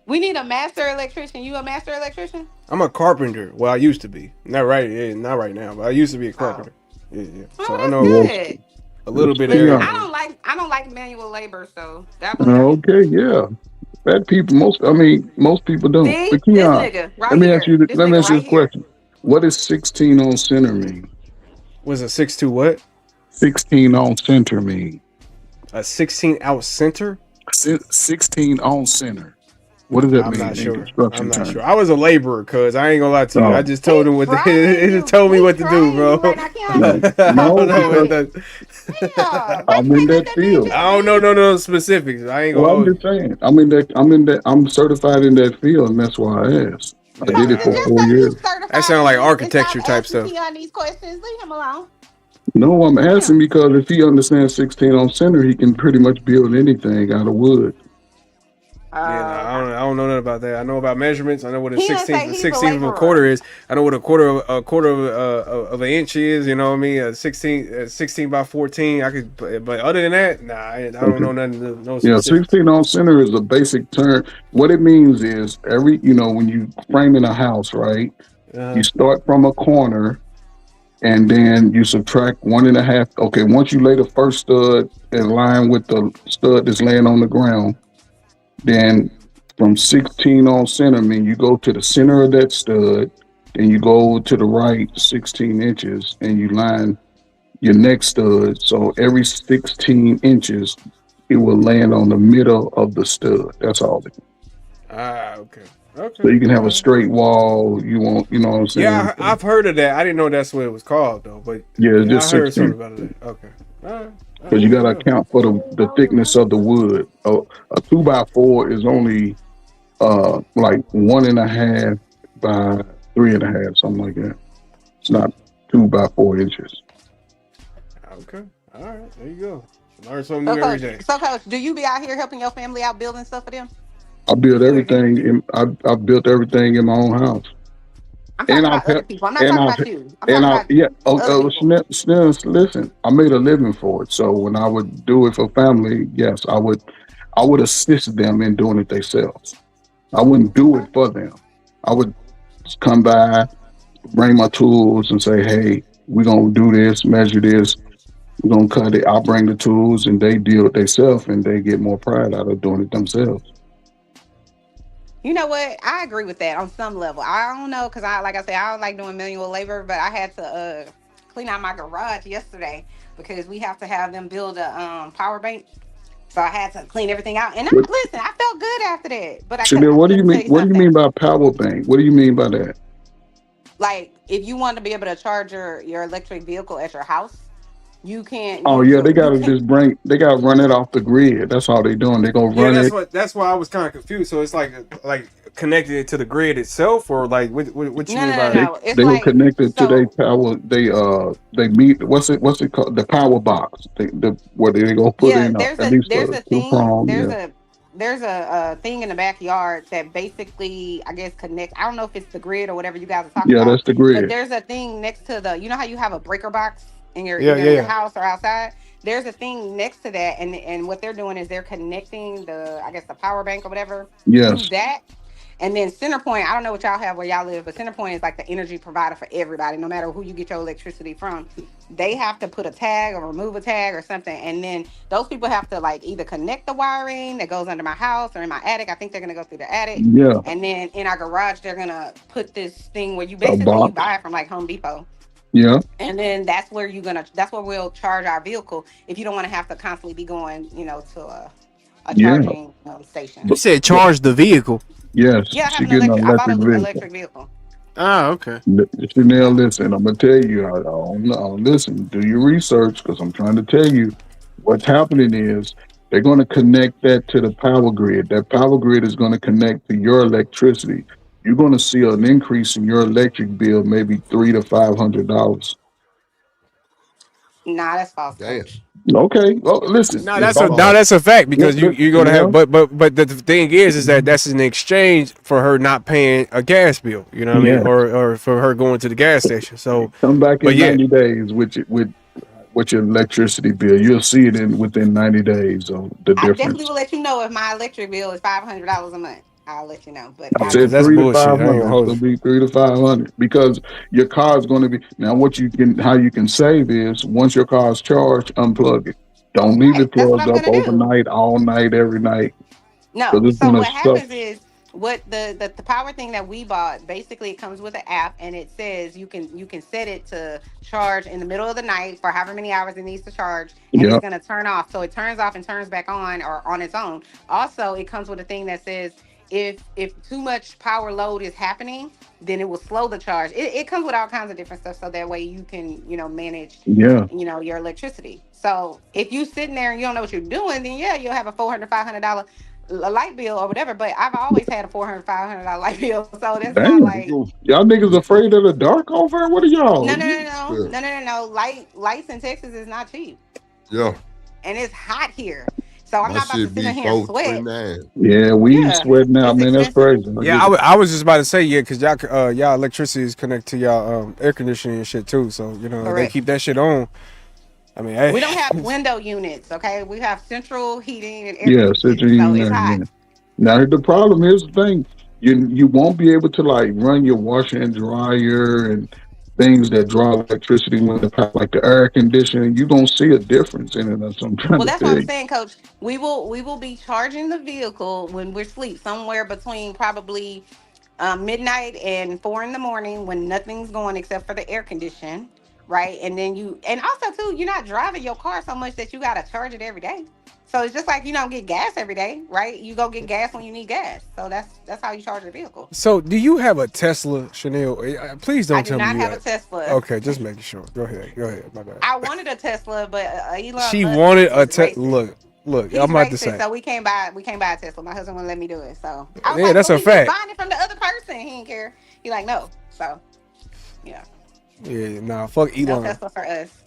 We need a master electrician. You a master electrician? I'm a carpenter. Well, I used to be. Not right now, but I used to be a carpenter. Yeah. So I know Good. a little bit of Listen, everything. I don't like manual labor, so that Okay, yeah. Fat people, most people don't. See? But Keon, This nigga right let me here. ask you This let me nigga ask you right this question. What does 16 on center mean? Was a 6'2" what? 16 on center mean? A 16 out center? 16 on center. What does that I'm mean? not sure. Construction I'm not terms? sure. I was a laborer, cuz I ain't gonna lie to you. Oh. I just told him what it just told me what to do, bro. I No, don't know what because that. I'm in that field. I don't know no specifics. I ain't gonna Well, I'm hold you. just saying. I'm certified in that field, and that's why I asked. I did it for 4 years. That sounds like architecture type stuff. Keon these questions. Leave him alone. No, I'm asking because if he understands 16 on center, he can pretty much build anything out of wood. I don't know nothing about that. I know about measurements. I know what a He didn't say 16th he's a 16th of a laborer. quarter is. I know what a quarter of an inch is. You know what I mean? A 16 by 14. I could, but other than that, nah, I don't know nothing. No Yeah, specifics. 16 on center is a basic term. What it means is when you frame in a house, right? You start from a corner and then you subtract 1.5. Okay, once you lay the first stud in line with the stud that's laying on the ground, then from 16 on center, you go to the center of that stud, and you go to the right 16 inches, and you line your next stud. So every 16 inches, it will land on the middle of the stud. That's all. Okay. So you can have a straight wall. You know what I'm saying? Yeah, I've heard of that. I didn't know that's what it was called though. But Yeah, it's just I heard 16. something about it. Okay. All right. Because you got to account for the thickness of the wood. A 2x4 is only like 1.5 by 3.5, something like that. It's not 2 by 4 inches. Okay. All right. There you go. Learn something new every day. So, Coach, do you be out here helping your family out building stuff for them? I built everything. I built everything in my own house. I'm talking about other people. I'm not talking about you. I'm talking about other people. Listen, I made a living for it. So when I would do it for family, yes, I would assist them in doing it themselves. I wouldn't do it for them. I would come by, bring my tools and say, hey, we're going to do this, measure this. We're going to cut it. I'll bring the tools and they deal with themselves and they get more pride out of doing it themselves. You know what? I agree with that on some level. I don't know because like I said, I don't like doing manual labor, but I had to clean out my garage yesterday because we have to have them build a power bank. So I had to clean everything out. And What, listen, I felt good after that. But Chanel, what do let you me tell mean? you What do you something. mean by power bank? What do you mean by that? Like, if you want to be able to charge your electric vehicle at your house, you can't Oh use yeah, your, they you gotta can't, just they gotta run it off the grid. That's all they doing. They gonna Yeah, run it. that's why I was kind of confused. So it's like connected it to the grid itself, or like what you no, mean no, no, by They no. It's they will like, connect it to their so, power. They meet what's it called, the power box. Where they gonna put yeah, in at least there's a a two thing, prong. Yeah, there's a thing in the backyard that basically, I guess, connects. I don't know if it's the grid or whatever you guys are talking yeah, about, that's the but grid. there's a thing next to the, you know how you have a breaker box in your yeah, either yeah, in your yeah. house or outside. There's a thing next to that, and what they're doing is they're connecting the, I guess, the power bank or whatever to Yes, that. And then CenterPoint, I don't know what y'all have where y'all live, but CenterPoint is like the energy provider for everybody, no matter who you get your electricity from. They have to put a tag or remove a tag or something. And then those people have to like either connect the wiring that goes under my house or in my attic. I think they're gonna go through the attic. yeah, And then in our garage, they're gonna put this thing where you a basically you box. buy it from like Home Depot. Yeah, And then that's where we'll charge our vehicle if you don't want to have to constantly be going, to a yeah. charging You station. But, said but charge the vehicle. yes, Yeah, I have she an getting an electric. I bought electric an vehicle. electric vehicle. Ah, okay. Chanel, Yeah. listen, I'm gonna tell you. I don't listen. Do your research because I'm trying to tell you what's happening is they're going to connect that to the power grid. That power grid is going to connect to your electricity. You're going to see an increase in your electric bill, maybe $300 to $500. Nah, that's false, Damn. coach. Okay. Well, listen, No, it's that's all. that's a fact What because the you're gonna have Chanel? but the thing is that that's in exchange for her not paying a gas bill. You know what I mean, Yes. or for her going to the gas station. So, Come back but in yeah, 90 days with your electricity bill. You'll see it in within 90 days of the I definitely difference. will let you know if my electric bill is $500 a month. I'll let you know, but I I because said don't that's know. three to bullshit. five I ain't gonna hundred. It's hold gonna you. be 3 to 500 because your car is going to be now. How you can save is once your car's charged, unplug it. Don't leave Right. it That's what plugged I'm up gonna do. overnight, all night, every night, No. because it's So gonna what suck. happens is what the power thing that we bought basically it comes with an app and it says you can set it to charge in the middle of the night for however many hours it needs to charge and it's Yeah, gonna turn off. So it turns off and turns back on or on its own. Also, it comes with a thing that says if too much power load is happening, then it will slow the charge. It comes with all kinds of different stuff so that way you can, manage yeah. your electricity. So if you sitting there and you don't know what you're doing, then yeah, you'll have a $400, $500 a light bill or whatever. But I've always had a $400, $500 light bill, so that's not Damn, like y'all niggas afraid of the dark over there? What are no, y'all? no, no, You, no, Yeah. no, no, no, no. Lights in Texas is not cheap, Yeah. and it's hot here. So I'm My not about to shit sit be in here and four, three, sweat. nine. yeah, we Yeah, sweating out, it's man. That's expensive. crazy. I Yeah, get it. I was just about to say yeah, because y'all electricity is connected to y'all air conditioning and shit too. So they Correct. keep that shit on. I mean, hey, We don't have window units, okay? We have central heating and air Yeah, sit conditioning, you so in it's there. hot. Yeah. Now the problem here's the thing. You won't be able to like run your washer and dryer and things that draw electricity when like the air conditioning. You're gonna see a difference in it. That's what I'm trying Well, to that's what tell I'm you. saying, Coach. We will be charging the vehicle when we're asleep, somewhere between probably midnight and 4 in the morning when nothing's going except for the air condition, right? And then and also too, you're not driving your car so much that you gotta charge it every day. So it's just like you don't get gas every day, right? You go get gas when you need gas. So that's how you charge your vehicle. so do you have a Tesla, Chanel? Please I don't do tell me not you have a have. Tesla. Okay, just making sure. Go ahead. Go ahead. My bad. I wanted a Tesla, but Elon She Musk wanted a is racist. Look. I'm He's about to racist, say. so we can't buy a Tesla. My husband wouldn't let me do it. So I was Yeah, like, that's but a we just fact. buying it from the other person. He didn't care. He like, no. So yeah, Yeah, nah, fuck no Elon. Tesla for us.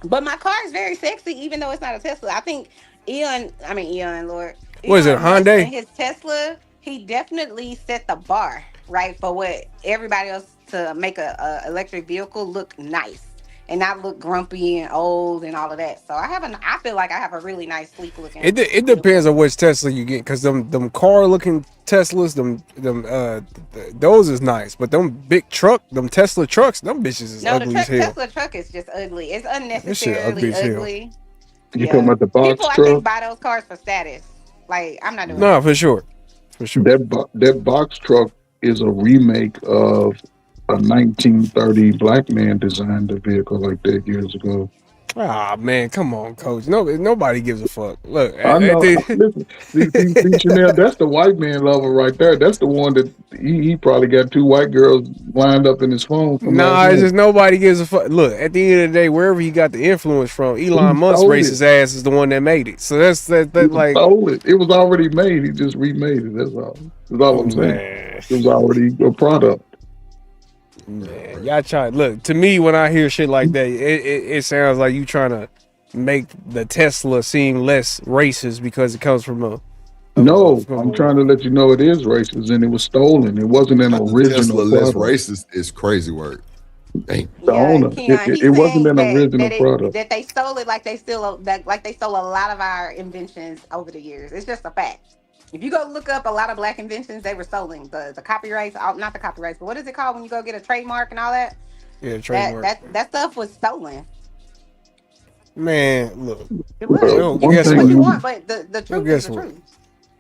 But my car is very sexy, even though it's not a Tesla. I think Lord, What is it, Elon Musk and Hyundai? his Tesla, he definitely set the bar right for what everybody else to make a electric vehicle look nice and not look grumpy and old and all of that. So I feel like I have a really nice, sleek looking It depends vehicle. on which Tesla you get, cause them car looking Teslas, those is nice, but them Tesla trucks, them bitches is No, the ugly as hell. Tesla truck is just ugly. It's That shit ugly unnecessarily as hell. ugly. You talking Yeah, about the people box I think truck? buy those cars for status. Like I'm not doing No, that. for sure, for sure. That box truck is a remake of a 1930 black man designed a vehicle like that years ago. Ah man, come on, coach. No, nobody gives a fuck. Look, I know. Listen, see, Chanel, that's the white man lover right there. That's the one that he probably got 2 white girls lined up in his phone from last nah, it's night. just nobody gives a fuck. Look, at the end of the day, wherever he got the influence from, He Elon Musk stole it. racist ass is the one that made it. So that He like, stole it. It was already made. He just remade it. That's all. That's all I'm saying. man, It was already a product. man, y'all try. Look, to me, when I hear shit like that, it sounds like you trying to make the Tesla seem less racist because it comes from a. No, I'm trying to let you know it is racist and it was stolen. It wasn't an Not the original Tesla less product. racist is crazy word. Dang. The Yeah, owner. Keon, It he's wasn't saying an original product. that they stole it like they still like they stole a lot of our inventions over the years. It's just a fact. If you go look up a lot of black inventions, they were stolen. The copyrights, not the copyrights, but what is it called when you go get a trademark and all that? Yeah, That trademark. that stuff was stolen. Man, look. It was. Well, You can guess say what what? you want, but the Well, truth is guess the what? truth.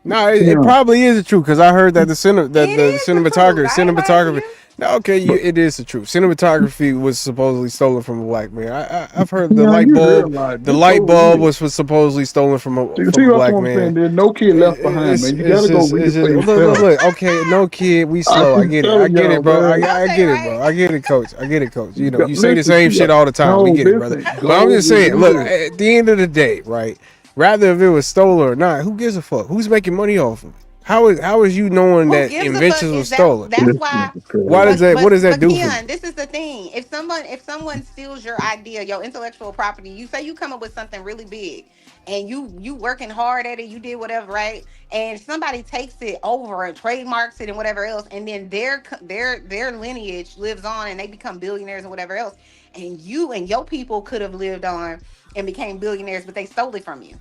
No, it Yeah. probably is the truth because I heard that the It is the truth. I ain't lying to you. No, okay, it is the truth. Cinematography was supposedly stolen from a black man. I've heard Yeah, you realize The it's light over bulb with. was supposedly stolen from See, a that's what black I'm saying. man. There's no kid left behind, man. You It's gotta go just, read it's it for just look, yourself. look. Okay, no kid, we I slow. I keep get it. I telling get y'all, it, bro. man. I get it, bro. I get it, coach. I get it, coach. You know, you say the Listen, same see, shit all the time. We no, get it, brother. listen, But I'm go just saying, look, read it. at the end of the day, right? Rather if it was stolen or not, who gives a fuck? Who's making money off of it? How is you knowing Who that gives a fuck inventions were is stolen? that's why. Why does that? What does that But do for you? Keon, this is the thing. If someone steals your idea, your intellectual property, you say you come up with something really big, and you working hard at it, you did whatever, right? And somebody takes it over and trademarks it and whatever else, and then their lineage lives on, and they become billionaires and whatever else, and you and your people could have lived on and became billionaires, but they stole it from you.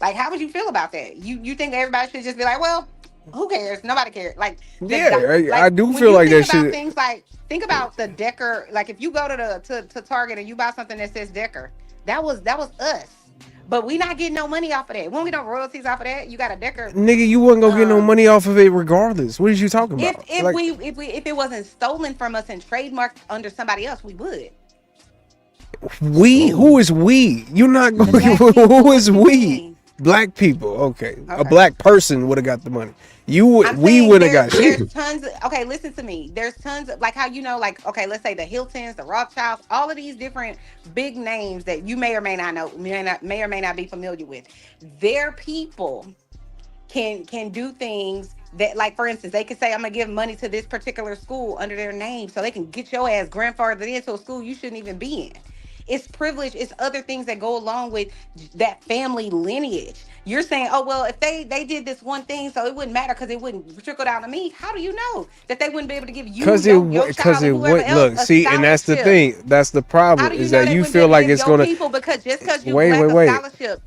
Like, how would you feel about that? You think everybody should just be like, well, who cares? Nobody cares. Like Yeah, I like do when feel you like think that about shit. things like think about the Decker. Like if you go to to Target and you buy something that says Decker, that was us. But we not getting no money off of that. We don't get no royalties off of that. You got a Decker. Nigga, you wasn't gonna get no money off of it regardless. What is you talking If about? if Like we if we if it wasn't stolen from us and trademarked under somebody else, we would. we? Who is we? You're not going. Who is we? Black people. Okay, a Okay. black person would have got the money. You would. I'm We saying would have got shit. there's tons of, okay, listen to me. There's tons of like how like okay, let's say the Hiltons, the Rothschilds, all of these different big names that you may or may not know, may or may not be familiar with. Their people can do things that like for instance, they could say I'm gonna give money to this particular school under their name so they can get your ass grandfathered into a school you shouldn't even be in. It's privilege, it's other things that go along with that family lineage. You're saying, oh well, if they did this one thing, so it wouldn't matter because it wouldn't trickle down to me. How do you know that they wouldn't be able to give you your Cause child it and whoever would else look. a See, and that's the scholarship? thing. That's the How problem do you is know that they you wouldn't be feel able to like give it's your gonna. people because just because you Wait, black wait, a wait. scholarship?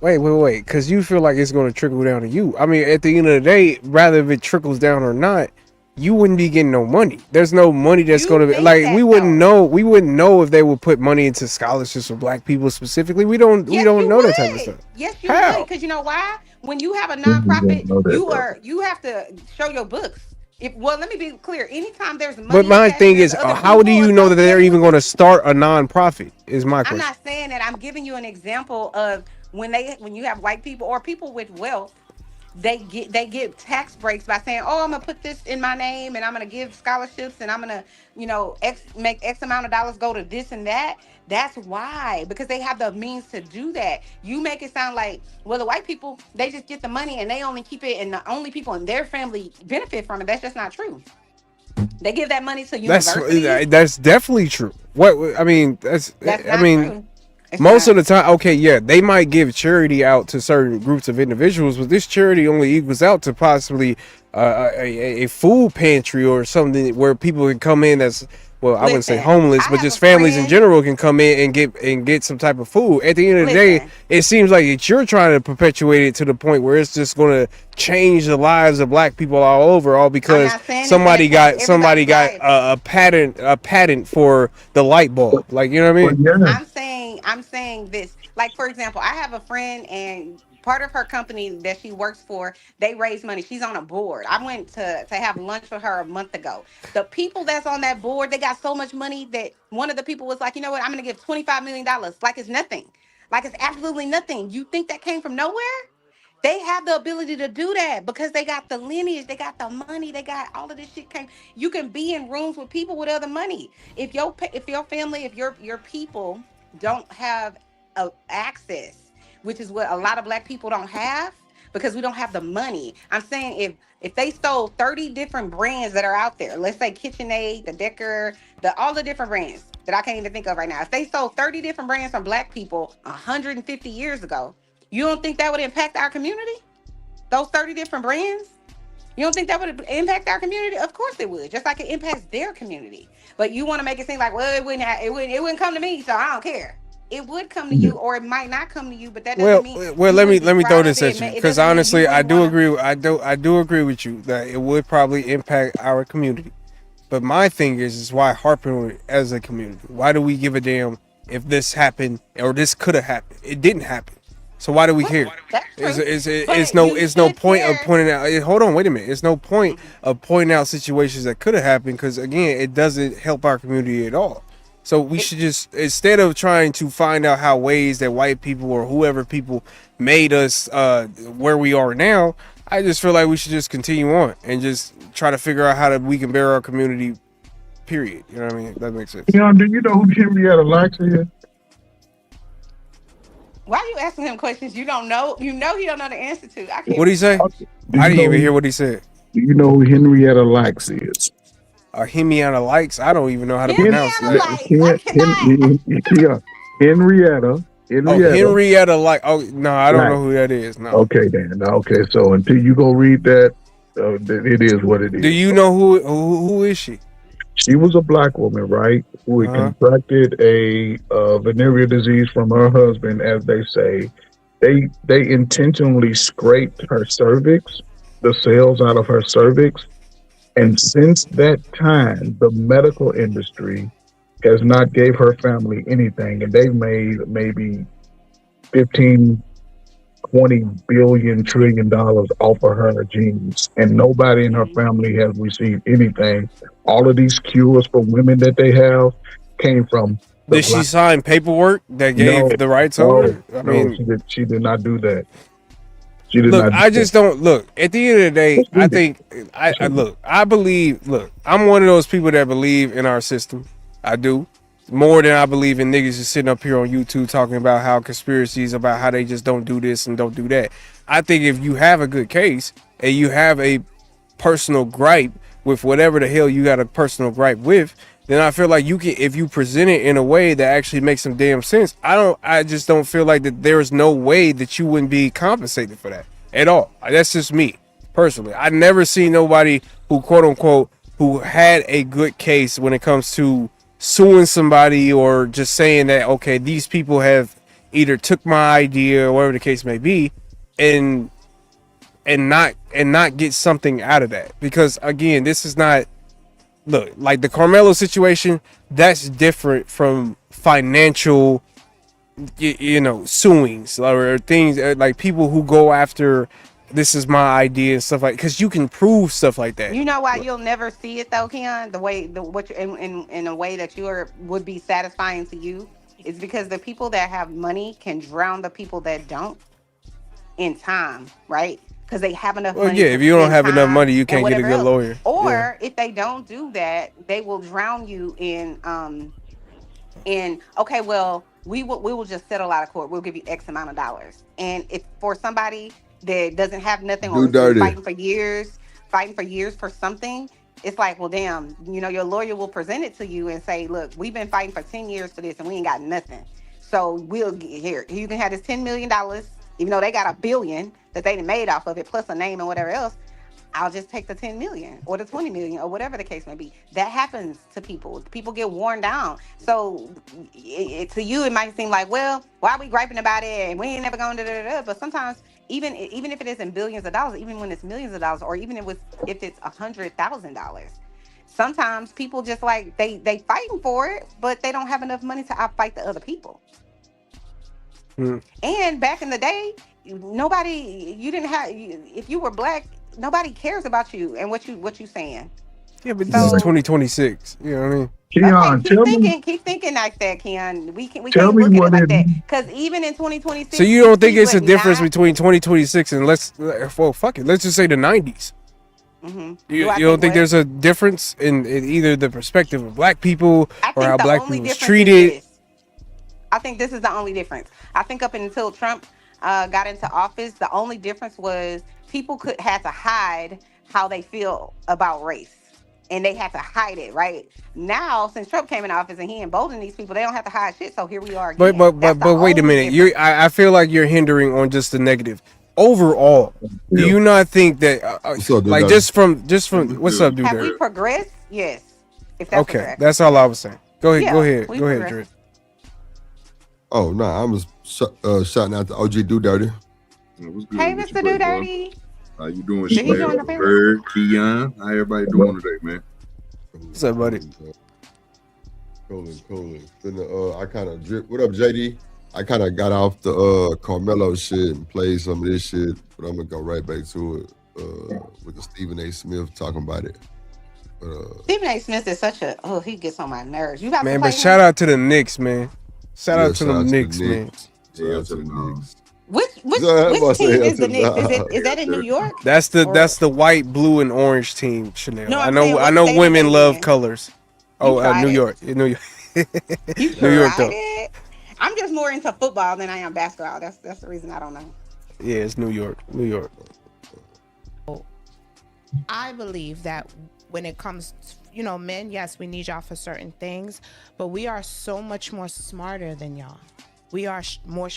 Wait, because you feel like it's going to trickle down to you. I mean, at the end of the day, rather if it trickles down or not, you wouldn't be getting no money. There's no money that's going to be like we wouldn't know. We wouldn't know if they would put money into scholarships for black people specifically. We don't know that type of stuff. Yes, you would. How? Because you know why? When you have a You don't nonprofit, know that, bro. you have to show your books. If well, let me be clear. Anytime there's But money my attached and thing there's is, other how do people you know that they're associated even with going to it, start a nonprofit? Is my I'm question. not saying that. I'm giving you an example of when you have white people or people with wealth, they get tax breaks by saying, "Oh, I'm gonna put this in my name, and I'm gonna give scholarships, and I'm gonna, make X amount of dollars go to this and that." That's why, because they have the means to do that. You make it sound like, well, the white people they just get the money and they only keep it, and the only people in their family benefit from it. That's just not true. They give that money to universities. That's definitely true. What I mean, that's That's I not mean, true. It's most not. of the time, okay, yeah, they might give charity out to certain groups of individuals, but this charity only equals out to possibly a food pantry or something where people can come in as well. I wouldn't say Listen, homeless, I but have just a families in friend. general can come in and get some type of food. At the end of the day, Listen, it seems like that you're trying to perpetuate it to the point where it's just going to change the lives of black people all over, all I'm because not saying somebody that change got everybody's life. a patent for the light bulb. Like you know what I But mean? yeah, I'm saying this. Like for example, I have a friend and part of her company that she works for, they raise money. She's on a board. I went to have lunch with her a month ago. The people that's on that board, they got so much money that one of the people was like, you know what, I'm gonna give $25 million. Like it's nothing. Like it's absolutely nothing. You think that came from nowhere? They have the ability to do that because they got the lineage, they got the money, they got all of this shit. Came. You can be in rooms with people with other money. If your family, if your people don't have access, which is what a lot of black people don't have because we don't have the money. I'm saying if they stole 30 different brands that are out there, let's say KitchenAid, the Decker, all the different brands that I can't even think of right now. If they stole 30 different brands from black people 150 years ago, you don't think that would impact our community? Those 30 different brands? You don't think that would impact our community? Of course it would, just like it impacts their community. But you want to make it seem like, well, it wouldn't come to me, so I don't care. It would come to you, or it might not come to you, but that doesn't mean. Well, let me throw this at you It because doesn't mean honestly, you I wouldn't do wanna- agree. I do agree with you that it would probably impact our community. But my thing is why harping on it as a community? Why do we give a damn if this happened or this could have happened? It didn't happen. So why do we care? It's no point of pointing out. Hold on, wait a minute. It's no point of pointing out situations that could have happened because again, it doesn't help our community at all. So we should just, instead of trying to find out how ways that white people or whoever people made us where we are now, I just feel like we should just continue on and just try to figure out how we can better our community. Period. You know what I mean? That makes sense. Keon, do you know who Henrietta Lacks is? Why are you asking him questions you don't know? You know he don't know the answer to. I can't. What did he say? I didn't even hear what he said. Do you know who Henrietta Lacks is? Henrietta Likes? I don't even know how to pronounce that. Henrietta. Oh, Henrietta Like. Oh, no, I don't know who that is. No. Okay, then. Okay, so until you go read that, it is what it is. Do you know who is she? She was a black woman, right? Who had contracted a venereal disease from her husband, as they say. They intentionally scraped her cervix, the cells out of her cervix. And since that time, the medical industry has not gave her family anything. And they've made maybe 15, 20 billion trillion dollars off of her genes. And nobody in her family has received anything. All of these cures for women that they have came from. Did she sign paperwork that gave the rights over? I mean, she did not do that. Look, I just don't look. At the end of the day, I think I believe. Look, I'm one of those people that believe in our system. I do more than I believe in niggas just sitting up here on YouTube talking about how conspiracies about how they just don't do this and don't do that. I think if you have a good case and you have a personal gripe with whatever the hell you got a personal gripe with, then I feel like you can, if you present it in a way that actually makes some damn sense. I just don't feel like that there's no way that you wouldn't be compensated for that at all. That's just me personally. I never seen nobody who quote unquote who had a good case when it comes to suing somebody or just saying that, okay, these people have either took my idea or whatever the case may be and not get something out of that. Because again, this is not, look, like the Karmelo situation, that's different from financial, suings or things like people who go after, this is my idea and stuff like, because you can prove stuff like that. You know why you'll never see it though, Keon? In a way that would be satisfying to you is because the people that have money can drown the people that don't in time, right? Because they have enough money. Yeah, if you don't have enough money, you can't get a good lawyer. Or if they don't do that, they will drown you in okay, well, we will just settle out of court. We'll give you X amount of dollars. And if for somebody that doesn't have nothing or is fighting for years for something, it's like, well, damn, your lawyer will present it to you and say, look, we've been fighting for 10 years for this and we ain't got nothing. So we'll get here. You can have this $10 million, even though they got $1 billion that they made off of it, plus a name and whatever else. I'll just take the 10 million or the 20 million or whatever the case may be. That happens to people. People get worn down. So to you, it might seem like, well, why are we griping about it? And we ain't never going to. But sometimes, even if it isn't billions of dollars, even when it's millions of dollars, or even if it's $100,000, sometimes people just like they fighting for it, but they don't have enough money to outfight the other people. And back in the day, nobody, you didn't have, if you were black, nobody cares about you and what you saying. Yeah, but this is So 2026. You know what I mean? Keon, keep thinking like that, Keon. We tell can't me look at it what like it. that. Because even in 2026, So you these don't think people it's a would difference not. between 2026 and well, fuck it. Let's just say the 90s. Mm-hmm. You don't think there's a difference in either the perspective of black people I or think how the black only people was difference is treated? this. I think this is the only difference. I think up until Trump got into office, the only difference was people had to hide how they feel about race, and they had to hide it. Right now, since Trump came in office and he emboldened these people, they don't have to hide shit. So here we are again. But wait a minute. I feel like you're hindering on just the negative. Overall, do you not think that like just from what's up, dude? Have we progressed? Yes. If that's what you're Okay, asking. that's all I was saying. Go ahead, Yeah, go ahead, we go ahead, progressed. Dre. Oh no, I was shouting out to OG Do Dirty. Hey, Mr. Do Dirty. How you doing, Did he join the Chanel, family? Bird, Keon? How everybody doing today, man? What's up, buddy? Cooling. Then I kind of drip. What up, JD? I kind of got off the Karmelo shit and played some of this shit, but I'm gonna go right back to it with the Stephen A. Smith talking about it. Stephen A. Smith is such a he gets on my nerves. You about to Man, play but him? shout out to the Knicks, man. Shout out to the shout Knicks, man. Shout out to the Knicks. Which team is the Knicks? Is that in New York? That's the white, blue, and orange team, Chanel. No, I I'm know saying, I what know state are women they love in? colors. You New tried York, New York, You New York tried though. it. I'm just more into football than I am basketball. That's the reason I don't know. Yeah, it's New York, New York. I believe that when it comes to, men, yes, we need y'all for certain things, but we are so much more smarter than y'all. We are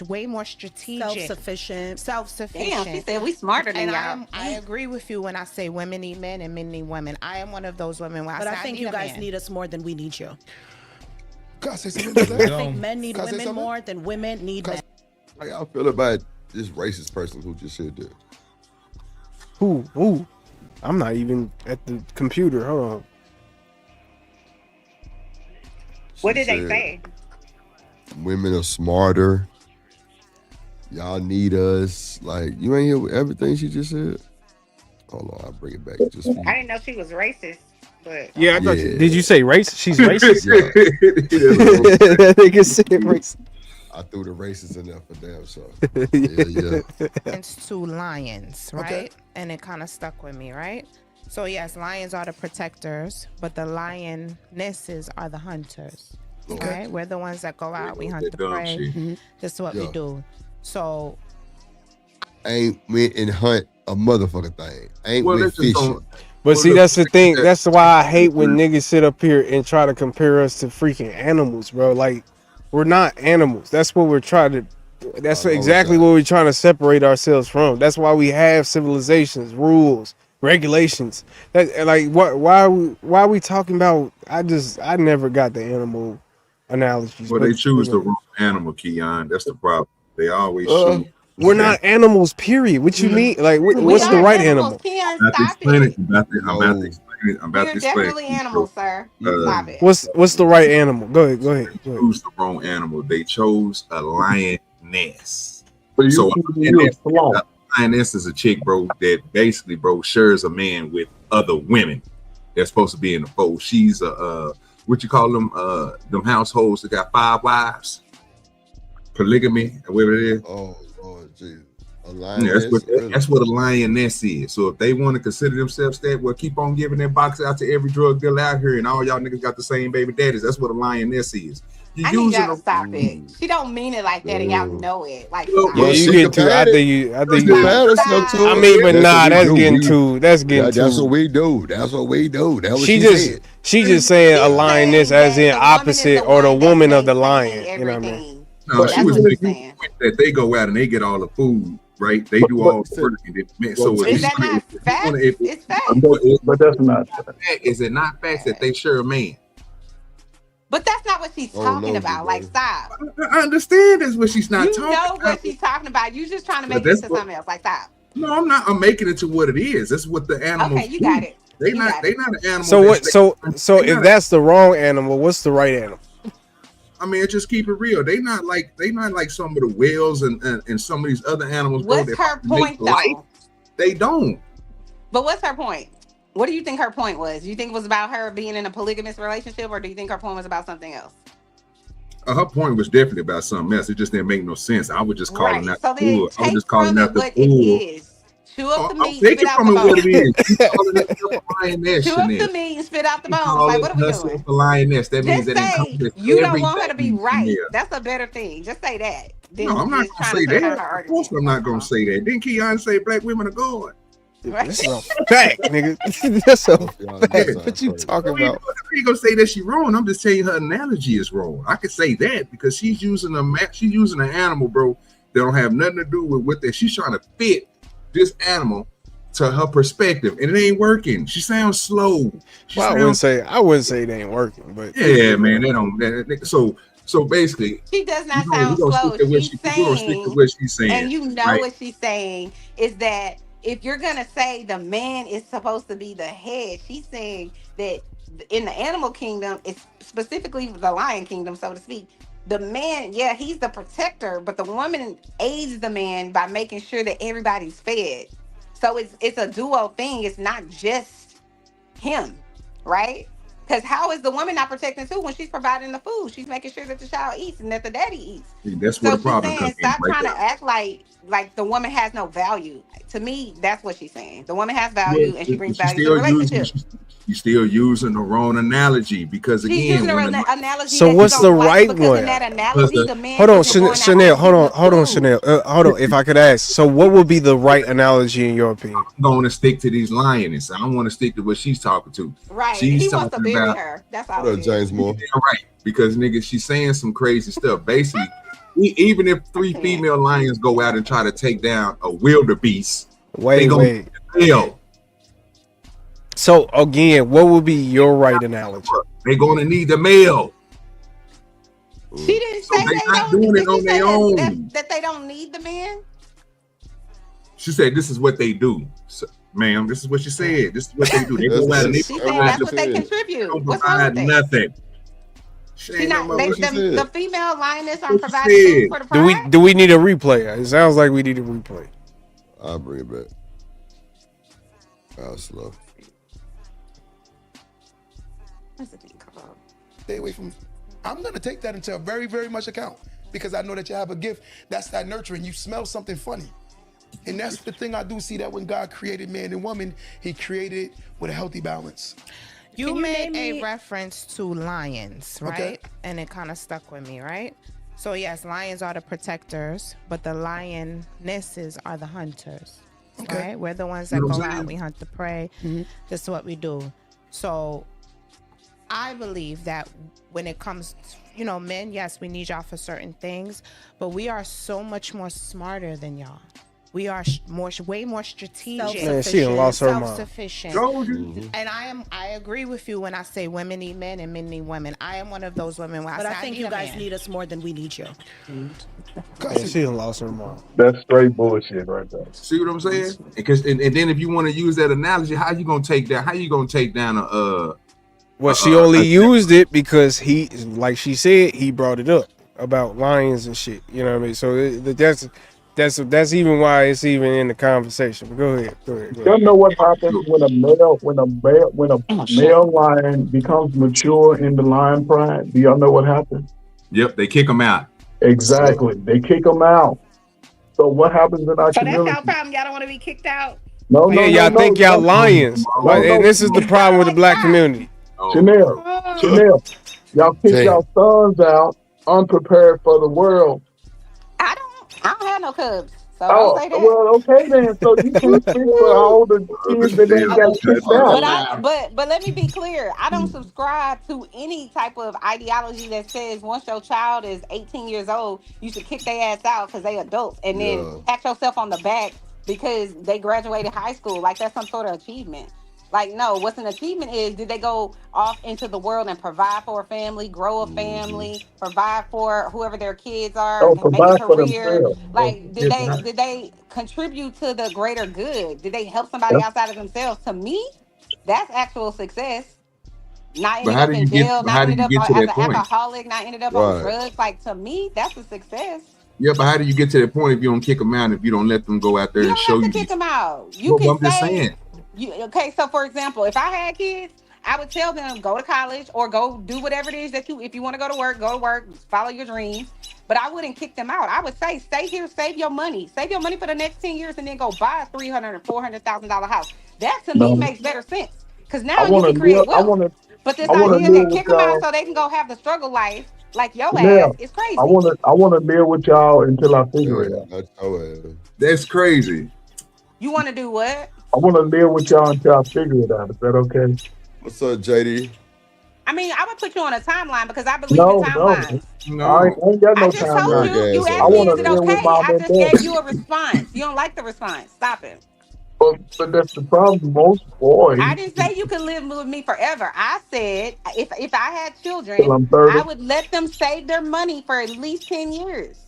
way more strategic, self-sufficient. Damn, she said we smarter than y'all. I agree with you when I say women need men and men need women. I am one of those women. When But I say think need you a guys man. need us more than we need you. Can I say something to I that? think men need Can I say women something? more than women need men. How y'all feel about this racist person who just said that? Who? I'm not even at the computer. Hold on. What did they said, say? Women are smarter. Y'all need us. Like, you ain't hear with everything she just said? Hold on, I'll bring it back just for you. I didn't know she was racist, but Yeah, I thought did you say race? She's Yeah. racist. That nigga said racist. I threw the racists in there for damn sure. Yeah. It's two lions, right? And it kind of stuck with me, right? So yes, lions are the protectors, but the lionesses are the hunters. Okay. Right? We're the ones that go out, we hunt That the dumb prey. shit. This is what Yeah. we do. So Ain't went and hunt a motherfucker thing. Ain't Well, went let's just fishing. don't- But see, look, that's the thing. that- That's why I hate when niggas sit up here and try to compare us to freaking animals, bro. Like, we're not animals. That's what we're trying to. That's exactly what we're trying to separate ourselves from. That's why we have civilizations, rules, regulations. That like what? Why are we talking about? I never got the animal analogies. Well, but, they choose the wrong animal, Keon. That's the problem. They always choose. We're not animals. Period. What you mean? Like, what's the are right animals. animal? Keon, I'm about to stop explain it. it. I'm about to explain it. I'm about We're to explain definitely it. animals, sir. Stop it. What's the right animal? Go ahead. They chose the wrong animal. They chose a lioness. But So you're a lioness is a chick, bro, that basically, bro, shares a man with other women. They're supposed to be in the fold. She's a what you call them households that got 5 wives, polygamy, or whatever it is. Oh Lord, Jesus. A Yeah, lioness. that's what a lioness is. So if they want to consider themselves that, well, keep on giving their box out to every drug dealer out here, and all y'all niggas got the same baby daddies. That's what a lioness is. You I need using y'all to them. stop it. She don't mean it like that, and y'all know it. Like, stop. Yeah, you getting too. I think you. I think you. I I mean, but nah, that's getting too. That's getting too. That's what we do. That's what we do. That's what She said. just saying a lioness as in opposite or the woman of the lion. You know what I mean? No, she was making that they go out and they get all the food, right? They do all the work. And so Is that not fact? It's fact. But that's not. Is it not fact that they share a man? But that's not what she's talking about. Like, stop. I understand that's what she's not You talking know about. what she's talking about. You just trying to But make it that's to what- something else. Like, stop. No, I'm not. I'm making it to what it is. That's what the animals. Okay, you got do. it. They You not. got They not an animal. So what? that's- So if that's the wrong animal, what's the right animal? I mean, just keep it real. They not like some of the whales and some of these other animals, bro. What's her point though? They don't. But what's her point? What do you think her point was? Do you think it was about her being in a polygamous relationship, or do you think her point was about something else? Her point was definitely about something else. It just didn't make no sense. I would just call Right. that So the then bull. I would take just call from it it the what it bull. is. Chew up the I'll meat, take spit it out from the it what it bones. is. You calling it a lioness, Chew up the Chanel. meat and spit out the You bones. call Like, it what are we hustle doing? a lioness. That means Just that say encompasses you don't want her to be everything, right. Chanel. That's a better thing. Just say that. Then No, I'm not just gonna trying say to support that. her Of course, argument. I'm not gonna say that. Didn't Keon say black women are God? This is a fact, nigga. That's a fact. What you talking about? I ain't gonna say that she's wrong. I'm just saying her analogy is wrong. I could say that because she's using an animal, bro, that don't have nothing to do with what that she's trying to fit this animal to her perspective, and it ain't working. She sounds slow. Well, I wouldn't say it ain't working, but Yeah, man, they don't. So basically, She does not we sound gonna slow. stick to what She's we gonna stick to saying, what she's saying, and you know right? what she's saying is that if you're gonna say the man is supposed to be the head, she's saying that in the animal kingdom, it's specifically the lion kingdom, so to speak. The man, yeah, he's the protector, but the woman aids the man by making sure that everybody's fed. So it's a duo thing. It's not just him, right? Because how is the woman not protecting too when she's providing the food? She's making sure that the child eats and that the daddy eats. That's where So the she's problem saying, comes in, stop right trying there. to act like the woman has no value. To me, that's what she's saying. The woman has Well, value and she brings she's value to the still relationship. you're still using the wrong analogy because She's again, using her women, analogy So that what's she the don't like right because one? in that analogy, the man Hold on, isn't going out Chanel. there Hold on, getting hold on, the food. Chanel. Hold on. If I could ask, so what would be the right analogy in your opinion? I'm going to stick to these lionesses. I don't want to stick to what she's talking to. Right. She's He wants to talking bury about her. That's all What it up, is. James Moore? yeah, right because nigga, she's saying some crazy stuff. Basically, even if 3 female lions go out and try to take down a wildebeest, they gonna fail. So again, what would be your right analogy? They're gonna need the male. She didn't So say they they not don't. doing Did it she on say their own. that they don't need the man? She said, "This is what they do, so, ma'am. This is what she said. This is what they do. They go out and they She's saying that's what they contribute. don't What's wrong with provide that? nothing." She not. The female lioness aren't What she providing said. food for the pride. Do we need a replay? It sounds like we need a replay. I'll bring it back. I'll slow. Stay away from. I'm gonna take that into very, very much account because I know that you have a gift. That's that nurturing. You smell something funny, and that's the thing I do see that when God created man and woman, He created it with a healthy balance. You made a reference to lions, right? Okay. And it kind of stuck with me, right? So yes, lions are the protectors, but the lionesses are the hunters. Okay. Right? We're the ones that You know what go I'm out, saying? we hunt the prey. This is what we do. So I believe that when it comes to, men, yes, we need y'all for certain things, but we are so much more smarter than y'all. We are way more strategic. Man, she done lost her mind. Self-sufficient. And I agree with you when I say women need men and men need women. I am one of those women where But I I think need you a guys man. need us more than we need you. Man, she done lost her mind. That's straight bullshit right there. See what I'm saying? Because and then if you want to use that analogy, how you gonna take down a Well, she only used it because he, like she said, he brought it up about lions and shit. You know what I mean? So that's even why it's even in the conversation. But go ahead. Y'all know what happens when a male lion becomes mature in the lion pride? Do y'all know what happens? Yep, they kick them out. Exactly. They kick them out. So what happens in our So that's community? y'all problem. Y'all don't want to be kicked out. No, Yeah, y'all think y'all lions. And this is the problem with the black community. Chanel, y'all kick y'all sons out unprepared for the world. I don't have no cubs, so don't say that. Well, okay then. So you can speak for all the kids that ain't got kicked out. But let me be clear. I don't subscribe to any type of ideology that says once your child is 18 years old, you should kick their ass out because they adults, and then pat yourself on the back because they graduated high school. Like that's some sort of achievement. Like, no, what's an achievement is did they go off into the world and provide for a family, grow a family, provide for whoever their kids are, make a provide for career. themselves. Like, did they contribute to the greater good? Did they help somebody outside of themselves? To me, that's actual success. not But ended how up do in you get? jail, But not how do ended you up get to as that an point? alcoholic, not ended up on Right. drugs. Like to me, that's a success. Yeah, but how do you get to that point if you don't kick them out? If you don't let them go out there You and don't show have to you kick these? them out. You Well, can I'm just say, saying. okay, so for example, if I had kids, I would tell them go to college or go do whatever it is that you, if you want to go to work, follow your dreams. But I wouldn't kick them out. I would say, stay here, save your money. Save your money for the next 10 years and then go buy a $300,000 and $400,000 house. That to me No, makes better sense. Because I now you want can to live. create wealth. But this I want to idea live that with kick them out y'all so they can go have the struggle life like your ass now. is crazy. I want to live with y'all until I figure it Man, out. that's your ass. That's crazy. You want to do what? I want to live with y'all until I figure it out. Is that okay? What's up, JD? I mean, I would put you on a timeline because I believe in No, no. timelines. No. I ain't got I no just told timeline. Drag you, you ass I asked over me, want is to it here, live with okay? mom I and just gave daddy. you a response. You don't like the response. Stop it. But that's the problem. Most I boys didn't say you can live with me forever. I said if I had till children, I'm 30, I would let them save their money for at least 10 years.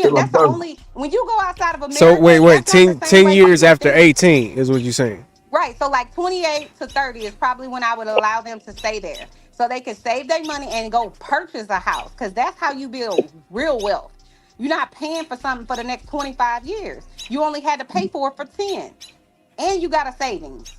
till I'm That's the 30. only when you go outside of So America, wait, that's not the 10, same 10 way years people after think. 18 is what you're saying. Right. So like 28 to 30 is probably when I would allow them to stay there. So they can save their money and go purchase a house. Because that's how you build real wealth. You're not paying for something for the next 25 years. You only had to pay for it for 10. And you got a savings.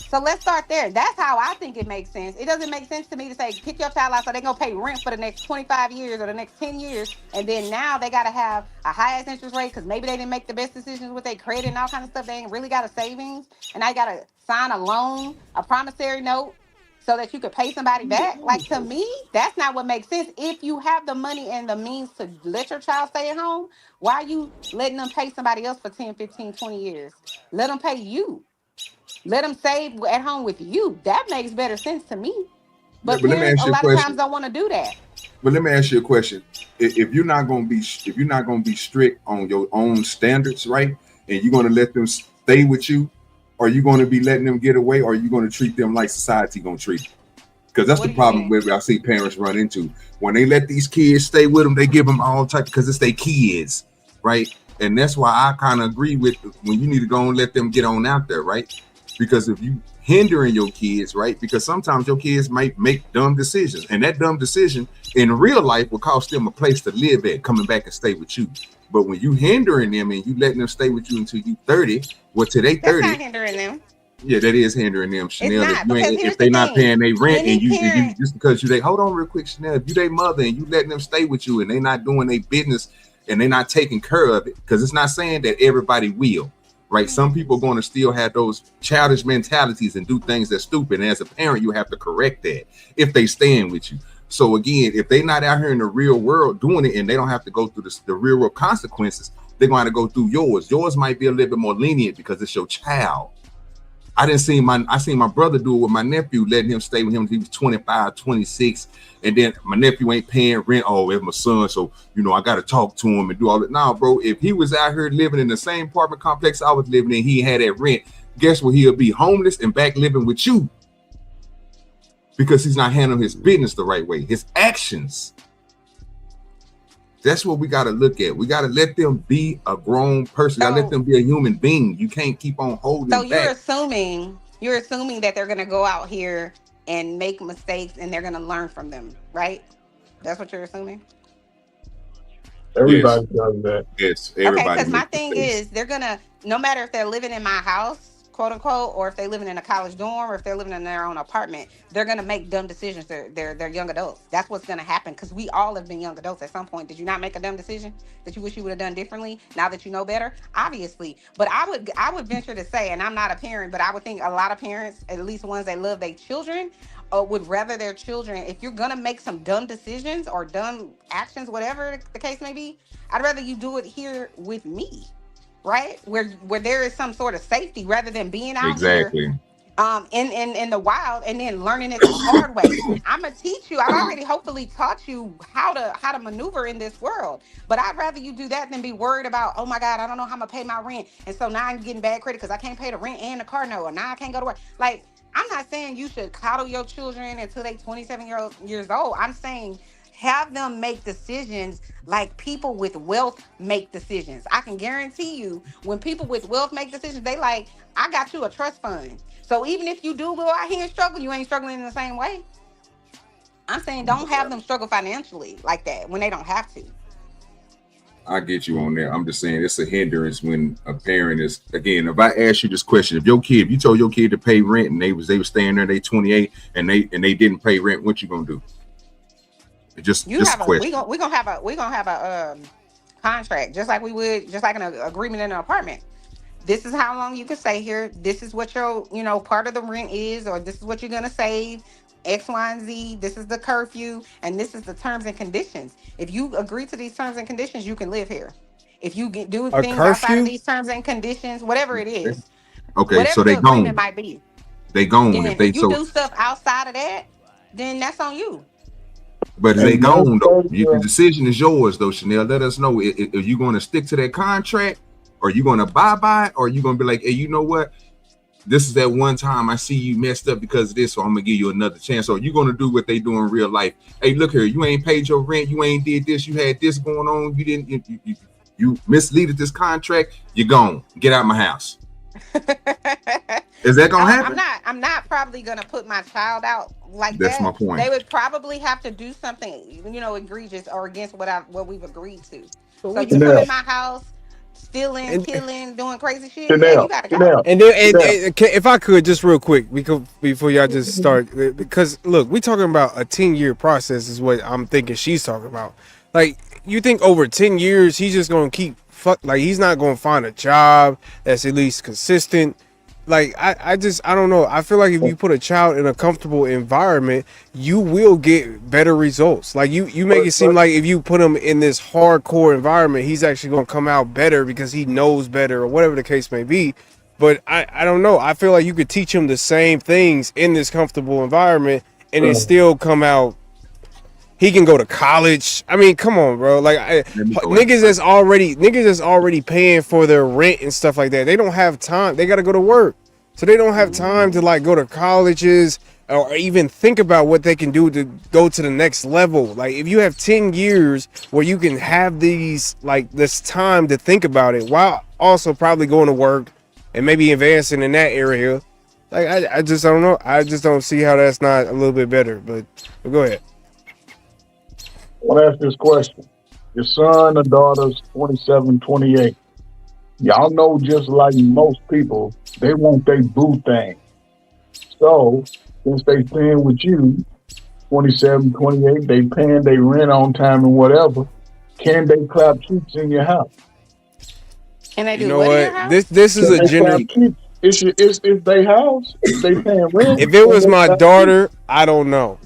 So let's start there. That's how I think it makes sense. It doesn't make sense to me to say kick your child out so they're gonna pay rent for the next 25 years or the next 10 years. And then now they gotta have a high ass interest rate because maybe they didn't make the best decisions with their credit and all kind of stuff. They ain't really got a savings. And I gotta sign a loan, a promissory note, so that you could pay somebody back. Like to me, that's not what makes sense. If you have the money and the means to let your child stay at home, why are you letting them pay somebody else for 10, 15, 20 years? Let them pay you. Let them save at home with you. That makes better sense to me. Yeah, But but let me parents ask a you a lot of times question. don't want to do that. But let me ask you a question. If you're not gonna be strict on your own standards, right? And you're gonna let them stay with you, are you gonna be letting them get away, or are you gonna treat them like society gonna treat them? Because that's What the do you problem mean? where I see parents run into. When they let these kids stay with them, they give them all type because it's their kids, right? And that's why I kind of agree with when you need to go and let them get on out there, right? Because if you hindering your kids, right? Because sometimes your kids might make dumb decisions, and that dumb decision in real life will cost them a place to live at, coming back and stay with you. But when you hindering them and you letting them stay with you until you 30, well, today That's 30, not hindering them. yeah, that is hindering them, It's Chanel. If not you because ain't, if here's the they not thing. paying their rent, Any and you parent, just because you they hold on real quick, Chanel. If you their mother and you letting them stay with you and they not doing their business and they not taking care of it, because it's not saying that everybody will, right? Some people are going to still have those childish mentalities and do things that's stupid. And as a parent, you have to correct that if they stand with you. So again, if they not out here in the real world doing it and they don't have to go through the real world consequences, they're going to go through yours. Yours might be a little bit more lenient because it's your child. I seen my brother do it with my nephew, letting him stay with him until he was 25, 26. And then my nephew ain't paying rent. Oh, it's my son. So, I got to talk to him and do all that. Nah, bro, if he was out here living in the same apartment complex I was living in, he had that rent. Guess what? He'll be homeless and back living with you because he's not handling his business the right way. His actions. That's what we got to look at. We got to let them be a grown person. Got to let them be a human being. You can't keep on holding so them back. you're assuming that they're gonna go out here and make mistakes and they're gonna learn from them, right? That's what you're assuming? Yes. Everybody does that. Yes. Okay, Everybody because my makes thing mistakes. is they're gonna, no matter if they're living in my house, quote unquote, or if they're living in a college dorm or if they're living in their own apartment, they're gonna make dumb decisions. They're young adults. That's what's gonna happen because we all have been young adults at some point. Did you not make a dumb decision that you wish you would have done differently now that you know better? Obviously. But I would venture to say, and I'm not a parent, but I would think a lot of parents, at least ones that love their children, would rather their children, if you're gonna make some dumb decisions or dumb actions, whatever the case may be, I'd rather you do it here with me, right? Where there is some sort of safety rather than being out here Exactly. in the wild and then learning it the hard way. I'm gonna teach you. I've already hopefully taught you how to maneuver in this world. But I'd rather you do that than be worried about, oh my God, I don't know how I'm gonna pay my rent. And so now I'm getting bad credit because I can't pay the rent and the car note, or now I can't go to work. Like, I'm not saying you should coddle your children until they 27 years old. I'm saying have them make decisions like people with wealth make decisions. I can guarantee you when people with wealth make decisions, they like, I got you a trust fund. So even if you do go out here and struggle, you ain't struggling in the same way. I'm saying don't have them struggle financially like that when they don't have to. I get you on there. I'm just saying it's a hindrance when a parent is, again, if I ask you this question, if you told your kid to pay rent and they were staying there, they 28 and they didn't pay rent, what you gonna do? Just a question. We're gonna have a contract, just like an agreement in an apartment. This is how long you can stay here. This is what your, part of the rent is, or this is what you're gonna save. X, Y, and Z. This is the curfew, and this is the terms and conditions. If you agree to these terms and conditions, you can live here. If you do A things outside of curfew? these terms and conditions, whatever it is, Okay, whatever so the they agreement gone. might be, They gone. then If they if you do stuff outside of that, then that's on you. but if they And gone though, that's the decision is yours though, Chanel. Let us know if you going to stick to that contract, or you going to abide by it, or you going to be like, hey, you know what? This is that one time I see you messed up because of this, so I'm gonna give you another chance. Or you gonna do what they do in real life? Hey, look here, you ain't paid your rent, you ain't did this, you had this going on, you didn't, you misleaded this contract, you're gone. Get out my house. Is that gonna happen? I'm not probably gonna put my child out like That's that. my point. They would probably have to do something, egregious or against what we've agreed to. So you come in my house, stealing, killing, doing crazy shit. Yeah, you gotta go. And then, if I could, just real quick, before y'all just start, because look, we talking about a 10-year process is what I'm thinking she's talking about. Like, you think over 10 years he's just gonna keep he's not gonna find a job that's at least consistent? Like, I don't know. I feel like if you put a child in a comfortable environment, you will get better results. Like, you make it seem like if you put him in this hardcore environment, he's actually going to come out better because he knows better or whatever the case may be. But I don't know. I feel like you could teach him the same things in this comfortable environment and it still come out. He can go to college. I mean, come on, bro. Like, niggas that's already paying for their rent and stuff like that. They don't have time. They got to go to work, so they don't have time to like go to colleges or even think about what they can do to go to the next level. Like, if you have 10 years where you can have this time to think about it while also probably going to work and maybe advancing in that area. Like, I just don't know. I just don't see how that's not a little bit better. But go ahead. I want to ask this question. Your son or daughter's 27, 28. Y'all know, just like most people, they want their boo thing. So, since they staying with you, 27, 28, they paying their rent on time and whatever, can they clap cheeks in your house? Can they do what in your house? This is a gender. It's their house. If they paying rent. If it was my daughter, I don't know.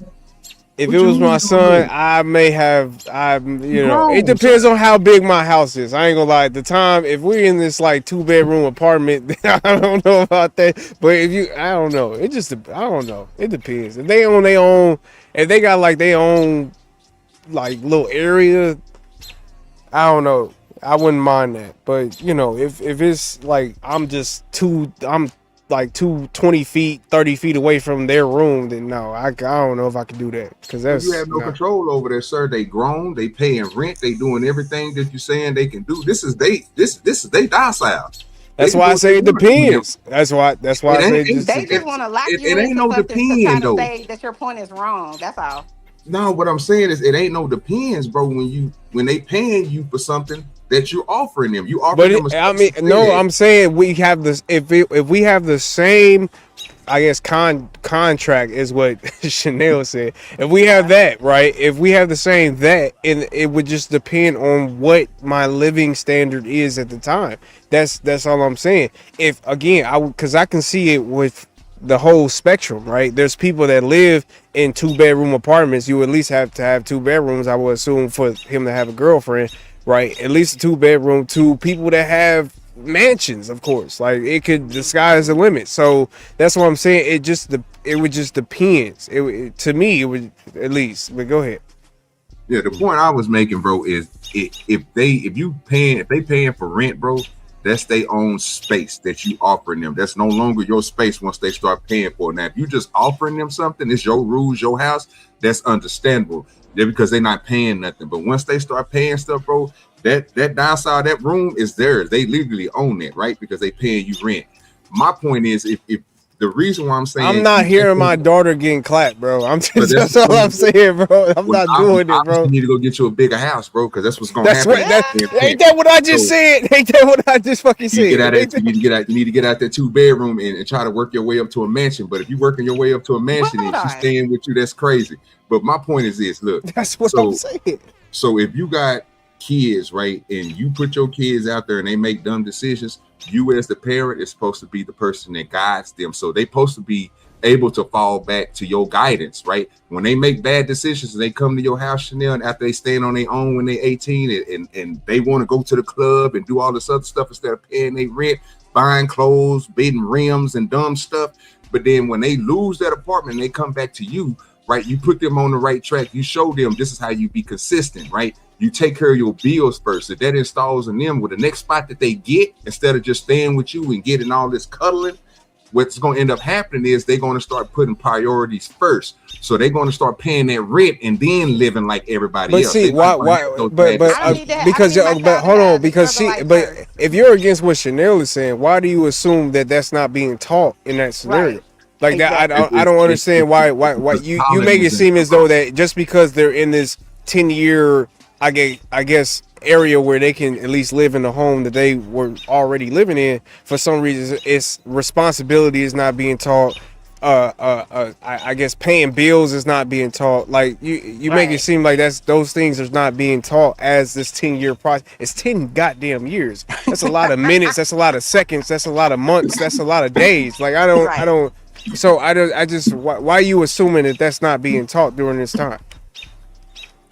If it was my son, I may have, it depends on how big my house is. I ain't gonna lie. At the time, if we're in this like 2-bedroom apartment, I don't know about that. But I don't know. I don't know. It depends. If they own their own, if they got like their own like little area, I don't know. I wouldn't mind that. But if it's like I'm 20 feet, 30 feet away from their room, then no, I don't know if I can do that. Because you have no control over that, sir. They grown, they paying rent, they doing everything that you saying they can do. This is they docile. That's why I say it depends. That's why I say they just want to lock you it ain't no depend though. Say that your point is wrong. That's all. No, what I'm saying is it ain't no depends, bro. When they paying you for something that you're offering them, you offering them. I'm saying we have this. If we have the same, I guess contract is what Chanel said. If we have that, right? If we have the same that, and it would just depend on what my living standard is at the time. That's all I'm saying. If again, because I can see it with the whole spectrum, right? There's people that live in 2-bedroom apartments. You at least have to have 2 bedrooms, I would assume, for him to have a girlfriend, right? At least a 2-bedroom. To people that have mansions, of course. Like, the sky is the limit. So that's what I'm saying. It would just depends. To me, it would, at least. But go ahead. Yeah, the point I was making, bro, is if they paying for rent, bro, that's their own space that you offering them. That's no longer your space once they start paying for it. Now, if you just offering them something, it's your rules, your house, that's understandable. They're because they're not paying nothing. But once they start paying stuff, bro, that downside, that room is theirs. They legally own it, right? Because they paying you rent. My point is, if the reason why I'm saying I'm not hearing my daughter getting clapped, bro. That's all I'm saying, bro. I'm not doing it, bro. You need to go get you a bigger house, bro, because that's what's gonna That's happen. what ain't that what I just said? Ain't that what I just fucking said? You need to get out that 2-bedroom and try to work your way up to a mansion. But if you're working your way up to a mansion and she's staying with you, that's crazy. But my point is this: look, that's what I'm saying. So if you got kids, right, and you put your kids out there and they make dumb decisions, you as the parent is supposed to be the person that guides them. So they supposed to be able to fall back to your guidance, right? When they make bad decisions and they come to your house, Chanel, and after they stand on their own when they're 18 and they want to go to the club and do all this other stuff instead of paying their rent, buying clothes, bidding rims and dumb stuff. But then when they lose that apartment and they come back to you, right, you put them on the right track. You show them this is how you be consistent, right? You take care of your bills first. If that installs in them with the next spot that they get, instead of just staying with you and getting all this cuddling, what's going to end up happening is they're going to start putting priorities first. So they're going to start paying that rent and then living like everybody else. See, why? Because hold on, because if you're against what Chanel is saying, why do you assume that that's not being taught in that scenario? Right. Like exactly. that, I don't understand why you make it seem as though that just because they're in this 10-year, I guess area where they can at least live in the home that they were already living in, for some reason it's responsibility is not being taught. I guess paying bills is not being taught. Like you make it seem like those things are not being taught as this 10-year process. It's 10 goddamn years. That's a lot of minutes. That's a lot of seconds. That's a lot of months. That's a lot of days. Like I don't. So why are you assuming that that's not being taught during this time?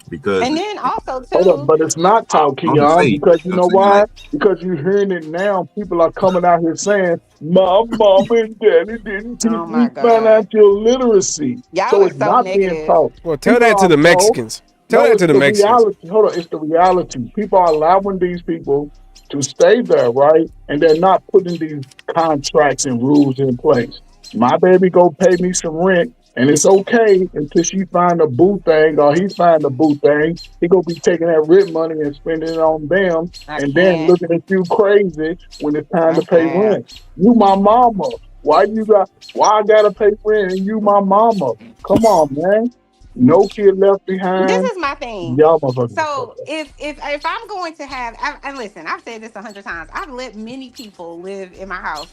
Because and then also too, but it's not taught, Keon, because you know why? Because you're hearing it now. People are coming out here saying, "My mom and daddy didn't teach me financial literacy," so it's not being taught. Well, tell that to the Mexicans. Tell that to the Mexicans. Reality. Hold on, it's the reality. People are allowing these people to stay there, right? And they're not putting these contracts and rules in place. My baby go pay me some rent, and it's okay until she find a boo thing or he find a boo thing. He gonna be taking that rent money and spending it on them, then looking at you crazy when it's time to pay rent. You my mama. Why I gotta pay rent and you my mama? Come on, man. No kid left behind. This is my thing. So if I'm going to have, and listen, I've said this 100 times. I've let many people live in my house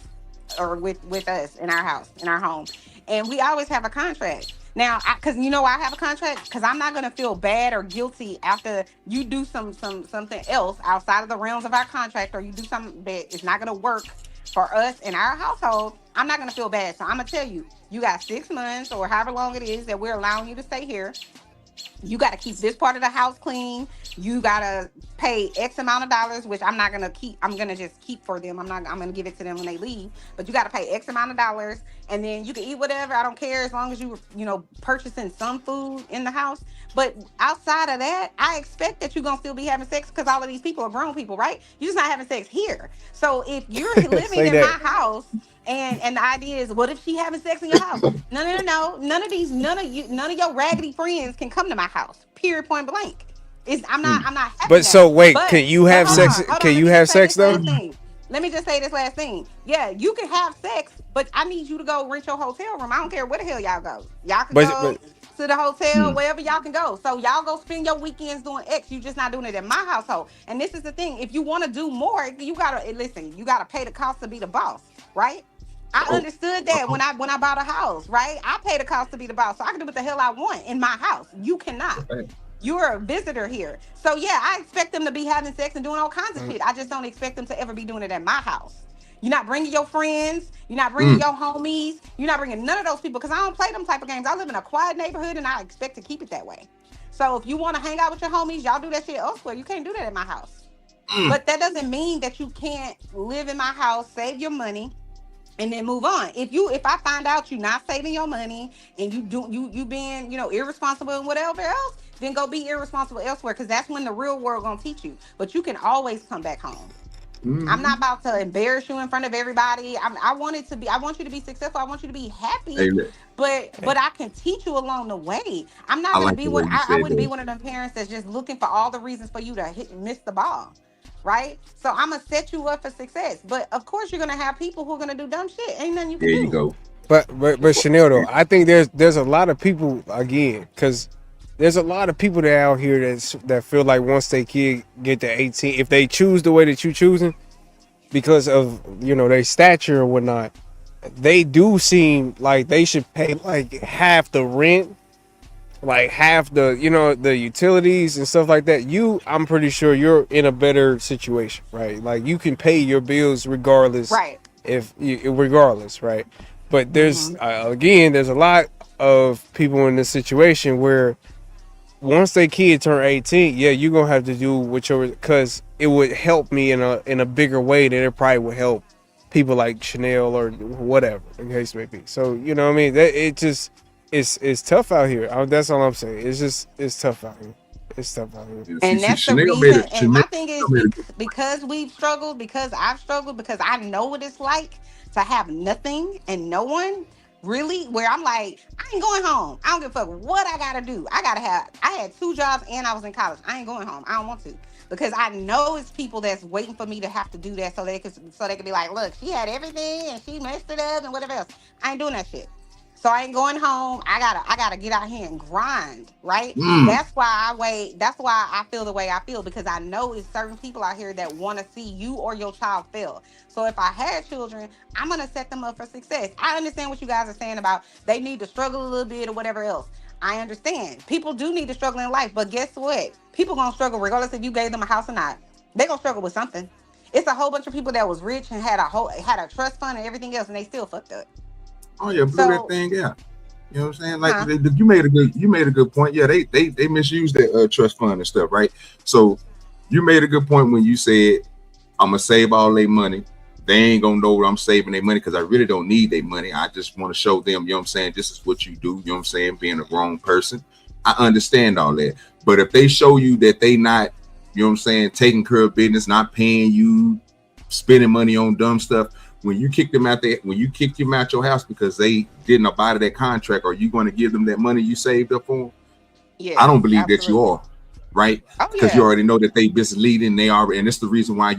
or with us in our house, in our home, and we always have a contract. Now, because I have a contract, because I'm not gonna feel bad or guilty after you do something else outside of the realms of our contract, or you do something that is not gonna work for us in our household. I'm not gonna feel bad, so I'm gonna tell you, you got 6 months or however long it is that we're allowing you to stay here. You got to keep this part of the house clean. You got to pay X amount of dollars, which I'm not going to keep. I'm going to just keep for them. I'm going to give it to them when they leave. But you got to pay X amount of dollars. And then you can eat whatever. I don't care, as long as you purchasing some food in the house. But outside of that, I expect that you're going to still be having sex, because all of these people are grown people, right? You're just not having sex here. So if you're living in my house, and the idea is, what if she having sex in your house? No. None of your raggedy friends can come to my house. Period. Point blank. I'm not having But so wait, can you have sex? Can you have sex though? Let me just say this last thing. Yeah, you can have sex, but I need you to go rent your hotel room. I don't care where the hell y'all go. Y'all can go to the hotel, wherever y'all can go. So y'all go spend your weekends doing X. You just not doing it in my household. And this is the thing. If you want to do more, you gotta listen. You gotta pay the cost to be the boss, right? I understood that when I bought a house, right? I pay the cost to be the boss, so I can do what the hell I want in my house. You cannot. You're a visitor here. So yeah, I expect them to be having sex and doing all kinds of shit. I just don't expect them to ever be doing it at my house. You're not bringing your friends. You're not bringing your homies. You're not bringing none of those people, because I don't play them type of games. I live in a quiet neighborhood, and I expect to keep it that way. So if you want to hang out with your homies, y'all do that shit elsewhere. You can't do that at my house. But that doesn't mean that you can't live in my house, save your money, and then move on. If I find out you're not saving your money and you being irresponsible and whatever else, then go be irresponsible elsewhere, because that's when the real world gonna teach you. But you can always come back home. I'm not about to embarrass you in front of everybody. I want you to be successful. I want you to be happy. But I can teach you along the way. I'm not gonna be I wouldn't be one of them parents that's just looking for all the reasons for you to miss the ball. Right? So I'm gonna set you up for success. But of course you're gonna have people who are gonna do dumb shit. Ain't nothing you can do. There you go. But Chanel though, I think there's a lot of people again, because there's a lot of people that out here that feel like once they kid get to 18, if they choose the way that you choosing because of their stature or whatnot, they do seem like they should pay like half the rent, like half the the utilities and stuff like that. I'm pretty sure you're in a better situation, right? Like you can pay your bills regardless, Right. regardless, right? But there's again, there's a lot of people in this situation where once they kid turn 18, yeah, you're gonna have to do because it would help me in a bigger way than it probably would help people like Chanel or whatever the case may be. So you know what I mean? It's tough out here. That's all I'm saying. It's tough out here. It's tough out here. And that's the reason. And my thing is because we've struggled, because I've struggled, because I know what it's like to have nothing and no one. Really, where I'm like, I ain't going home. I don't give a fuck what I gotta do. I had 2 jobs and I was in college. I ain't going home. I don't want to. Because I know it's people that's waiting for me to have to do that so they could be like, look, she had everything and she messed it up and whatever else. I ain't doing that shit. So I ain't going home. I gotta get out here and grind, right? That's why I wait. That's why I feel the way I feel, because I know it's certain people out here that want to see you or your child fail. So if I had children, I'm gonna set them up for success. I understand what you guys are saying about they need to struggle a little bit or whatever else. I understand. People do need to struggle in life, but guess what? People gonna struggle regardless if you gave them a house or not. They gonna struggle with something. It's a whole bunch of people that was rich and had a trust fund and everything else, and they still fucked up. Oh yeah, blew that thing out. You know what I'm saying? Like you made a good point. Yeah, they misused that trust fund and stuff, right? So you made a good point when you said I'm gonna save all their money. They ain't gonna know what I'm saving their money because I really don't need their money. I just want to show them, you know what I'm saying, this is what you do, you know what I'm saying, being a grown person. I understand all that. But if they show you that they not, you know what I'm saying, taking care of business, not paying you, spending money on dumb stuff, when you kick them out your house because they didn't abide to that contract, are you going to give them that money you saved up for them? Yeah, I don't believe that you are, right? Because you already know that they misleading. And it's the reason why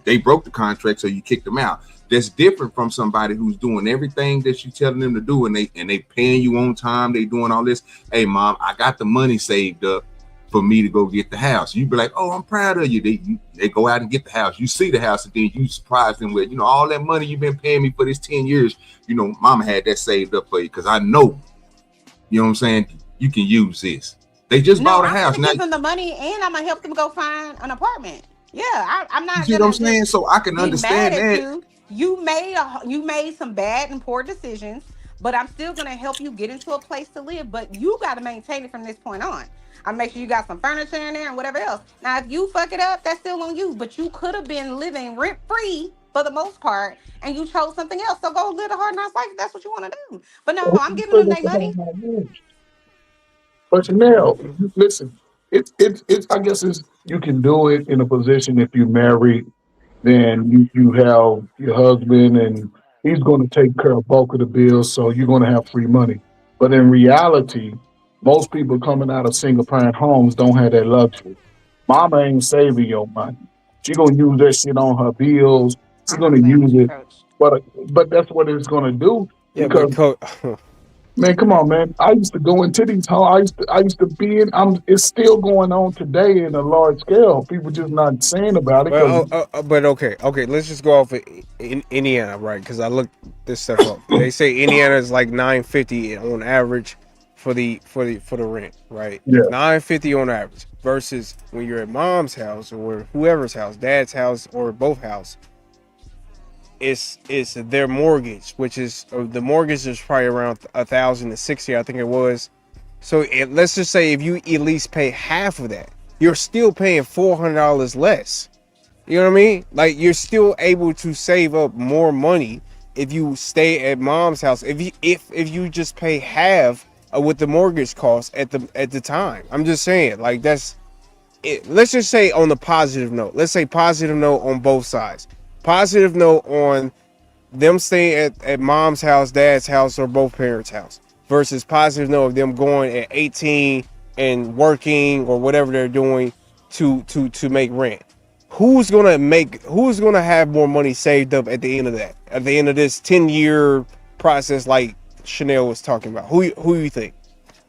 they broke the contract, so you kicked them out. That's different from somebody who's doing everything that you telling them to do, and they paying you on time. They doing all this. Hey, mom, I got the money saved up for me to go get the house. You be like, oh, I'm proud of you. They go out and get the house. You see the house, and then you surprise them with, all that money you've been paying me for this 10 years. Mama had that saved up for you because I know, you know what I'm saying, you can use this. They just bought a house. I'm gonna give them the money, and I'm gonna help them go find an apartment. Yeah, I'm not. You see what I'm saying? So I can understand that. You made some bad and poor decisions, but I'm still gonna help you get into a place to live. But you got to maintain it from this point on. I make sure you got some furniture in there and whatever else. Now, if you fuck it up, that's still on you. But you could have been living rent free for the most part, and you chose something else. So go live a hard nice life if that's what you want to do. But no, I'm giving them their money. But Chanel, listen, it's I guess you can do it in a position if you're married, then you have your husband and he's going to take care of bulk of the bills, so you're going to have free money. But in reality, most people coming out of single parent homes don't have that luxury. Mama ain't saving your money. She gonna use that shit on her bills. She's gonna use it, but that's what it's gonna do. Yeah, because man, come on, man. I used to go into these homes. I used to be in. It's still going on today in a large scale. People just not saying about it. But okay. Let's just go off of Indiana, right? Because I looked this stuff up. They say Indiana is like $950 on average for the rent, right? Yeah. $950 on average versus when you're at mom's house or whoever's house, dad's house or both house. It's their mortgage, which is the mortgage is probably around $1,060, I think it was. So let's just say if you at least pay half of that, you're still paying $400 less. You know what I mean? Like you're still able to save up more money if you stay at mom's house. If you just pay half of what the mortgage costs at the time. I'm just saying, like that's it. Let's just say on the positive note. Let's say positive note on both sides. Positive note on them staying at mom's house, dad's house, or both parents' house versus positive note of them going at 18 and working or whatever they're doing to make rent. Who's gonna have more money saved up at the end of that? At the end of this 10-year process like Chanel was talking about? Who you think?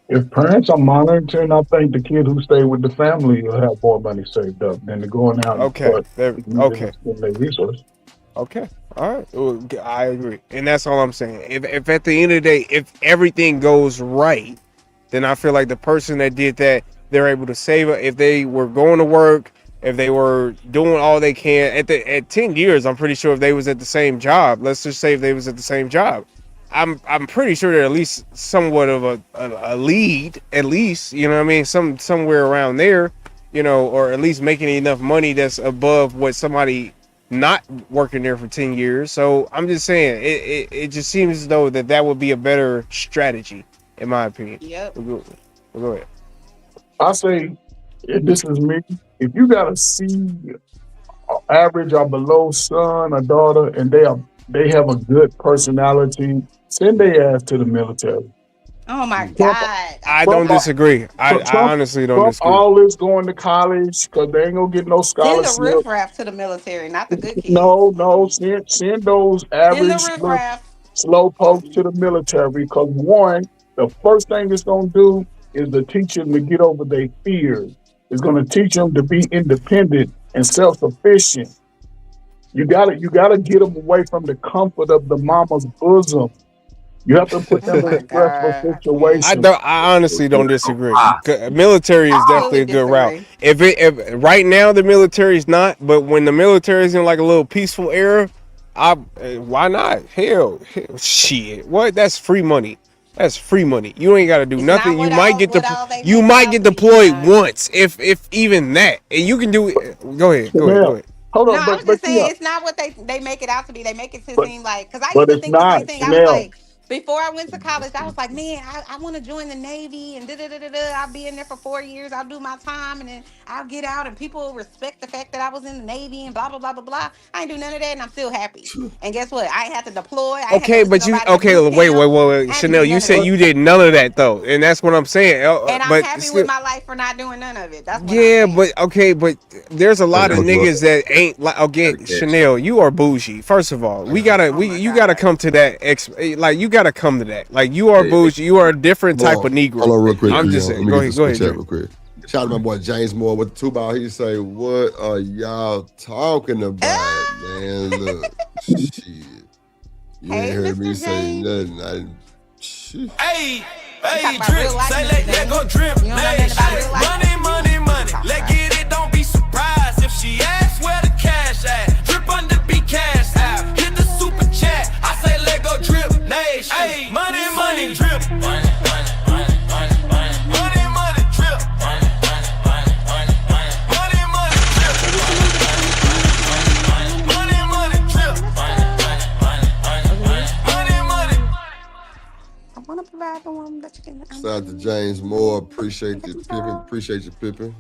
If parents are monitoring, I think the kid who stay with the family will have more money saved up than to going out and Okay, start using okay. their resources. Okay. All right. Well, I agree. And that's all I'm saying. If at the end of the day, if everything goes right, then I feel like the person that did that, they're able to save it. If they were going to work, if they were doing all they can at 10 years, I'm pretty sure if they was at the same job, let's just say if they was at the same job, I'm pretty sure they're at least somewhat of a lead, at least, you know what I mean? Somewhere around there, you know, or at least making enough money that's above what somebody not working there for 10 years. So I'm just saying it just seems as though that would be a better strategy in my opinion. Yep. Go ahead. I say, if this is me, if you got a C average or below son or daughter and they have a good personality, send their ass to the military. Oh my Trump, God. I don't disagree. I Trump, honestly don't Trump disagree. always going to college because they ain't gonna get no Send the scholarship. riffraff to the military, not the good kids. No, send those Send the average riffraff. slow pokes to the military because one, the first thing it's gonna do is to teach them to get over their fears. It's gonna teach them to be independent and self-sufficient. You gotta get them away from the comfort of the mama's bosom. You have to put them in a stressful situation. I honestly don't disagree. Military is definitely a good route. If right now the military is not, but when the military is in like a little peaceful era, why not? Hell, shit. What? That's free money. That's free money. You ain't got to do nothing. You might get deployed once, if even that, and you can do it. Go ahead. Hold No, on, I'm just saying it's not what they make it out to be. They make it seem like, because I used but to it's think the not, same thing. I was Chanel. like, before I went to college, I was like, man, I want to join the Navy and I'll be in there for 4 years. I'll do my time and then I'll get out and people will respect the fact that I was in the Navy and blah, blah, blah, blah, blah. I ain't do none of that and I'm still happy. And guess what? I ain't had to deploy. Okay, but wait, Chanel, you said you did none of that though, and that's what I'm saying. And I'm but happy still, with my life for not doing none of it. That's what yeah, but okay, but there's a lot of niggas that ain't like. Again, Chanel, you are bougie. First of all, you gotta come to that. Like you gotta come to that. Like you are bougie. You are a different type of Negro. Hold on real quick. I'm just saying. Go ahead. Real quick. Shout out to my boy James Moore with the 2 ball. He say, "What are y'all talking about, man? Look, shit. You ain't heard me say nothing. Hey, drip, say let go drip. Money, let get it, don't be surprised if she asks where the cash at. Drip under be cash out, hit the super chat. I say let go drip, nation. Hey, money, drip. Money, drip. I want to provide the woman that you can. Shout out to James Moore. Appreciate you, Pippin. Appreciate you, Pippin.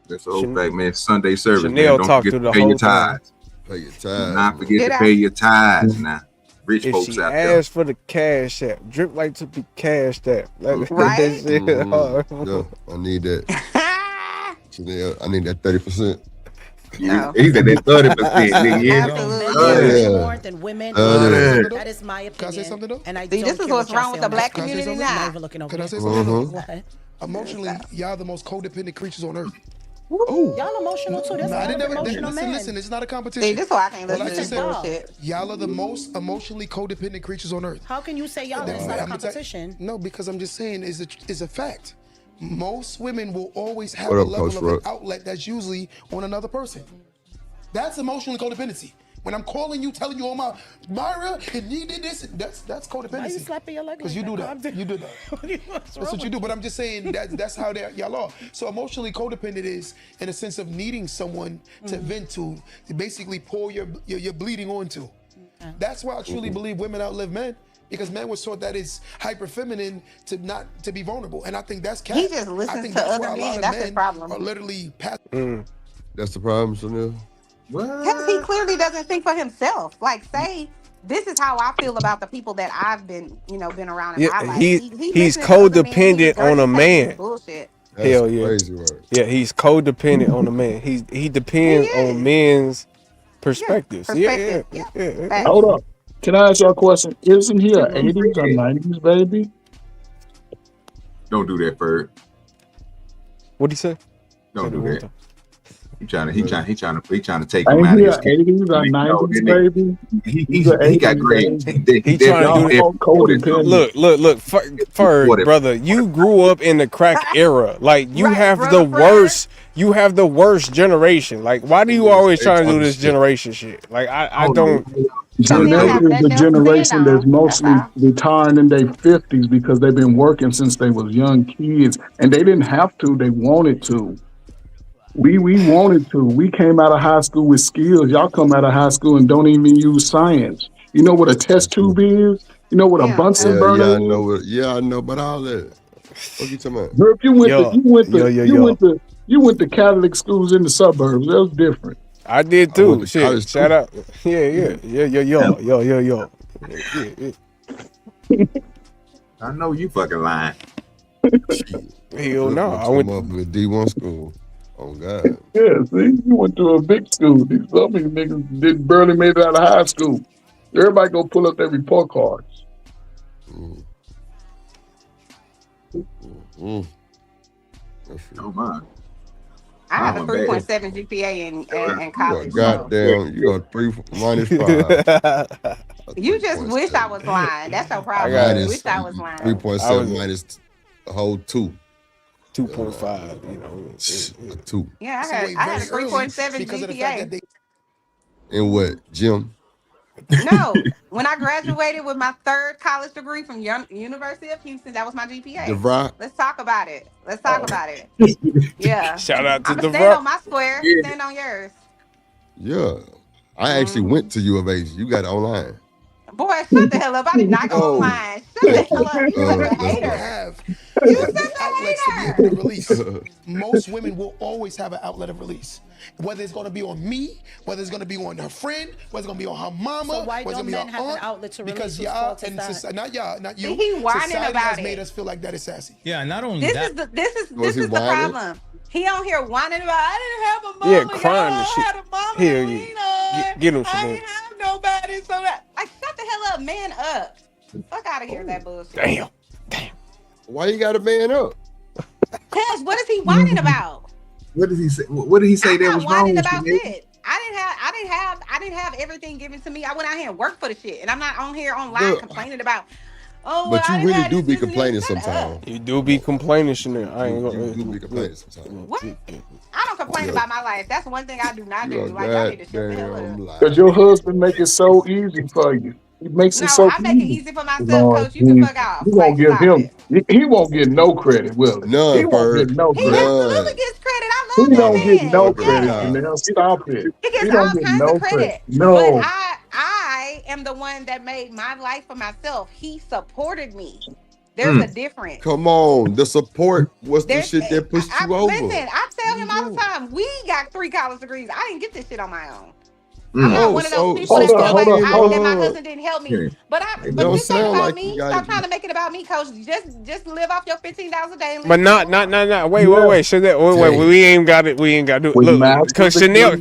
That's the whole thing, man. Sunday service, Chanel man. talked Don't through forget the to pay your whole time. tithes. Pay your Do tithes. not forget to pay your tithes now. Rich If folks she out there. asks for the cash app, drip like to be cashed out. Like, Right? that shit. Yeah, I need that. Chanel, I need that 30%. No. He said that 30%, nigga. Yeah. Absolutely. More than women. Yeah. That is my opinion. Can I say something though? And I See, don't this is care what's what y'all wrong with say the on black that. community I'm not now. even looking over Can I say there. something? What? Emotionally, y'all the most codependent creatures on earth. Y'all emotional too. There's a I lot didn't of never emotional men. listen. It's not a competition. See, this is why I can't Well, listen I to just this said, bullshit. y'all are the most emotionally codependent creatures on earth. How can you say y'all? It's not a I'm gonna competition. no, because I'm just saying is a fact. Most women will always have What a up, level Coach of an Ruck? outlet that's usually on another person. That's emotional codependency. When I'm calling you, telling you, oh Myra, and you did this, that's codependency. Why you slapping your leg? Because you do that. You do that. That's what you do. But I'm just saying that's how y'all are. So emotionally codependent is in a sense of needing someone to vent to basically pour your bleeding onto. That's why I truly believe women outlive men. Because men was taught that it's hyper feminine to be vulnerable, and I think that's cat. He just listens to other men. That's his problem. Are literally That's the problem, Chanel. Because he clearly doesn't think for himself. Like, say, this is how I feel about the people that I've been around in my Yeah, life. he's listening to other men, he codependent on a regurgitating man. bullshit. That's Hell yeah. crazy word. Yeah, he's codependent on a man. He depends on men's perspectives. Perspective. Yeah. Facts. Hold up. Can I ask you a question? Isn't he a Don't 80s or 90s baby? do that, Bird. What'd he say? Don't Say do one more that. time. He trying to take him Ain't out he of a his game. 80s or No, 90s baby? He's a he got 80s great. baby. He trying to do Y'all that. all codependent. Look, Ferg, brother, you grew up in the crack era. Like you have the worst. You have the worst generation. Like, why do you always try to do this generation shit? Like, I don't. Gen X is the generation that's mostly retiring in their 50s because they've been working since they was young kids, and they didn't have to. They wanted to. We wanted to. We came out of high school with skills. Y'all come out of high school and don't even use science. You know what a test tube is? You know what a Bunsen burner I is? know it. Yeah, I know, but all that. What you talking about? Bro, if you went to Catholic schools in the suburbs, that was different. I did I went too. to college Shit. Shout too. out. Yo. I know you fucking lying. Hell no. I Come went. up with D1 school. Oh God. Yeah, see, you went to a big school. These some of these niggas did barely made it out of high school. Everybody go pull up their report cards. Mm. Oh my. I have a Oh, man. 3.7 GPA in college. So. Goddamn, you got 3 minus 5. You just wish I was lying. That's your problem. You wish I was lying. 3.7 minus a whole 2. 2.5, you know. 2. Yeah, I had a 3.7 GPA. In what, Jim? No, when I graduated with my 3rd college degree from University of Houston, that was my GPA. DeVry? Let's talk about it. Yeah. Shout out to I'm DeVry. stand on my square. Stand on yours. Yeah. I actually went to U of H. You got it online. Boy, shut the hell up. I did not go online. Shut the hell up. You're such a hater. You the outlets to be able to release. Most women will always have an outlet of release. Whether it's going to be on me, whether it's going to be on her friend, whether it's going to be on her mama, So why whether it's don't going to be men on have an aunt, outlet to release? because Whose y'all fault is and that? not y'all, not you. He whining Society about has it. made us feel like that is sassy. Yeah, not only This that. is the problem. He on here whining about I didn't have a mama. Yeah, crying and y'all. shit. I had a mama Hell to yeah. lean on. Get him, I Chanel. didn't have nobody. So that like shut the hell up, man up. Fuck out of here, that bullshit. Damn. Why you got a man up? Cause what is he whining about? What did he say? What did he say I'm that not was wrong? whining about Chanel? shit. I didn't have everything given to me. I went out here and worked for the shit, and I'm not on here online complaining about. Oh, But well, you really do be complaining sometimes. You do be complaining, Chanel. I ain't gonna. You do be complaining sometimes. What? I don't complain about my life. That's one thing I do not do. Like I need to shut the hell up. Because your husband make it so easy for you. He makes it No, so I make it easy for myself, Lord, Coach. You can fuck off. You won't give him. He won't get no credit, will he? None, He won't get no He credit. absolutely gets credit. I He love that don't get man. no credit. Yes. Janelle. Stop it. He gets He all don't get kinds no of credit. No. But I am the one that made my life for myself. He supported me. There's a difference. Come on, the support was the shit that pushed you over. Listen, I tell him all the time, we got 3 college degrees. I didn't get this shit on my own. Mm. I'm not one of those people that feel like that my husband didn't help me. But don't this ain't sound about like me. you got Stop it. trying to make it about me, Coach. Just live off your $15 a day. And But not. Wait. Chanel, wait. We ain't got it. We ain't got to do it. Look, because Chanel.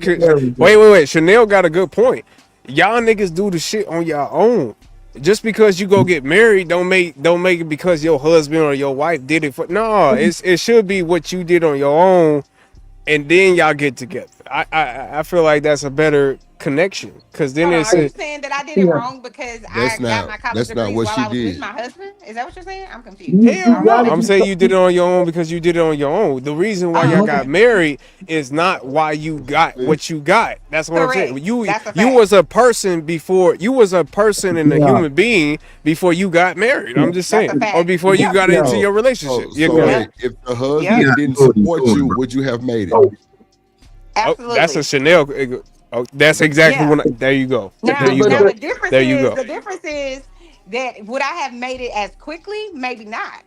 Wait. Chanel got a good point. Y'all niggas do the shit on your own. Just because you go get married, don't make it because your husband or your wife did it for. No, it should be what you did on your own, and then y'all get together. I feel like that's a better connection because then it's. Are you saying that I did it wrong because I got my college that's not degrees what while she I was with did. my husband? Is that what you're saying? I'm confused. Hell no. I'm saying you did it on your own because you did it on your own. The reason why y'all got married is not why you got what you got. That's what I'm saying. You was a person before. You was a person and a human being before you got married. I'm just saying, or before you got into your relationship. If the husband didn't support you, would you have made it? Absolutely. That's a Chanel. Oh, that's exactly when. There you go. Now, There you go. the difference There you is go. the difference is that would I have made it as quickly? Maybe not,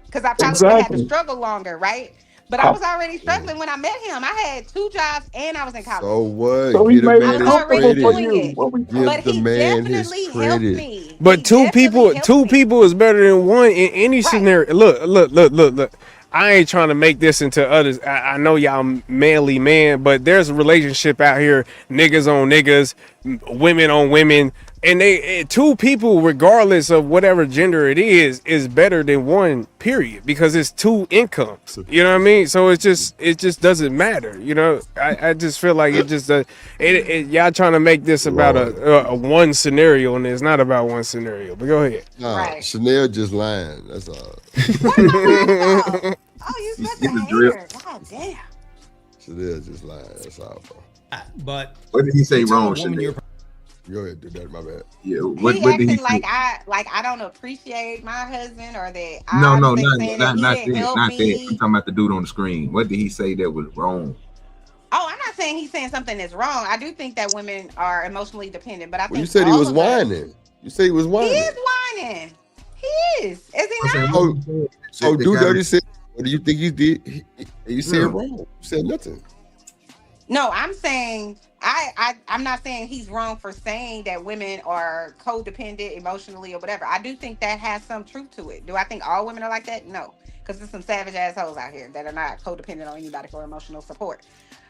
because I probably would have had to struggle longer, right? But I was already struggling when I met him. I had 2 jobs and I was in college. So what? So Give the made man it his already credit. doing it. Give But the he man his definitely helped credit. me. But two people is better than one in any scenario. Look. I ain't trying to make this into others. I know y'all manly man, but there's a relationship out here, niggas on niggas, women on women, And two people, regardless of whatever gender it is better than one, period, because it's two incomes. You know what I mean? So it just doesn't matter. You know, I just feel like it just y'all trying to make this about a one scenario, and it's not about one scenario. But go ahead. Nah, Chanel just lying. That's all. Oh, you such a drill. hater. God damn. Chanel just lying. That's all, bro. But What did he say you tell a wrong, woman Chanel? you're- Go ahead, do that. My bad. Yeah. He What did he acting say? like I don't appreciate my husband or that No, I'm not saying that he didn't that. help Not that. I'm me. talking about the dude on the screen. What did he say that was wrong? Oh, I'm not saying he's saying something that's wrong. I do think that women are emotionally dependent, but I Well, you think said he all was of us. whining. You said he was He whining. is whining. He is. Is he not? So do Dirty said, what do you think you did? You said wrong. You said nothing. No, I'm saying I'm not saying he's wrong for saying that women are codependent emotionally or whatever. I do think that has some truth to it. Do I think all women are like that? No, because there's some savage assholes out here that are not codependent on anybody for emotional support.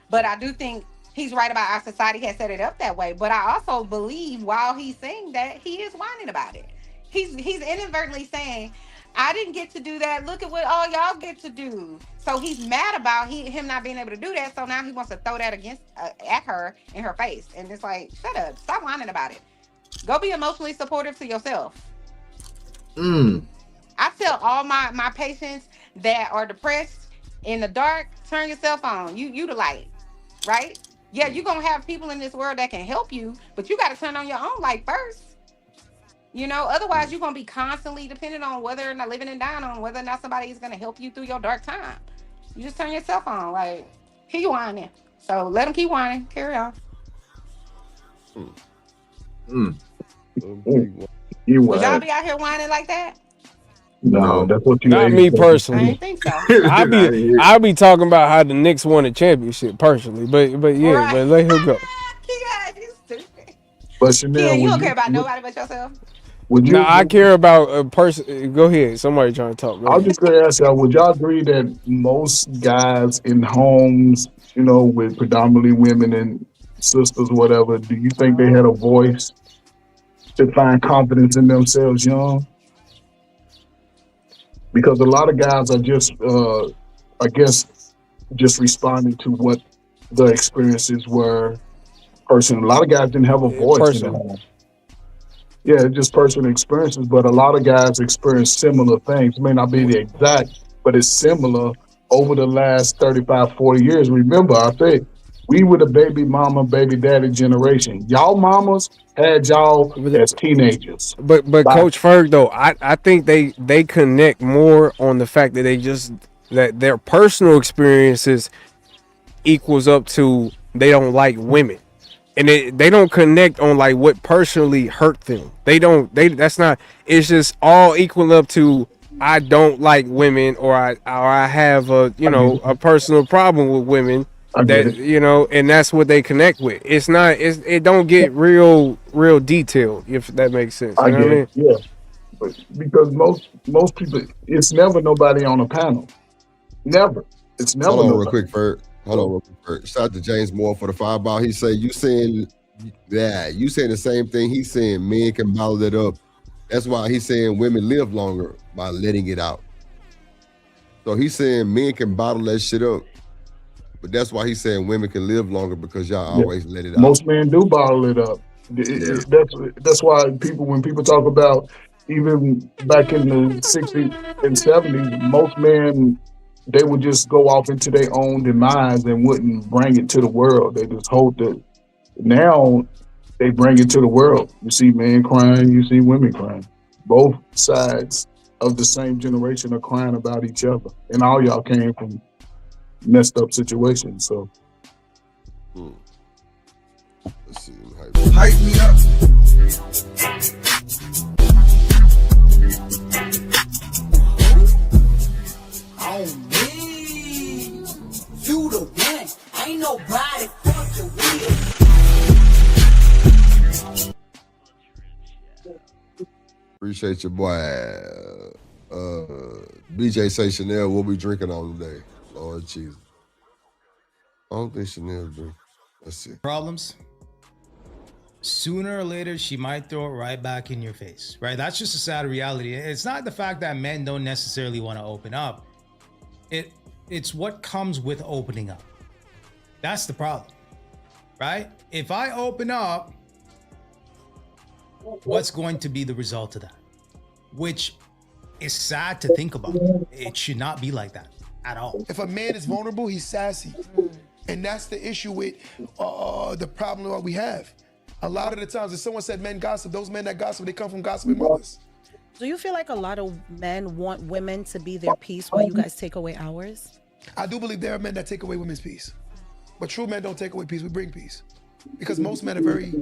But I do think he's right about our society has set it up that way. But I also believe while he's saying that, he is whining about it. He's inadvertently saying, I didn't get to do that. Look at what all y'all get to do. So he's mad about him not being able to do that. So now he wants to throw that against at her in her face. And it's like, shut up. Stop whining about it. Go be emotionally supportive to yourself. I tell all my patients that are depressed in the dark, turn your cell phone. You the light, right? Yeah, you're gonna have people in this world that can help you, but you gotta turn on your own light first. You know, otherwise you're gonna be constantly dependent on whether or not living and dying on whether or not somebody is gonna help you through your dark time. You just turn your cell phone, like he whining. So let him keep whining. Carry on. Would y'all be out here whining like that? No, that's what you Not ate. me I personally. didn't think so. I'll be talking about how the Knicks won the championship personally, but yeah, Right. but let him go. Kia, you stupid. But Chanel, Kia, you would don't you care about nobody but yourself. No, I care about a person. Go ahead. Somebody trying to talk. Go I was ahead. just going to ask y'all, would y'all agree that most guys in homes, with predominantly women and sisters, whatever, do you think they had a voice to find confidence in themselves young? Because a lot of guys are just, I guess, just responding to what the experiences were. A lot of guys didn't have a voice in the Personal. home. Yeah, just personal experiences, but a lot of guys experience similar things. It may not be the exact, but it's similar over the last 35, 40 years. Remember, I said, we were the baby mama, baby daddy generation. Y'all mamas had y'all as teenagers. But Coach Ferg though, I think they connect more on the fact that that their personal experiences equals up to they don't like women. And they don't connect on like what personally hurt them. That's not, it's just all equal up to I don't like women or I have a personal problem with women that and that's what they connect with. It don't get real detailed, if that makes sense. I You know get what I mean? it, yeah. But because most people, it's never nobody on a panel. Never. It's never Hold on nobody. real quick, Ferg. Hold on real quick, Ferg. Shout out to James Moore for the fireball. He said, you saying the same thing. He's saying men can bottle it up. That's why he's saying women live longer by letting it out. So he's saying men can bottle that shit up. But that's why he's saying women can live longer because y'all always let it out. Most men do bottle it up. That's why when people talk about even back in the 60s and 70s, most men, they would just go off into their own demise and wouldn't bring it to the world. They just hope that now they bring it to the world. You see men crying, you see women crying. Both sides of the same generation are crying about each other. And all y'all came from messed up situations. So let's see. Hype me up. On me, you the one. Ain't nobody fucking with. Appreciate your boy. BJ say Chanel will be drinking on today. Lord Jesus. I don't think Chanel drink. Let's see. Problems? sooner or later she might throw it right back in your face, right? That's just a sad reality. It's not the fact that men don't necessarily want to open up. It's what comes with opening up. That's the problem, right? If I open up, what's going to be the result of that? Which is sad to think about. It should not be like that at all. If a man is vulnerable, he's sassy. And that's the issue with the problem that we have. A lot of the times, if someone said men gossip, those men that gossip, they come from gossiping mothers. Do you feel like a lot of men want women to be their peace while you guys take away ours? I do believe there are men that take away women's peace. But true men don't take away peace, we bring peace. Because most men are very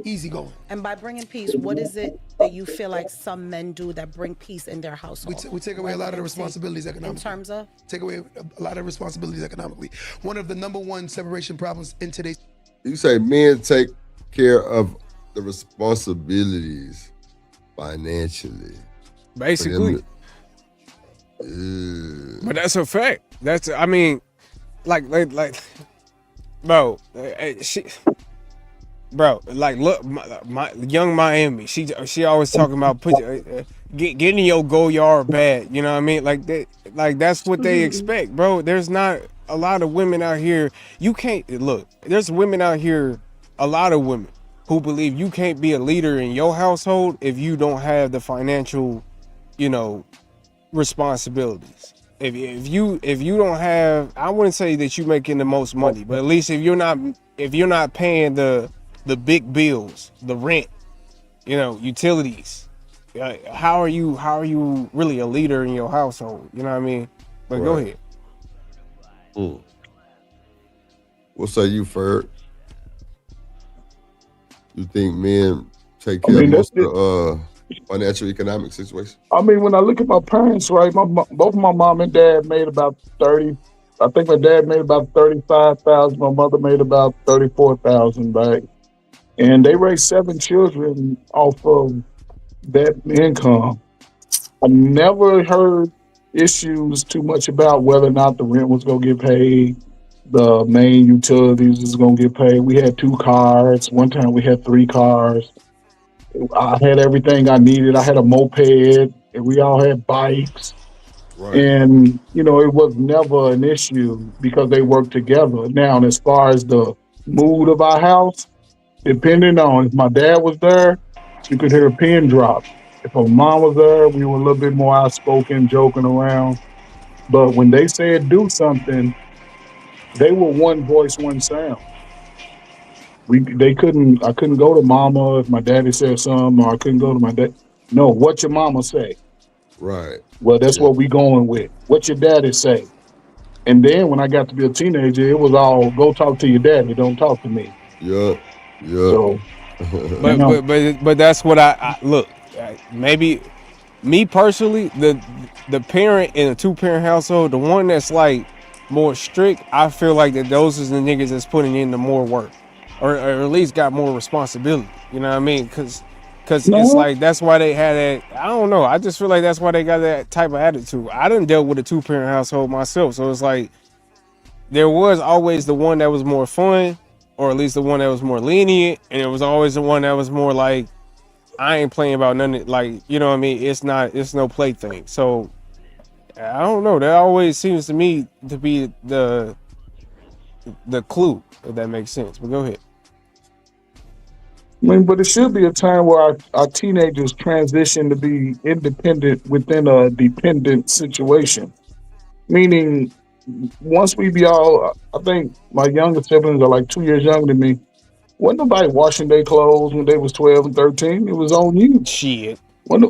easygoing. And by bringing peace, what is it that you feel like some men do that bring peace in their household? We take away a lot of the responsibilities economically. In terms of? Take away a lot of responsibilities economically. One of the number one separation problems in today's... You say men take care of the responsibilities financially. Basically. But that's a fact. That's, I mean, like, bro, look, my young Miami, she always talking about getting your go yard bad. You know what I mean? Like that's what they expect, bro. There's not a lot of women out here. You can't look. There's women out here, a lot of women who believe you can't be a leader in your household if you don't have the financial, responsibilities. If you don't have, I wouldn't say that you're making the most money, but at least if you're not paying the big bills, the rent, utilities, how are you really a leader in your household? You know what I mean? But go ahead. What say you, Ferg? You think men take care of most of the financial economic situation? I mean, when I look at my parents, right, both my mom and dad made about 30. I think my dad made about 35,000. My mother made about 34,000 back, and they raised 7 children off of that income. I never heard issues too much about whether or not the rent was gonna get paid, the main utilities was gonna get paid. We had 2 cars. One time we had 3 cars. I had everything I needed. I had a moped, and we all had bikes. Right. And, it was never an issue because they worked together. Now, as far as the mood of our house, depending on if my dad was there, you could hear a pin drop. If my mom was there, we were a little bit more outspoken, joking around. But when they said do something, they were one voice, one sound. I couldn't go to mama if my daddy said something, or I couldn't go to my dad. No, what your mama say? Right. Well, that's what we going with. What your daddy say? And then when I got to be a teenager, it was all go talk to your daddy, don't talk to me. Yeah. So, but that's what I look. Maybe me personally, the parent in a 2-parent household, the one that's like more strict, I feel like that those is the niggas that's putting in the more work, or at least got more responsibility. You know what I mean? Because it's like that's why they had that. I don't know. I just feel like that's why they got that type of attitude. I done dealt with a 2-parent household myself, so it's like there was always the one that was more fun, or at least the one that was more lenient, and it was always the one that was more like, I ain't playing about nothing. Like, you know what I mean? It's no play thing. So I don't know. That always seems to me to be the clue, if that makes sense. But go ahead. I mean, but it should be a time where our teenagers transition to be independent within a dependent situation. Meaning, once we be all, I think my younger siblings are like 2 years younger than me. Wasn't nobody washing their clothes when they was 12 and 13. It was on you. Shit. But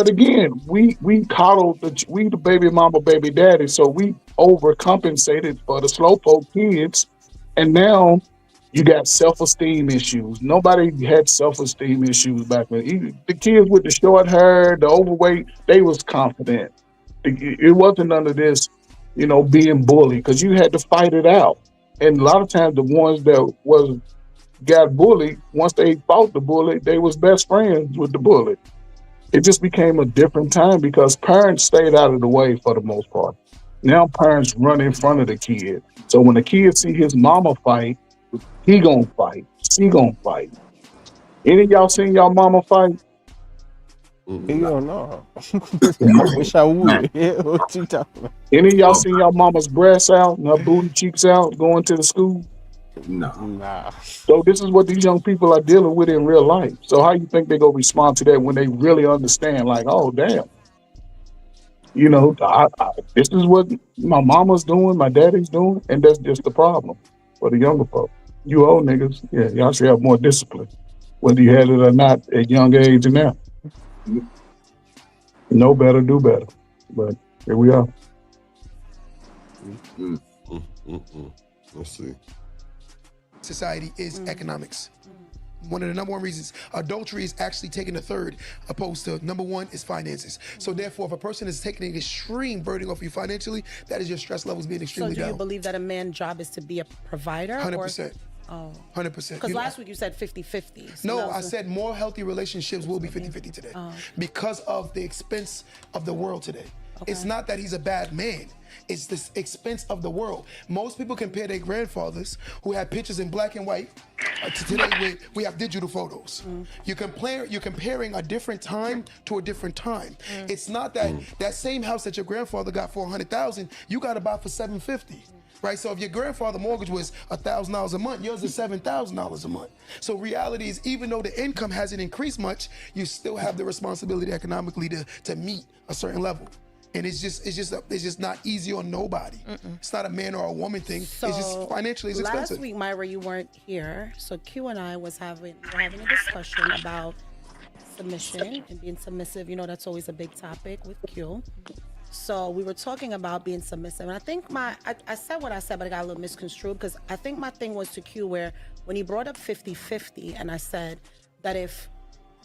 again, we coddled the baby mama, baby daddy, so we overcompensated for the slowpoke kids, and now you got self-esteem issues. Nobody had self-esteem issues back then. Even the kids with the short hair, the overweight, they was confident. It wasn't none of this, being bullied, because you had to fight it out. And a lot of times the ones that got bullied, once they fought the bully, they was best friends with the bully. It just became a different time because parents stayed out of the way for the most part. Now parents run in front of the kid. So when the kid see his mama fight, he gonna fight. She gonna fight. Any of y'all seen y'all mama fight? Hell no. I wish I No. would. Yeah, what you talking about? Any of y'all Oh, seen y'all mama's breasts out and her booty cheeks out going to the school? no. Nah. So this is what these young people are dealing with in real life. So how you think they gonna respond to that when they really understand? Like, oh damn, this is what my mama's doing, my daddy's doing, and that's just the problem for the younger folks. You old niggas, yeah, y'all should have more discipline, whether you had it or not at young age and now. Know better, do better. But here we are. Let's see. Society is economics. One of the number one reasons adultery is actually taking a third, opposed to number one is finances. So therefore, if a person is taking an extreme burden off you financially, that is your stress levels being So extremely do you down. believe that a man's job is to be a provider? 100%. Oh. 100%. Because last week you said 50-50. So No, I said more healthy relationships will be 50-50 today because of the expense of the world today. It's not that he's a bad man. It's the expense of the world. Most people compare their grandfathers who had pictures in black and white to today where we have digital photos. You're comparing a different time to a different time. It's not that that same house that your grandfather got for $100,000, you got to buy for $750. Right, so if your grandfather's mortgage was $1,000 a month, yours is $7,000 a month. So reality is, even though the income hasn't increased much, you still have the responsibility economically to meet a certain level. And it's just not easy on nobody. It's not a man or a woman thing. So it's just financially it's expensive. Last week, Myra, you weren't here, so Q and I were having a discussion about submission and being submissive. You know, that's always a big topic with Q. So we were talking about being submissive, and I think I said what I said, but I got a little misconstrued because I think my thing was to Q where when he brought up 50-50, and I said that if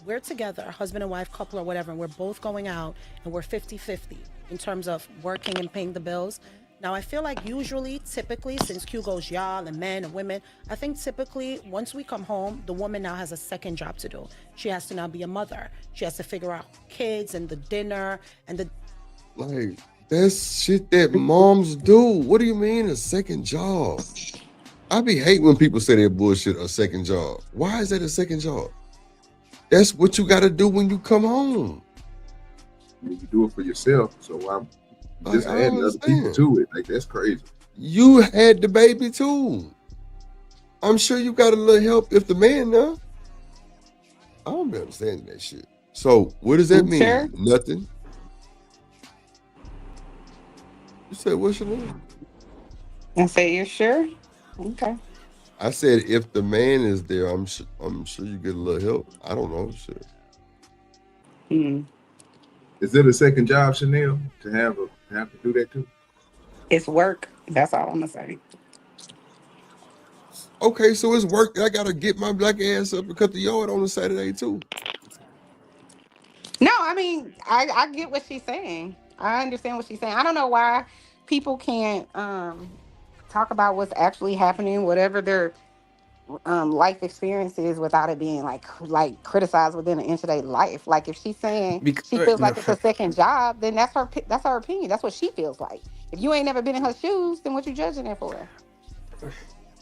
we're together, husband and wife couple or whatever, and we're both going out and we're 50-50 in terms of working and paying the bills. Now, I feel like typically, since Q goes y'all and men and women, I think typically once we come home, the woman now has a second job to do. She has to now be a mother. She has to figure out kids and the dinner and the... Like, that's shit that moms do. What do you mean a second job? I be hate when people say that bullshit, a second job. Why is that a second job? That's what you got to do when you come home. You do it for yourself, so I'm just adding other people to it. Like, that's crazy. You had the baby too. I'm sure you got a little help if the man now. I don't be understanding that shit. So what does that mean? Sure. Nothing. You said what's your name? I say you're sure? Okay. I said if the man is there, I'm sure you get a little help. I don't know shit. Is it a second job, Chanel, to have to do that too? It's work. That's all I'm gonna say. Okay, so it's work. I gotta get my black ass up and cut the yard on a Saturday too. No, I mean, I get what she's saying. I understand what she's saying. I don't know why people can't talk about what's actually happening, whatever their life experience is, without it being like criticized within an inch of their life. Like if she's saying she feels like it's a second job, then that's her opinion. That's what she feels like. If you ain't never been in her shoes, then what you judging her for?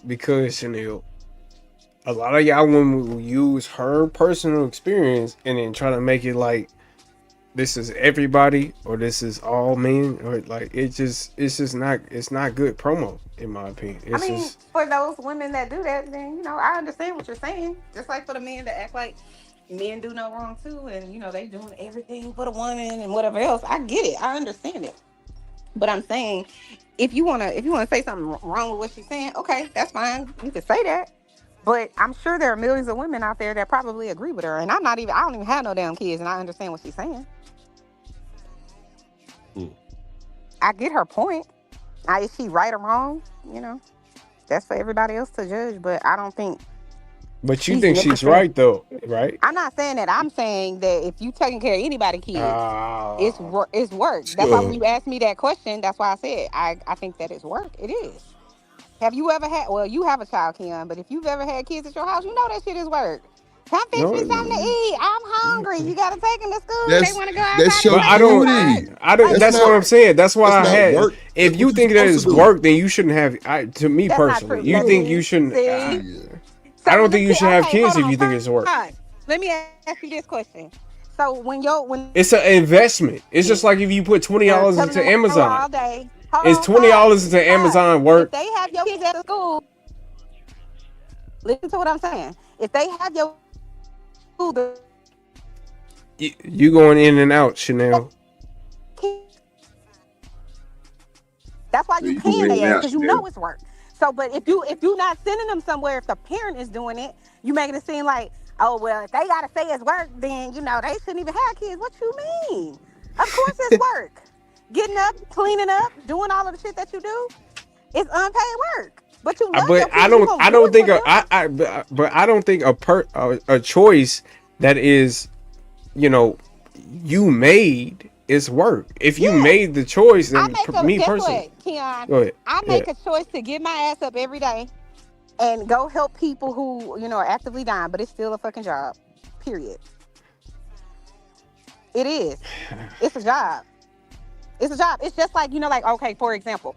Because Chanel, a lot of y'all women will use her personal experience and then try to make it like this is everybody or this is all men, or like it's just not good promo in my opinion. It's for those women that do that, then I understand what you're saying. Just like for the men that act like men do no wrong too, and they doing everything for the woman and whatever else. I get it. I understand it. But I'm saying, if you wanna say something wrong with what she's saying, okay, that's fine. You can say that. But I'm sure there are millions of women out there that probably agree with her. And I don't even have no damn kids, and I understand what she's saying. I get her point. Is she right or wrong? That's for everybody else to judge. But I don't think. But you think she's right though, right? I'm not saying that. I'm saying that if you taking care of anybody's kids, it's work. That's why when you asked me that question, that's why I said I think that it's work. It is. Have you ever had? Well, you have a child, Keon. But if you've ever had kids at your house, you know that shit is work. Come fix me something to eat. I'm hungry. You gotta take them to school. They want to go outside. That's your duty. That's what I'm saying. That's why I had. Work. If you think that is work, then you shouldn't have. To me personally, you think you shouldn't. So I don't think you should have okay, kids hold if on, you think it's work. fine. Let me ask you this question. So when It's an investment. It's just like if you put $20 telling into them what to do Amazon. all day, hold Is on, $20 into Amazon if work? they have your kids at the school, listen to what I'm saying. If they have your school, You going in and out, Chanel. that's why you You go paying in their ass now, because you Chanel. know it's work. So, but if you not sending them somewhere, if the parent is doing it, you making it seem like, oh well, if they gotta say it's work, then you know they shouldn't even have kids. What you mean? Of course it's work. Getting up, cleaning up, doing all of the shit that you do, it's unpaid work. But you love your But kids. You gonna I do don't it think for them. but I don't think a choice that is, you know, you made is work. If you made the choice, I then make a me guess personally. what, Keon? Go ahead. I Yeah. make a choice to get my ass up every day and go help people who, are actively dying, but it's still a fucking job. Period. It is. It's a job. It's a job. It's just like, like, okay, for example,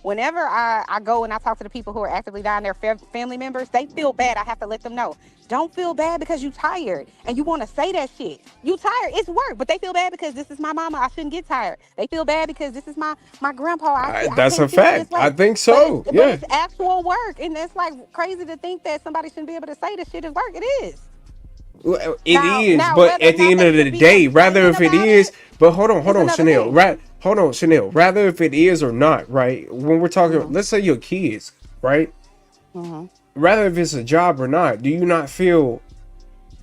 whenever I go and I talk to the people who are actively dying, their family members, they feel bad. I have to let them know. Don't feel bad because you tired and you want to say that shit. You tired. It's work, but they feel bad because this is my mama. I shouldn't get tired. They feel bad because this is my grandpa. I That's a can't feel this fact. way. I think so. But Yeah. it's actual work, and it's like crazy to think that somebody shouldn't be able to say this shit is work. It is. Well, it is, Now, but whether or at the not end they of the should be day, rather if it complaining is, about but hold on, another Chanel, thing. right? Hold on, Chanel. Rather if it is or not, right? When we're talking, let's say your kids, right? Rather if it's a job or not, do you not feel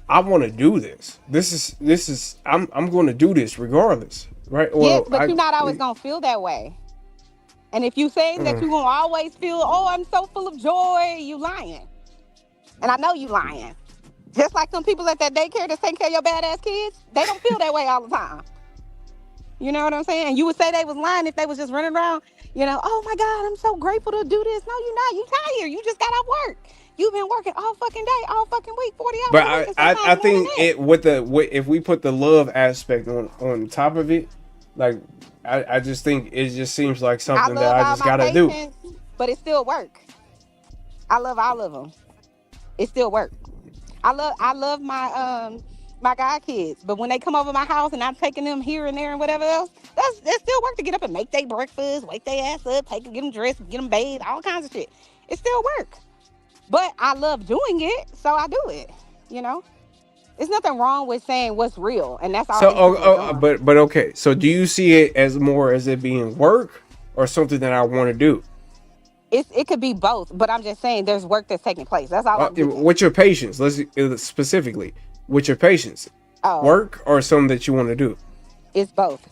I want to do this? This is I'm going to do this regardless, right? Well, Yes, but you're not always gonna feel that way. And if you say that you're gonna always feel, oh, I'm so full of joy, you lying. And I know you lying. Just like some people at that daycare that's taking care of your badass kids, they don't feel that way all the time. You know what I'm saying? And you would say they was lying if they was just running around, oh my God, I'm so grateful to do this. No, you're not. You tired. You just got off work. You've been working all fucking day, all fucking week, 40 hours but a week, and I sometimes more think than that. it with if we put the love aspect on top of it, like I just think it just seems like something that I just gotta do. But it's still work. I love all of them. It's still work. I love my god kids, but when they come over my house and I'm taking them here and there and whatever else, that's still work to get up and make their breakfast, wake their ass up, get them dressed, get them bathed, all kinds of shit. It's still work, but I love doing it, so I do it. There's nothing wrong with saying what's real, and that's all. So, but okay. So, do you see it as more as it being work or something that I want to do? It could be both, but I'm just saying there's work that's taking place. That's all I'm doing. With your patience, let's specifically with your patience, work or something that you want to do. It's both.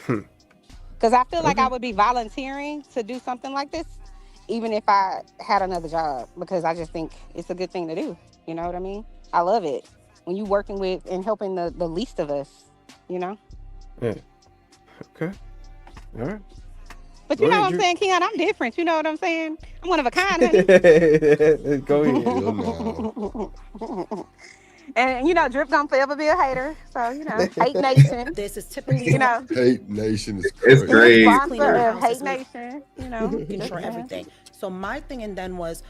Because I feel like I would be volunteering to do something like this, even if I had another job, because I just think it's a good thing to do. You know what I mean? I love it when you working with and helping the least of us. Yeah. Okay. All right. But you know what I'm saying, Keon? I'm different. You know what I'm saying? I'm one of a kind, honey. Go ahead. And Drip gonna forever be a hater. So Hate Nation. This is typically Hate Nation is It's great. Sponsor of Hate Nation. Control everything. So my thing and then was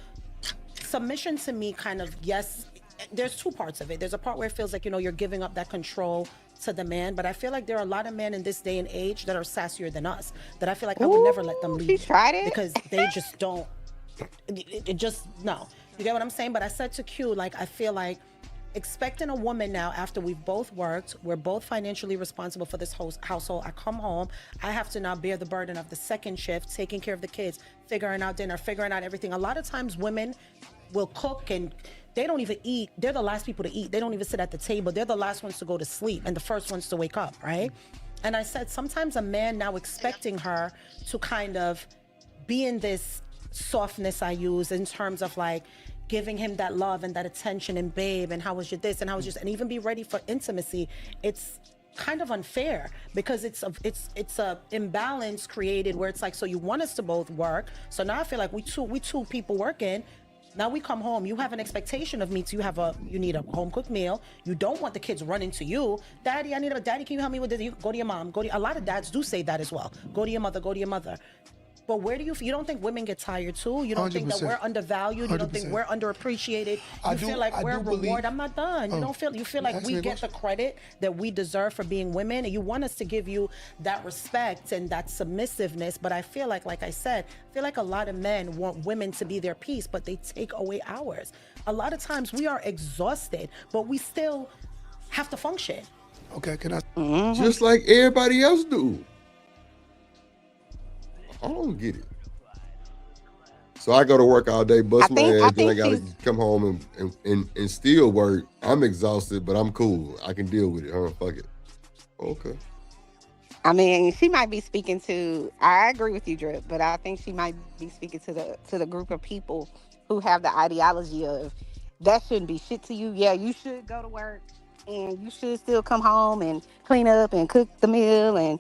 submission to me. Kind of yes. There's two parts of it. There's a part where it feels like you're giving up that control to the man, but I feel like there are a lot of men in this day and age that are sassier than us, that I feel like I would never let them lead. She tried it because they just don't. It just no. You get what I'm saying? But I said to Q, like I feel like expecting a woman now after we've both worked, we're both financially responsible for this household. I come home, I have to now bear the burden of the second shift, taking care of the kids, figuring out dinner, figuring out everything. A lot of times women will cook and they don't even eat. They're the last people to eat. They don't even sit at the table. They're the last ones to go to sleep and the first ones to wake up, right? And I said, sometimes a man now expecting her to kind of be in this softness I use in terms of like giving him that love and that attention and babe and how was your this and how was your, and even be ready for intimacy. It's kind of unfair because it's a imbalance created where it's like, so you want us to both work. So now I feel like we two people working. Now we come home, you have an expectation of me to you need a home cooked meal. You don't want the kids running to you. Daddy, daddy, can you help me with this? You go to your mom, a lot of dads do say that as well. Go to your mother. But where do you don't think women get tired too? You don't think that 100%. we're undervalued? You don't think 100%. we're underappreciated? I You do- feel like I we're do believe- rewarded? I'm not done. You Oh. don't feel you feel like Ask we me a get the credit that we deserve for being women, and you want us to give you that respect and that submissiveness. But I feel like I said, I feel like a lot of men want women to be their piece, but they take away ours. A lot of times we are exhausted, but we still have to function. Okay, can I? Just like everybody else do. I don't get it. So I go to work all day, bust my ass, then I gotta come home and still work. I'm exhausted, but I'm cool. I can deal with it. Huh? Fuck it. Okay. I mean, she might be speaking to. I agree with you, Drip, but I think she might be speaking to the group of people who have the ideology of that shouldn't be shit to you. Yeah, you should go to work, and you should still come home and clean up and cook the meal, and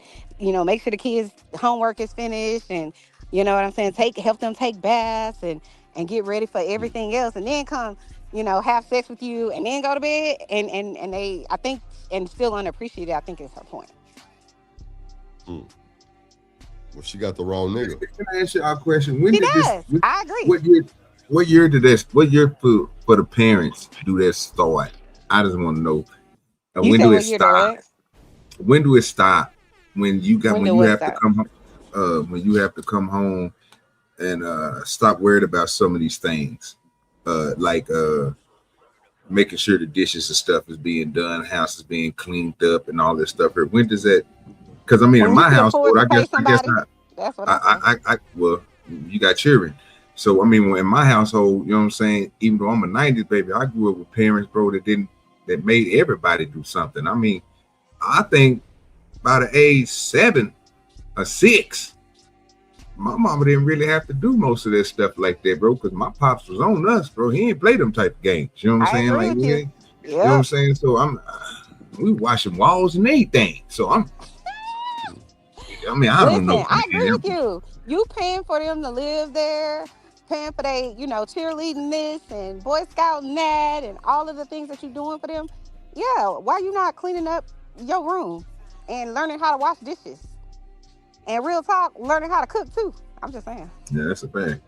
make sure the kids' homework is finished, and you know what I'm saying. Help them take baths and get ready for everything else, and then come, have sex with you, and then go to bed, and they, I think, and still unappreciated. I think is her point. Well, she got the wrong nigga. Can I ask you a question? When She did does. this? I agree. What year did this? What year for the parents do that start? I just want to know. You When said do it what year to stop? what? When do it stop? When you When do you what have to stop? come home. When you have to come home and stop worried about some of these things, like making sure the dishes and stuff is being done, house is being cleaned up, and all this stuff. When does that? Because I mean, When in you my can afford household, to I pay guess somebody, not. that's what I say. I well, you got children. So I mean, in my household, you know what I'm saying? Even though I'm a 90s baby, I grew up with parents, bro, that made everybody do something. I mean, I think by the age 7 or 6, my mama didn't really have to do most of that stuff like that, bro, because my pops was on us, bro. He ain't play them type of games. You know what I'm I saying? agree Like, with you. you know what I'm saying? So we washing walls and everything. So I don't know. I agree with you. You paying for them to live there, paying for they, cheerleading this and Boy Scouting that and all of the things that you're doing for them. Yeah, why you not cleaning up your room and learning how to wash dishes? And real talk, learning how to cook too. I'm just saying. Yeah, that's a fact.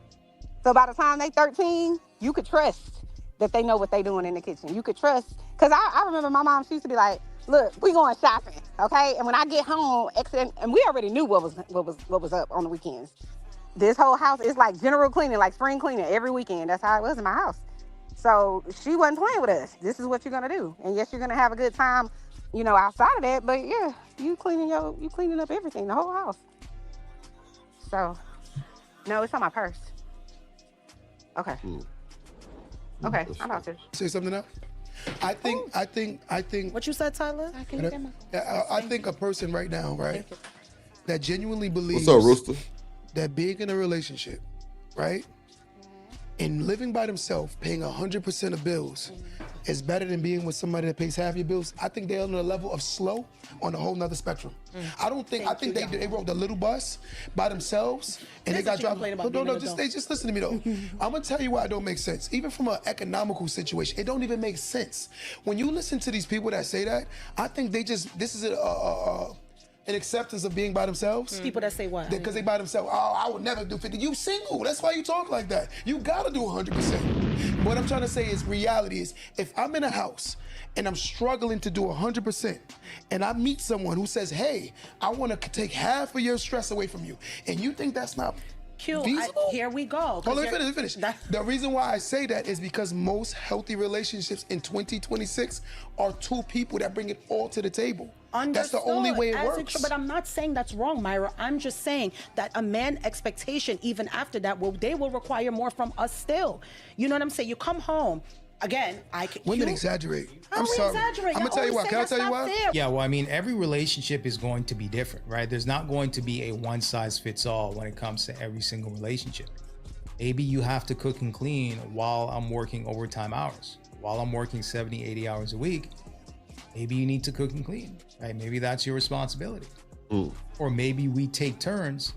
So by the time they 13, you could trust that they know what they doing in the kitchen. You could trust, because I remember my mom, she used to be like, look, we going shopping, okay? And when I get home, and we already knew what was up on the weekends. This whole house is like general cleaning, like spring cleaning every weekend. That's how it was in my house. So she wasn't playing with us. This is what you're gonna do. And yes, you're gonna have a good time, outside of that. But yeah, you cleaning up everything, the whole house. So no, it's on my purse. Okay. Okay, I'm about to say something else. I think. What you said, Tyler? I think a person right now, right, that genuinely believes. What's up, Rooster? That being in a relationship, right, and living by themselves, paying 100% of bills, is better than being with somebody that pays half your bills. I think they're on a level of slow on a whole nother spectrum. I think they rode the little bus by themselves and they got dropped. No, just listen to me though. I'm gonna tell you why it don't make sense. Even from an economical situation, it don't even make sense. When you listen to these people that say that, I think this is an acceptance of being by themselves. People that say what? Because they by themselves. Oh, I would never do 50. You single. That's why you talk like that. You gotta do 100%. What I'm trying to say is reality is if I'm in a house and I'm struggling to do 100% and I meet someone who says, hey, I want to take half of your stress away from you, and you think that's not feasible? Here we go. Hold on, let me finish. The reason why I say that is because most healthy relationships in 2026 are two people that bring it all to the table. That's the only way it works. But I'm not saying that's wrong, Myra. I'm just saying that a man expectation, even after that, they will require more from us still. You know what I'm saying? You come home. Again, women exaggerate. I'm sorry. I'm gonna tell you why. Can I tell you why? Yeah, well, I mean, every relationship is going to be different, right? There's not going to be a one size fits all when it comes to every single relationship. Maybe you have to cook and clean while I'm working overtime hours. While I'm working 70, 80 hours a week, maybe you need to cook and clean, right? Maybe that's your responsibility. Or maybe we take turns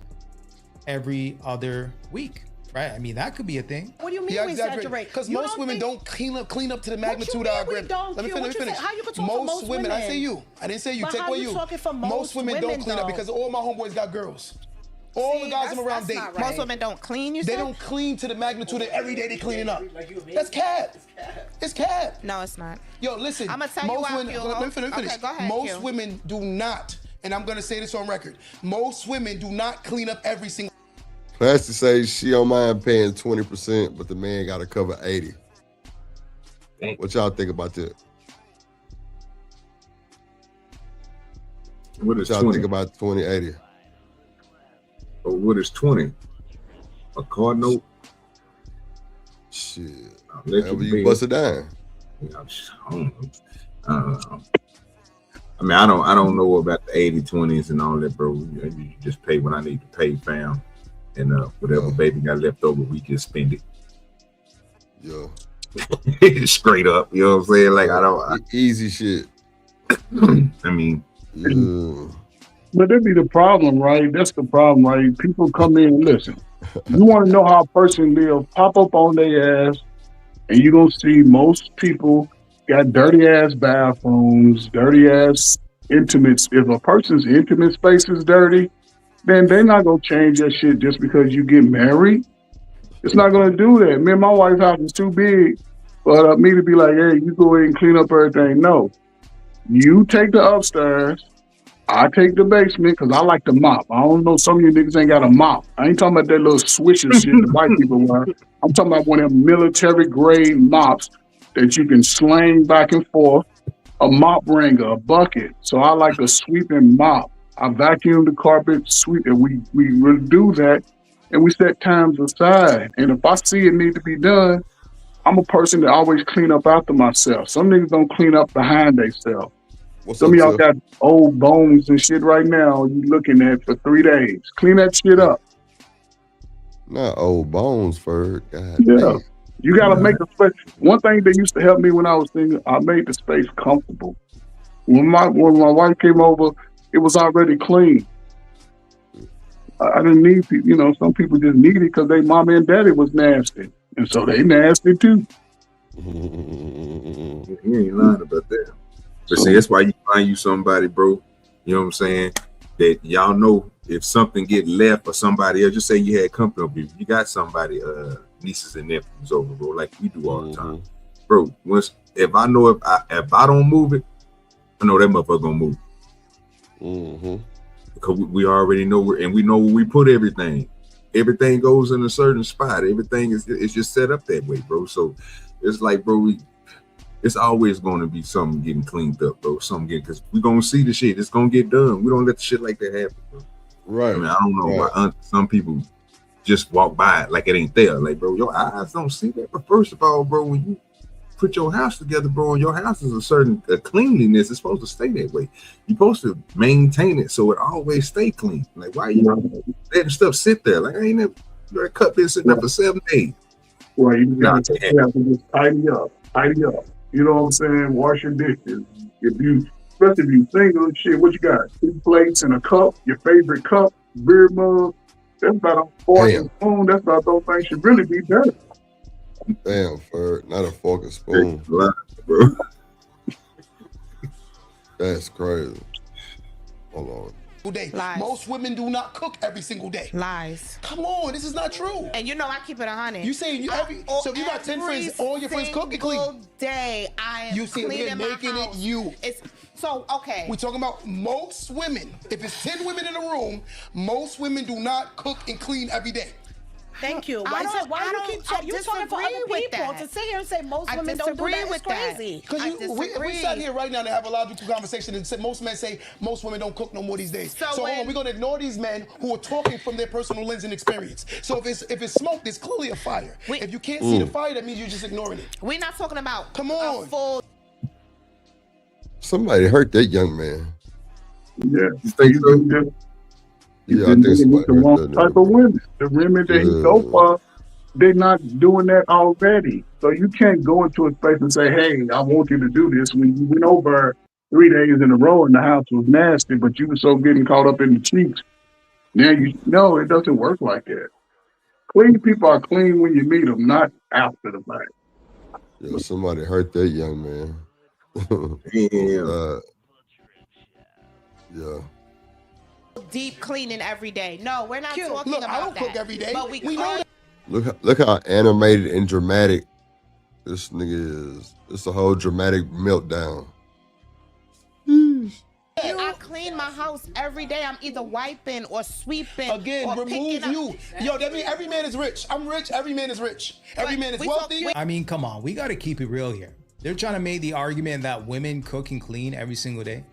every other week. Right, I mean that could be a thing. What do you mean we exaggerate? Because most women don't clean up to the magnitude of our grip. Let me finish. How you could talk for most women? I say you. I didn't say you. But Take how away you you. talking for Most women don't clean up though? because all my homeboys got girls. All the guys I'm around date. Most women don't clean. They don't clean to the magnitude that every day they cleaning up. That's cap. It's cap. No, it's not. Yo, listen. I'm gonna tell you why. Let me finish. Okay, go ahead, Most Q. women do not, and I'm gonna say this on record. Most women do not clean up every single. Classy says she don't mind paying 20%, but the man got to cover 80. What y'all think about that? What is y'all 20? think about 20/80? Oh, what is 20? A car note? Shit. Whatever you bust it down. I don't know. I mean, I don't know about the 80/20s and all that, bro. You just pay what I need to pay, fam. And whatever baby got left over, we can spend it. Yeah. Straight up. You know what I'm saying? Like, I don't. Easy shit. I mean. But that'd be the problem, right? That's the problem, right? People come in and listen. You want to know how a person live, pop up on their ass, and you're going to see most people got dirty ass bathrooms, dirty ass intimates. If a person's intimate space is dirty, then they're not going to change that shit just because you get married. It's not going to do that. Me and my wife's house is too big for me to be like, hey, you go ahead and clean up everything. No. You take the upstairs. I take the basement because I like to mop. I don't know, some of you niggas ain't got a mop. I ain't talking about that little swisher shit the white people wear. I'm talking about one of them military grade mops that you can sling back and forth, a mop wringer, a bucket. So I like to sweep and mop. I vacuum the carpet, sweep it. We do that and we set times aside. And if I see it need to be done, I'm a person that always clean up after myself. Some niggas don't clean up behind themselves. Some of y'all got old bones and shit right now you looking at for 3 days. Clean that shit up. Not old bones, Ferg. God Yeah. damn. You got to make the space. One thing that used to help me when I was single, I made the space comfortable. When my wife came over, it was already clean. I didn't need people, some people just need it because their mama and daddy was nasty. And so they nasty too. You ain't lying about that. But see, that's why you find you somebody, bro. You know what I'm saying? That y'all know if something get left or somebody else, just say you had company over you got somebody, nieces and nephews over, bro, like we do all the time. Bro, if I know if I don't move it, I know that motherfucker gonna move. Because we already know and we know where we put everything. Everything goes in a certain spot. Everything is just set up that way, bro. So it's like, bro, it's always going to be something getting cleaned up, bro. Because we're going to see the shit. It's going to get done. We don't let the shit like that happen, bro. Right. I mean, I don't know why some people just walk by it like it ain't there. Like, bro, your eyes don't see that. But first of all, bro, when you put your house together, bro, and your house is a certain cleanliness, it's supposed to stay that way. You're supposed to maintain it so it always stay clean. Like, why you letting stuff sit there? Like, I ain't never, your cup been sitting there for 7 days. Right, you have to just tidy up. You know what I'm saying? Wash your dishes. Especially if you single, shit, what you got? 2 plates and a cup, your favorite cup, beer mug. That's about a fork and spoon. That's about those things should really be done. Damn, Ferg, not a fork and spoon. Bro. That's crazy. Hold on. Day. Most women do not cook every single day. Lies. Come on, this is not true. And I keep it 100. You saying so if you got 10 friends, all your friends cook and clean. Every day I am cleaning my making house. It you. So okay. We're talking about most women. If it's 10 women in a room, most women do not cook and clean every day. Thank you. Why you keep talking for other people to sit here and say most women don't do that? It's crazy. Because we sat here right now to have a logical conversation and said most men say most women don't cook no more these days. So hold on, we're gonna ignore these men who are talking from their personal lens and experience. So if it's smoke, there's clearly a fire. If you can't see the fire, that means you're just ignoring it. We're not talking about a full. Somebody hurt that young man. Yeah. You think so? Yeah, I think somebody the wrong type of women. The women that he go for, they're not doing that already. So you can't go into a space and say, hey, I want you to do this. When you went over 3 days in a row and the house was nasty, but you were so getting caught up in the cheeks. Now it doesn't work like that. Clean people are clean when you meet them, not after the fact. Yeah, somebody hurt that young man. Yeah. Yeah. deep cleaning every day. No, we're not talking Look, about I don't that. cook every day. But we know that. Look how animated and dramatic this nigga is. It's a whole dramatic meltdown. I clean my house every day. I'm either wiping or sweeping. Again, or remove you. Yo, that means every man is rich. I'm rich. Every man is rich. Every man is wealthy. I mean, come on, we got to keep it real here. They're trying to make the argument that women cook and clean every single day,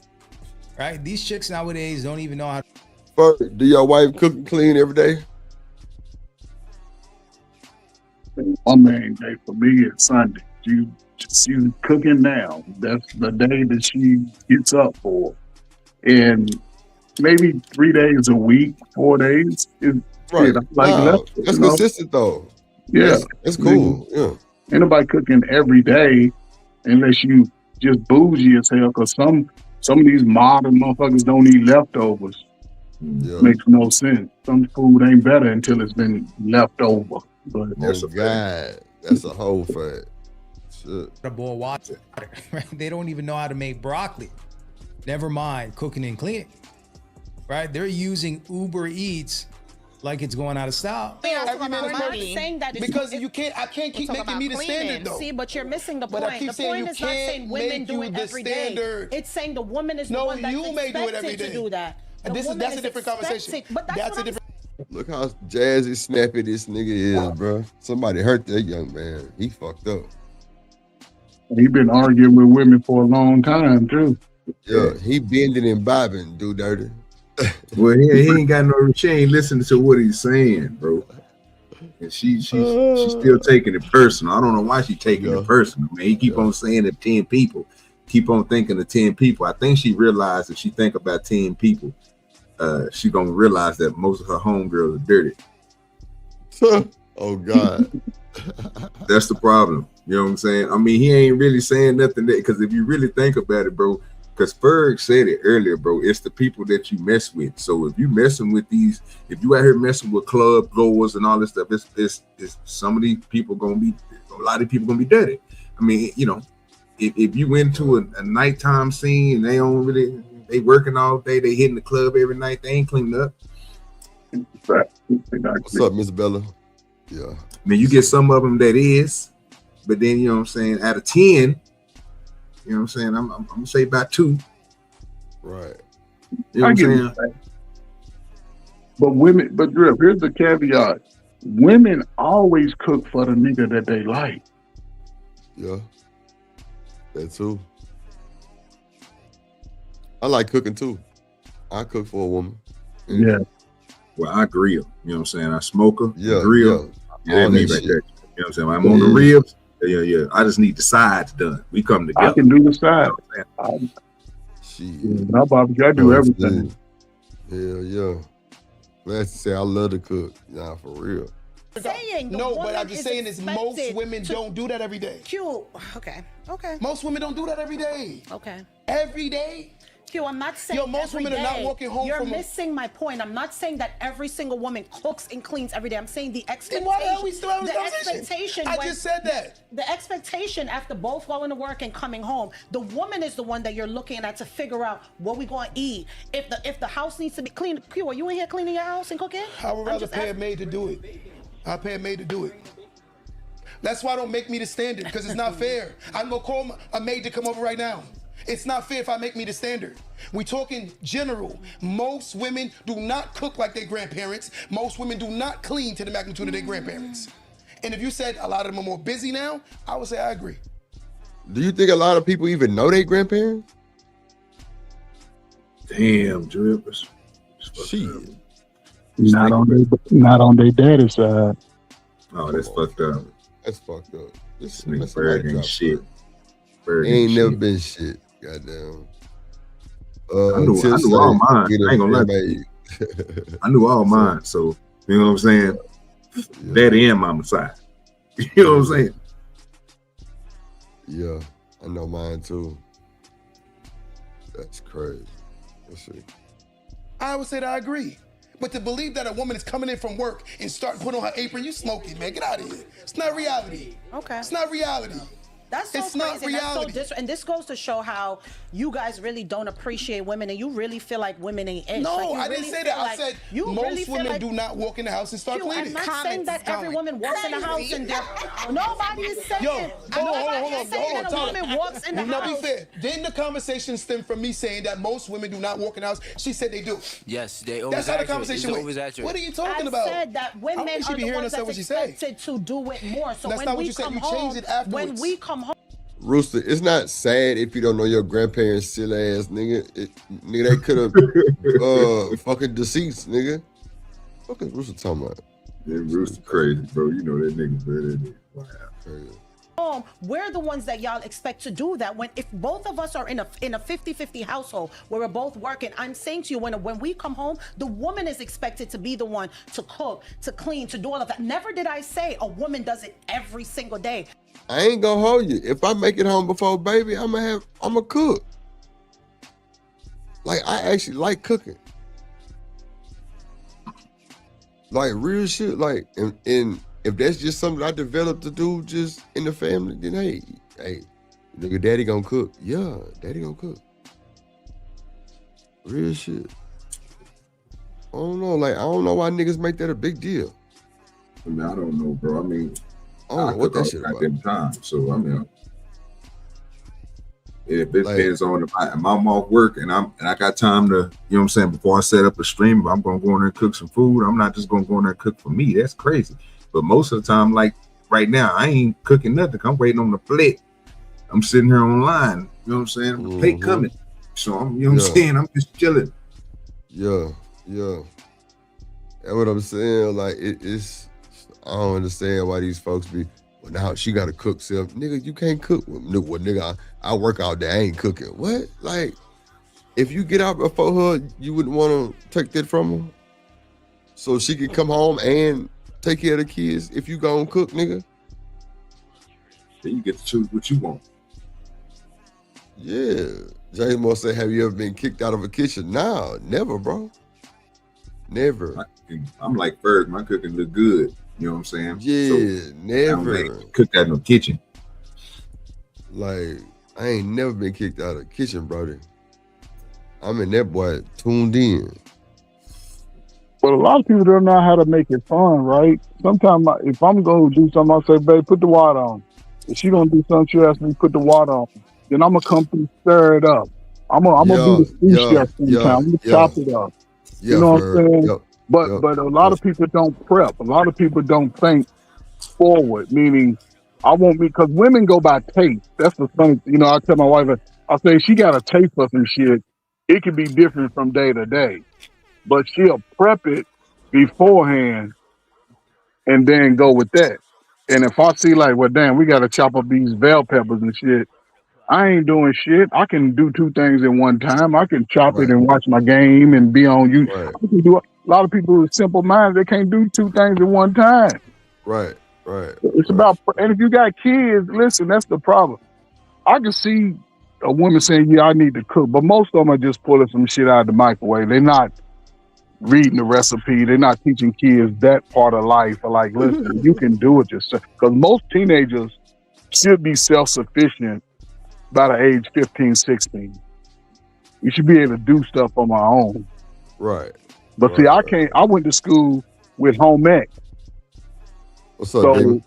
right? These chicks nowadays don't even know how. Do your wife cook and clean every day? My main day for me is Sunday. She's cooking now. That's the day that she gets up for. And maybe 3 days a week, 4 days. Right. Like That's consistent though. Yeah. That's cool. Yeah. Ain't nobody cooking every day unless you just bougie as hell, because some of these modern motherfuckers don't eat leftovers. Yeah. Makes no sense. Some food ain't better until it's been left over. But Oh God, that's a whole fact. Shit. To boil water, right? They don't even know how to make broccoli. Never mind cooking and cleaning, right? They're using Uber Eats like it's going out of style. Every man is We're not perfect. saying that it's Because you can't. I can't keep making me the standard though. See, but you're missing the But point. I keep The saying point you is not saying can't women make do you it the every day. standard. It's saying the woman is the No, one that's you may do it every expected to day. do that. The That's woman a is different conversation. expected- But that's a what different. Look how jazzy, snappy this nigga is, bro. Somebody hurt that young man. He fucked up. he been arguing with women for a long time too. Yeah, he bending and bobbing, do dirty. Well, he ain't got no. She ain't listening to what he's saying, bro. And she's still taking it personal. I don't know why she's taking it personal, man. He keep on saying that 10 people. Keep on thinking of 10 people. I think she realized if she think about 10 people, she gonna realize that most of her homegirls are dirty. Oh God. That's the problem. You know what I'm saying? I mean, he ain't really saying nothing that, because if you really think about it, bro, because Ferg said it earlier, bro, it's the people that you mess with. So if you messing with these, if you out here messing with club goers and all this stuff, it's some of these people gonna be, a lot of people gonna be dirty. I mean, you know, if you went to a nighttime scene and they don't really, they working all day, they hitting the club every night, they ain't cleaned up. What's up, Miss Bella? Yeah. I mean, you get some of them that is, but then, you know what I'm saying, out of 10, you know what I'm saying, I'm gonna say about 2. Right. You know what I'm saying? But women, but Drip, here's the caveat. Women always cook for the nigga that they like. Yeah. That too. I like cooking too. I cook for a woman. Yeah. Well, I grill. You know what I'm saying? I smoke her, Yeah, grill. yeah. Yeah, All that me that right shit. there. You know what I'm saying? I'm on the ribs. Yeah. I just need the sides done. We come together. I can do the side. Shit. My barbecue, I do everything. Hell yeah. Glad to say I love to cook. Nah, for real. Saying No, but I'm just saying is most women don't do that every day. Q, okay. Most women don't do that every day. Okay. Every day? Q, I'm not saying most every women are not day. walking home You're from a- missing my point. I'm not saying that every single woman cooks and cleans every day. I'm saying the expectation. Then why the hell we still having the this conversation? expectation. I when- just said that. The expectation after both going to work and coming home, the woman is the one that you're looking at to figure out what we gonna eat. If the house needs to be cleaned, Q, are you in here cleaning your house and cooking? I would rather pay a maid to do it. I pay a maid to do it. That's why don't make me the standard, because it's not fair. I'm gonna call a maid to come over right now. It's not fair if I make me the standard. We talking general. Most women do not cook like their grandparents. Most women do not clean to the magnitude of their grandparents. And if you said a lot of them are more busy now, I would say I agree. Do you think a lot of people even know their grandparents? Damn, Drip. Shit. Not on their daddy's side. Oh, that's fucked up. That's fucked up. This nigga Ferg ain't shit. Ferg Ain't never shit. been shit. Goddamn. I knew all mine. I ain't gonna lie. I knew all mine. So, you know what I'm saying? Daddy and mama side. You know what I'm saying? Yeah, I know mine too. That's crazy. Let's see. I would say that I agree. But to believe that a woman is coming in from work and start putting on her apron, you smoking, man. Get out of here. It's not reality. Okay. It's not reality. That's so It's crazy. not reality. That's so and this goes to show how you guys really don't appreciate women, and you really feel like women ain't it. No, like, I didn't say that. I said most women do not walk in the house and start I'm cleaning. not saying that every woman walks in the house and nobody is saying. Yo, hold on. That a woman walks in the Now be house. fair. Didn't the conversation stem from me saying that most women do not walk in the house? She said they do. Yes, they That's how the conversation went. What are you talking about? I said that women I don't think she are be the hearing ones herself that's what she say. expected to do it more. So That's when not what we you said. come You home, changed it afterwards. when we come home. Rooster, it's not sad if you don't know your grandparents' silly ass, nigga. Nigga, they could have fucking deceased, nigga. What is Rooster talking about? Yeah, Rooster crazy, bro. You know that nigga better. Wow. Crazy. Home, we're the ones that y'all expect to do that. When if both of us are in a 50-50 household where we're both working, I'm saying to you, when we come home, the woman is expected to be the one to cook, to clean, to do all of that. Never did I say a woman does it every single day. I ain't gonna hold you. If I make it home before baby, I'ma cook. Like, I actually like cooking. Like, real shit. Like, and if that's just something I developed to do just in the family, then hey, nigga, daddy gonna cook. Yeah, daddy gonna cook. Real shit. I don't know. Like, I don't know why niggas make that a big deal. I mean, I don't know, bro. I mean, I don't know what that shit about. Them time, so I mean, if it Like- depends on if I'm off work and I got time to, you know what I'm saying, before I set up a stream, if I'm gonna go in there and cook some food, I'm not just gonna go in there and cook for me. That's crazy. But most of the time, like right now, I ain't cooking nothing. I'm waiting on the plate. I'm sitting here online. You know what I'm saying? The plate coming. So I'm, you know what I'm saying? I'm just chilling. Yeah. That's what I'm saying. Like, it's I don't understand why these folks be, well, now she got to cook self. Nigga, you can't cook. Well, nigga, I work out there. I ain't cooking. What? Like, if you get out before her, you wouldn't want to take that from her? So she can come home and take care of the kids if you gonna cook, nigga? Then you get to choose what you want. Yeah. James Moore said, have you ever been kicked out of a kitchen? Nah, never, bro. Never. I'm like Ferg, my cooking look good. You know what I'm saying? Yeah, never. I don't cook out in the kitchen. Like, I ain't never been kicked out of the kitchen, brother. I mean, that boy tuned in. But a lot of people don't know how to make it fun, right? Sometimes if I'm going to do something, I'll say, babe, put the water on. If she going to do something, she'll ask me to put the water on. Then I'm going to come through, stir it up. I'm going to be the sous chef sometimes. I'm going to chop it up. Yeah, you know what I'm saying? But a lot of people don't prep. A lot of people don't think forward, meaning I won't be, because women go by taste. That's the funny, you know, I tell my wife, I say she got a taste for some shit. It can be different from day to day, but she'll prep it beforehand and then go with that. And if I see like, well, damn, we got to chop up these bell peppers and shit, I ain't doing shit. I can do two things at one time. I can chop it and watch my game and be on you. Right. I can do a lot of people with simple minds, they can't do two things at one time. Right. It's about, and if you got kids, listen, that's the problem. I can see a woman saying, yeah, I need to cook, but most of them are just pulling some shit out of the microwave. They're not reading the recipe. They're not teaching kids that part of life. Or like, listen, you can do it yourself. Because most teenagers should be self-sufficient by the age 15, 16. You should be able to do stuff on my own. Right. But see, I went to school with home ec. What's up, David?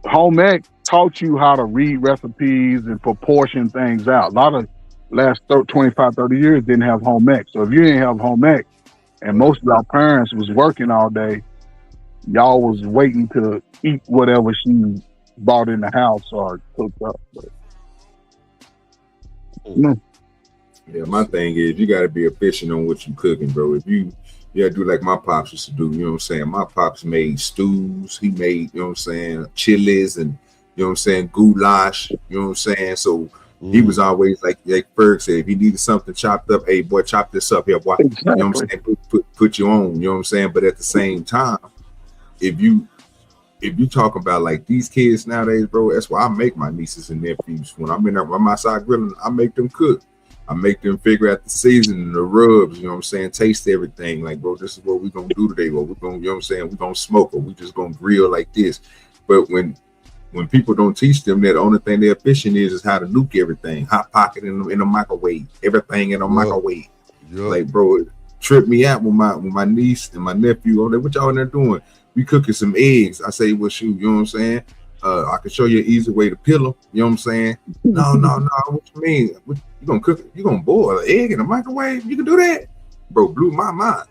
Home ec taught you how to read recipes and proportion things out. A lot of last 25, 30 years didn't have home ec. So if you didn't have home ec and most of our parents was working all day, y'all was waiting to eat whatever she bought in the house or cooked up. But, Yeah, my thing is you got to be efficient on what you cooking, bro. If you gotta do like my pops used to do, you know what I'm saying? My pops made stews, he made, you know what I'm saying, chilies and, you know what I'm saying, goulash, you know what I'm saying? So he was always like Ferg said, if he needed something chopped up, hey boy, chop this up here, boy. Exactly. You know what I'm saying? Put you on, you know what I'm saying? But at the same time, if you talk about like these kids nowadays, bro, that's why I make my nieces and nephews. When I'm outside grilling, I make them cook. I make them figure out the seasoning, the rubs, you know what I'm saying? Taste everything. Like, bro, this is what we're going to do today. Or we're going to, you know what I'm saying? We're going to smoke or we just going to grill like this. But when when people don't teach them that the only thing they're efficient is how to nuke everything, hot pocket in the microwave, everything in a microwave. Like, bro, it tripped me out when my niece and my nephew on there. What y'all in there doing? We cooking some eggs. I say, well, shoot, you know what I'm saying? I can show you an easy way to peel them. You know what I'm saying? No. What you mean? You gonna cook? You gonna boil an egg in the microwave? You can do that, bro. Blew my mind.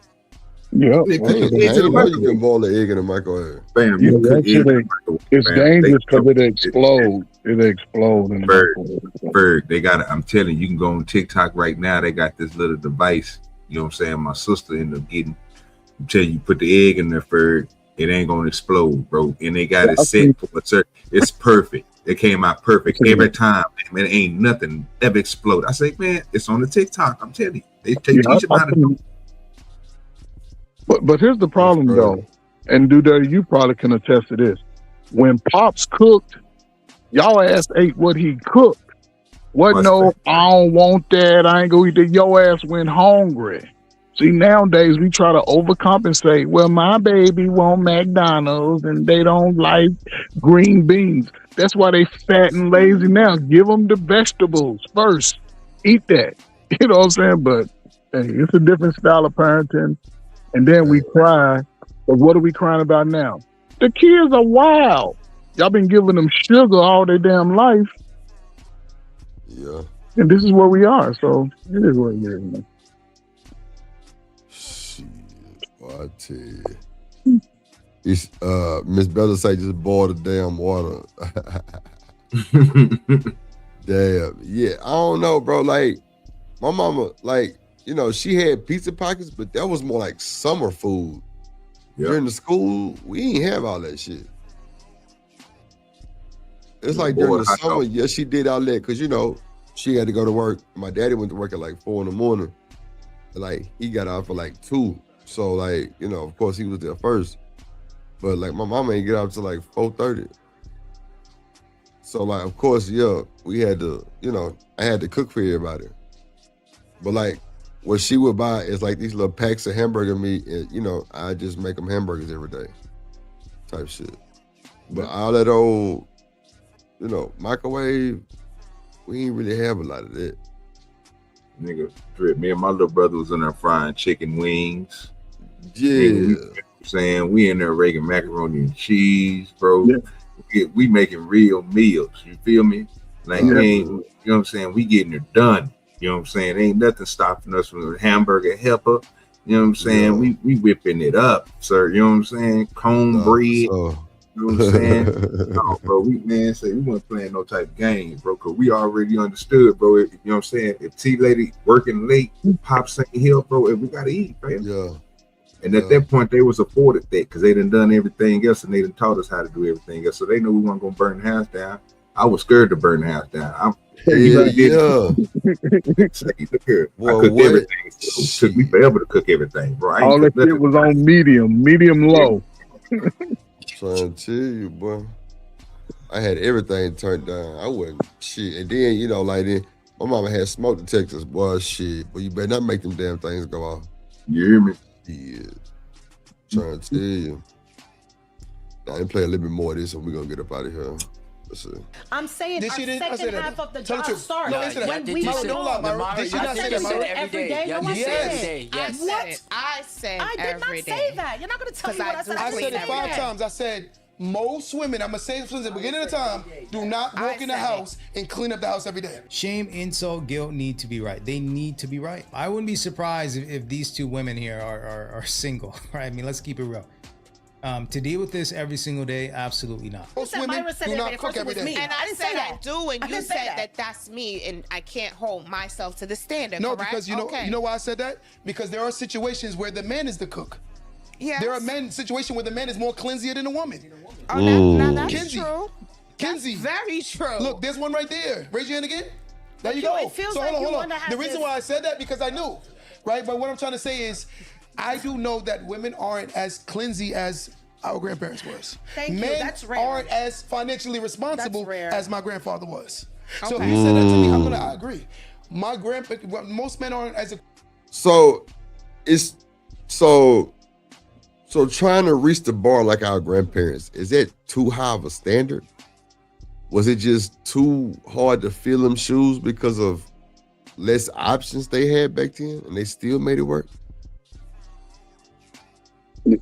Yeah, I didn't know you can boil an egg in the microwave. Bam, yeah, you can cook eggs in the microwave. it's Bam. dangerous because it explodes. It explodes in the microwave. Bird, they got it. I'm telling you, can go on TikTok right now. They got this little device. You know what I'm saying? My sister ended up getting. I'm telling you, put the egg in there, Bird. It ain't gonna explode, bro. And they got it set for a certain. It's perfect. It came out perfect every time. Man, ain't nothing ever explode. I say, man, it's on the TikTok. I'm telling you, they teach them how to do. But here's the problem though, and Duda, you probably can attest to this. When Pops cooked, y'all ass ate what he cooked. What? No, I don't want that. I ain't gonna eat that. Your ass went hungry. See, nowadays we try to overcompensate. Well, my baby want McDonald's and they don't like green beans. That's why they fat and lazy now. Give them the vegetables first. Eat that. You know what I'm saying? But hey, it's a different style of parenting. And then we cry. But what are we crying about now? The kids are wild. Y'all been giving them sugar all their damn life. Yeah. And this is where we are. So it is what it is, man. I tell you, it's Miss Bella say just boil the damn water. Damn, yeah, I don't know, bro. Like my mama, like you know, she had pizza pockets, but that was more like summer food. During the school, we ain't have all that shit. It's like during the summer, yeah, she did all that because you know she had to go to work. My daddy went to work at like 4 a.m. Like he got out for like 2. So like, you know, of course he was there first. But like my mama ain't get out till like 4:30. So like, of course, yeah, we had to, you know, I had to cook for everybody. But like what she would buy is like these little packs of hamburger meat and, you know, I just make them hamburgers every day type shit. But all that old, you know, microwave, we ain't really have a lot of that. Nigga, me and my little brother was in there frying chicken wings. Yeah. Nigga, you know what I'm saying? We in there making macaroni and cheese, bro. Yeah. We making real meals. You feel me? Like, we ain't, you know what I'm saying? We getting it done. You know what I'm saying? Ain't nothing stopping us from a hamburger helper. You know what I'm saying? Yeah. We whipping it up, sir. You know what I'm saying? Cornbread. You know what I'm saying? No, bro, we weren't playing no type of games, bro, because we already understood, bro. You know what I'm saying? If T-Lady working late, Pops ain't here, bro, and we got to eat, man. Yeah. And at that point, they was afforded that because they done everything else and they done taught us how to do everything else. So they knew we weren't going to burn the house down. I was scared to burn the house down. Look here. I cooked everything. So it took me forever to cook everything, bro. All that shit was on medium low. Trying to tell you, boy. I had everything turned down. I wasn't shit. And then, you know, like then my mama had smoke detectors, boy, shit. But you better not make them damn things go off. You hear me? Yeah. Trying to tell you. Now, I play a little bit more of this and we're going to get up out of here. Let's see. I'm saying our second half of the job starts when we don't lie. Did she not say that every day? No one said it. I said I did not say that. You're not going to tell me what I said. I said it 5 times. I said most women, I'm going to say this from the beginning of the time, do not walk in the house and clean up the house every day. Shame, insult, guilt need to be right. They need to be right. I wouldn't be surprised if these two women here are single, right? I mean, let's keep it real. To deal with this every single day, absolutely not. Most women do not cook every day. And I said I do, and you said that that's me, and I can't hold myself to the standard. No, correct? because you know why I said that? Because there are situations where the man is the cook. Yes. There are situations where the man is more cleansier than the woman. Oh, now that's Kenzie. true. Kenzie. That's very true. Look, there's one right there. Raise your hand again. There you go. It feels so like hold on. have The reason why I said that because I knew, right? But what I'm trying to say is, I do know that women aren't as cleansy as our grandparents was. Thank you. Men That's rare. aren't as financially responsible as my grandfather was. So Okay. if you said that to me, I agree. My most men aren't as. So it's so trying to reach the bar like our grandparents, is that too high of a standard? Was it just too hard to fill them shoes because of less options they had back then, and they still made it work? To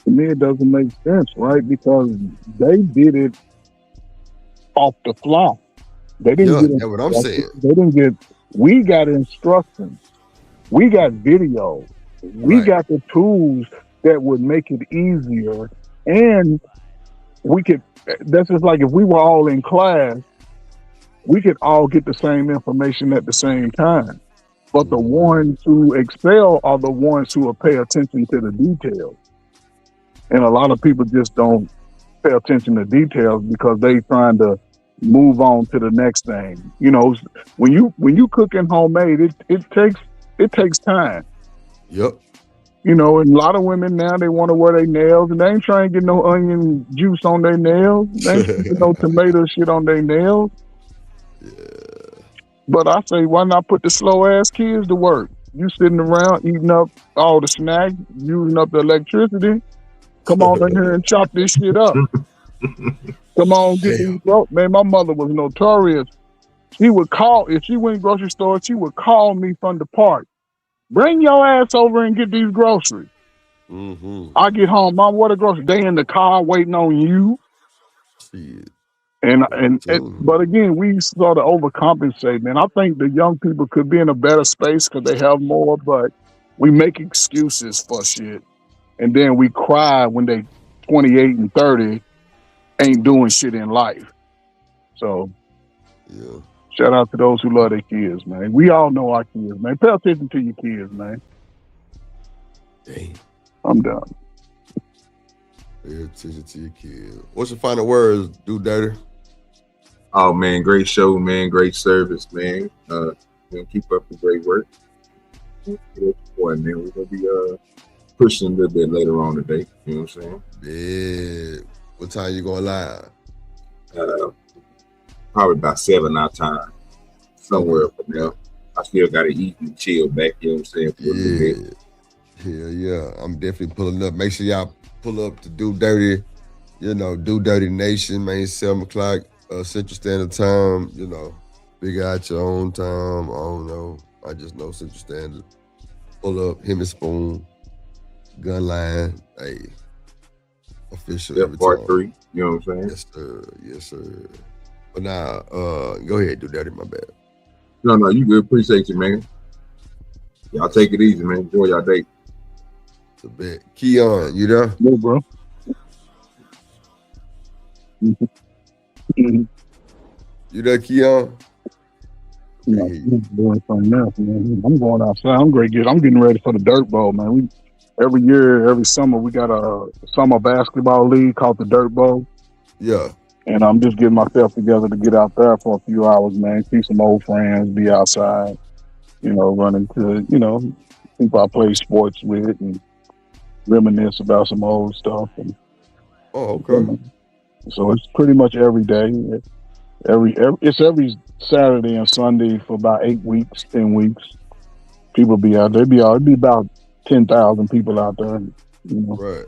me, it doesn't make sense, right? Because they did it off the fly. They didn't get that's what I'm saying. They didn't get. We got instructions. We got video. We got the tools that would make it easier, and we could. That's just like if we were all in class, we could all get the same information at the same time. But the ones who excel are the ones who will pay attention to the details. And a lot of people just don't pay attention to details because they trying to move on to the next thing. You know, when you cooking homemade, it takes time. Yep. You know, and a lot of women now, they want to wear their nails, and they ain't trying to get no onion juice on their nails. They ain't putting no tomato shit on their nails. But I say, why not put the slow ass kids to work? You sitting around eating up all the snacks, using up the electricity. Come on in here and chop this shit up. Come on, get these broke. Man, my mother was notorious. She would call, if she went grocery store, she would call me from the park. Bring your ass over and get these groceries. I get home, Mom, what a grocery? They in the car waiting on you. Shit. But again, we sort of overcompensate, man. I think the young people could be in a better space because they have more, but we make excuses for shit. And then we cry when they 28 and 30 ain't doing shit in life. So, shout out to those who love their kids, man. We all know our kids, man. Pay attention to your kids, man. Dang. I'm done. Pay attention to your kids. What's your final words, Do Dirty? Oh man, great show, man. Great service, man. Keep up the great work. Boy, man, we're gonna be pushing a little bit later on today. You know what I'm saying? Yeah. What time you going live? Probably about 7 our time. Somewhere from there. I still gotta eat and chill back, you know what I'm saying? For a little bit. Yeah. I'm definitely pulling up. Make sure y'all pull up to Do Dirty, Do Dirty Nation, man, 7 o'clock Central Standard Time, figure out your own time. I don't know. I just know Central Standard. Pull up, him and Spoon, Gun Line, hey, official every part time. 3, you know what I'm saying? Yes, sir. But now, go ahead, Do Dirty, my bad. No, you good. Appreciate you, man. Y'all take it easy, man. Enjoy y'all day. It's a bet. Keon, you there? No, bro. You there, Keon? I'm doing something else, man. I'm going outside. I'm getting ready for the Dirt Bowl, man. Every year, every summer, we got a summer basketball league called the Dirt Bowl. Yeah. And I'm just getting myself together to get out there for a few hours, man. See some old friends, be outside, run into, people I play sports with and reminisce about some old stuff. And, okay. So it's pretty much every day. It's every Saturday and Sunday for about 8 weeks, 10 weeks. People be out there. It'd be about 10,000 people out there. Right.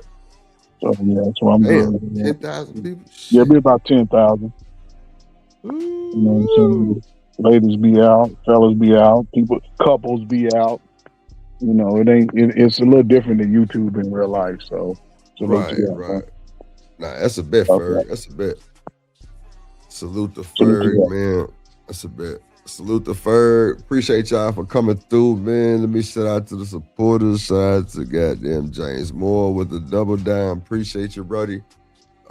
So yeah, that's what I'm doing. 10,000 people? Yeah, it'd be about 10,000. You know what I'm saying? Ladies be out, fellas be out, couples be out. It's a little different than YouTube in real life. So right. Nah, that's a bet, Ferg. That's a bet. Salute the Ferg, man. That's a bet. Salute the Ferg. Appreciate y'all for coming through, man. Let me shout out to the supporters. Shout out to goddamn James Moore with the double down. Appreciate you, buddy.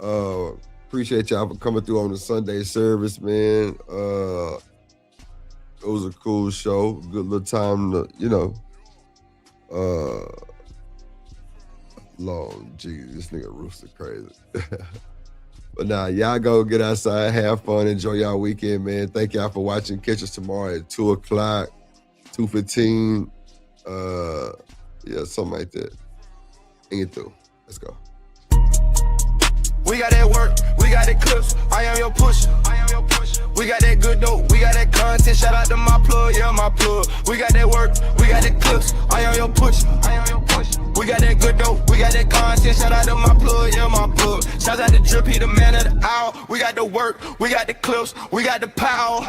Appreciate y'all for coming through on the Sunday service, man. It was a cool show. Good little time to, Lord, geez, this nigga Rooster crazy. But nah, y'all go get outside, have fun, enjoy y'all weekend, man. Thank y'all for watching. Catch us tomorrow at 2 o'clock, 2:15. Something like that. Bring it through. Let's go. We got that work, we got that clips. I am your pusher. We got that good dope, we got that content. Shout out to my plug, yeah, my plug. We got that work, we got that clips. I am your pusher. We We got that good dope, we got that content. Shout out to my plug, yeah, my plug. Shout out to Drip, he the man of the hour. We got the work, we got the clips, we got the power.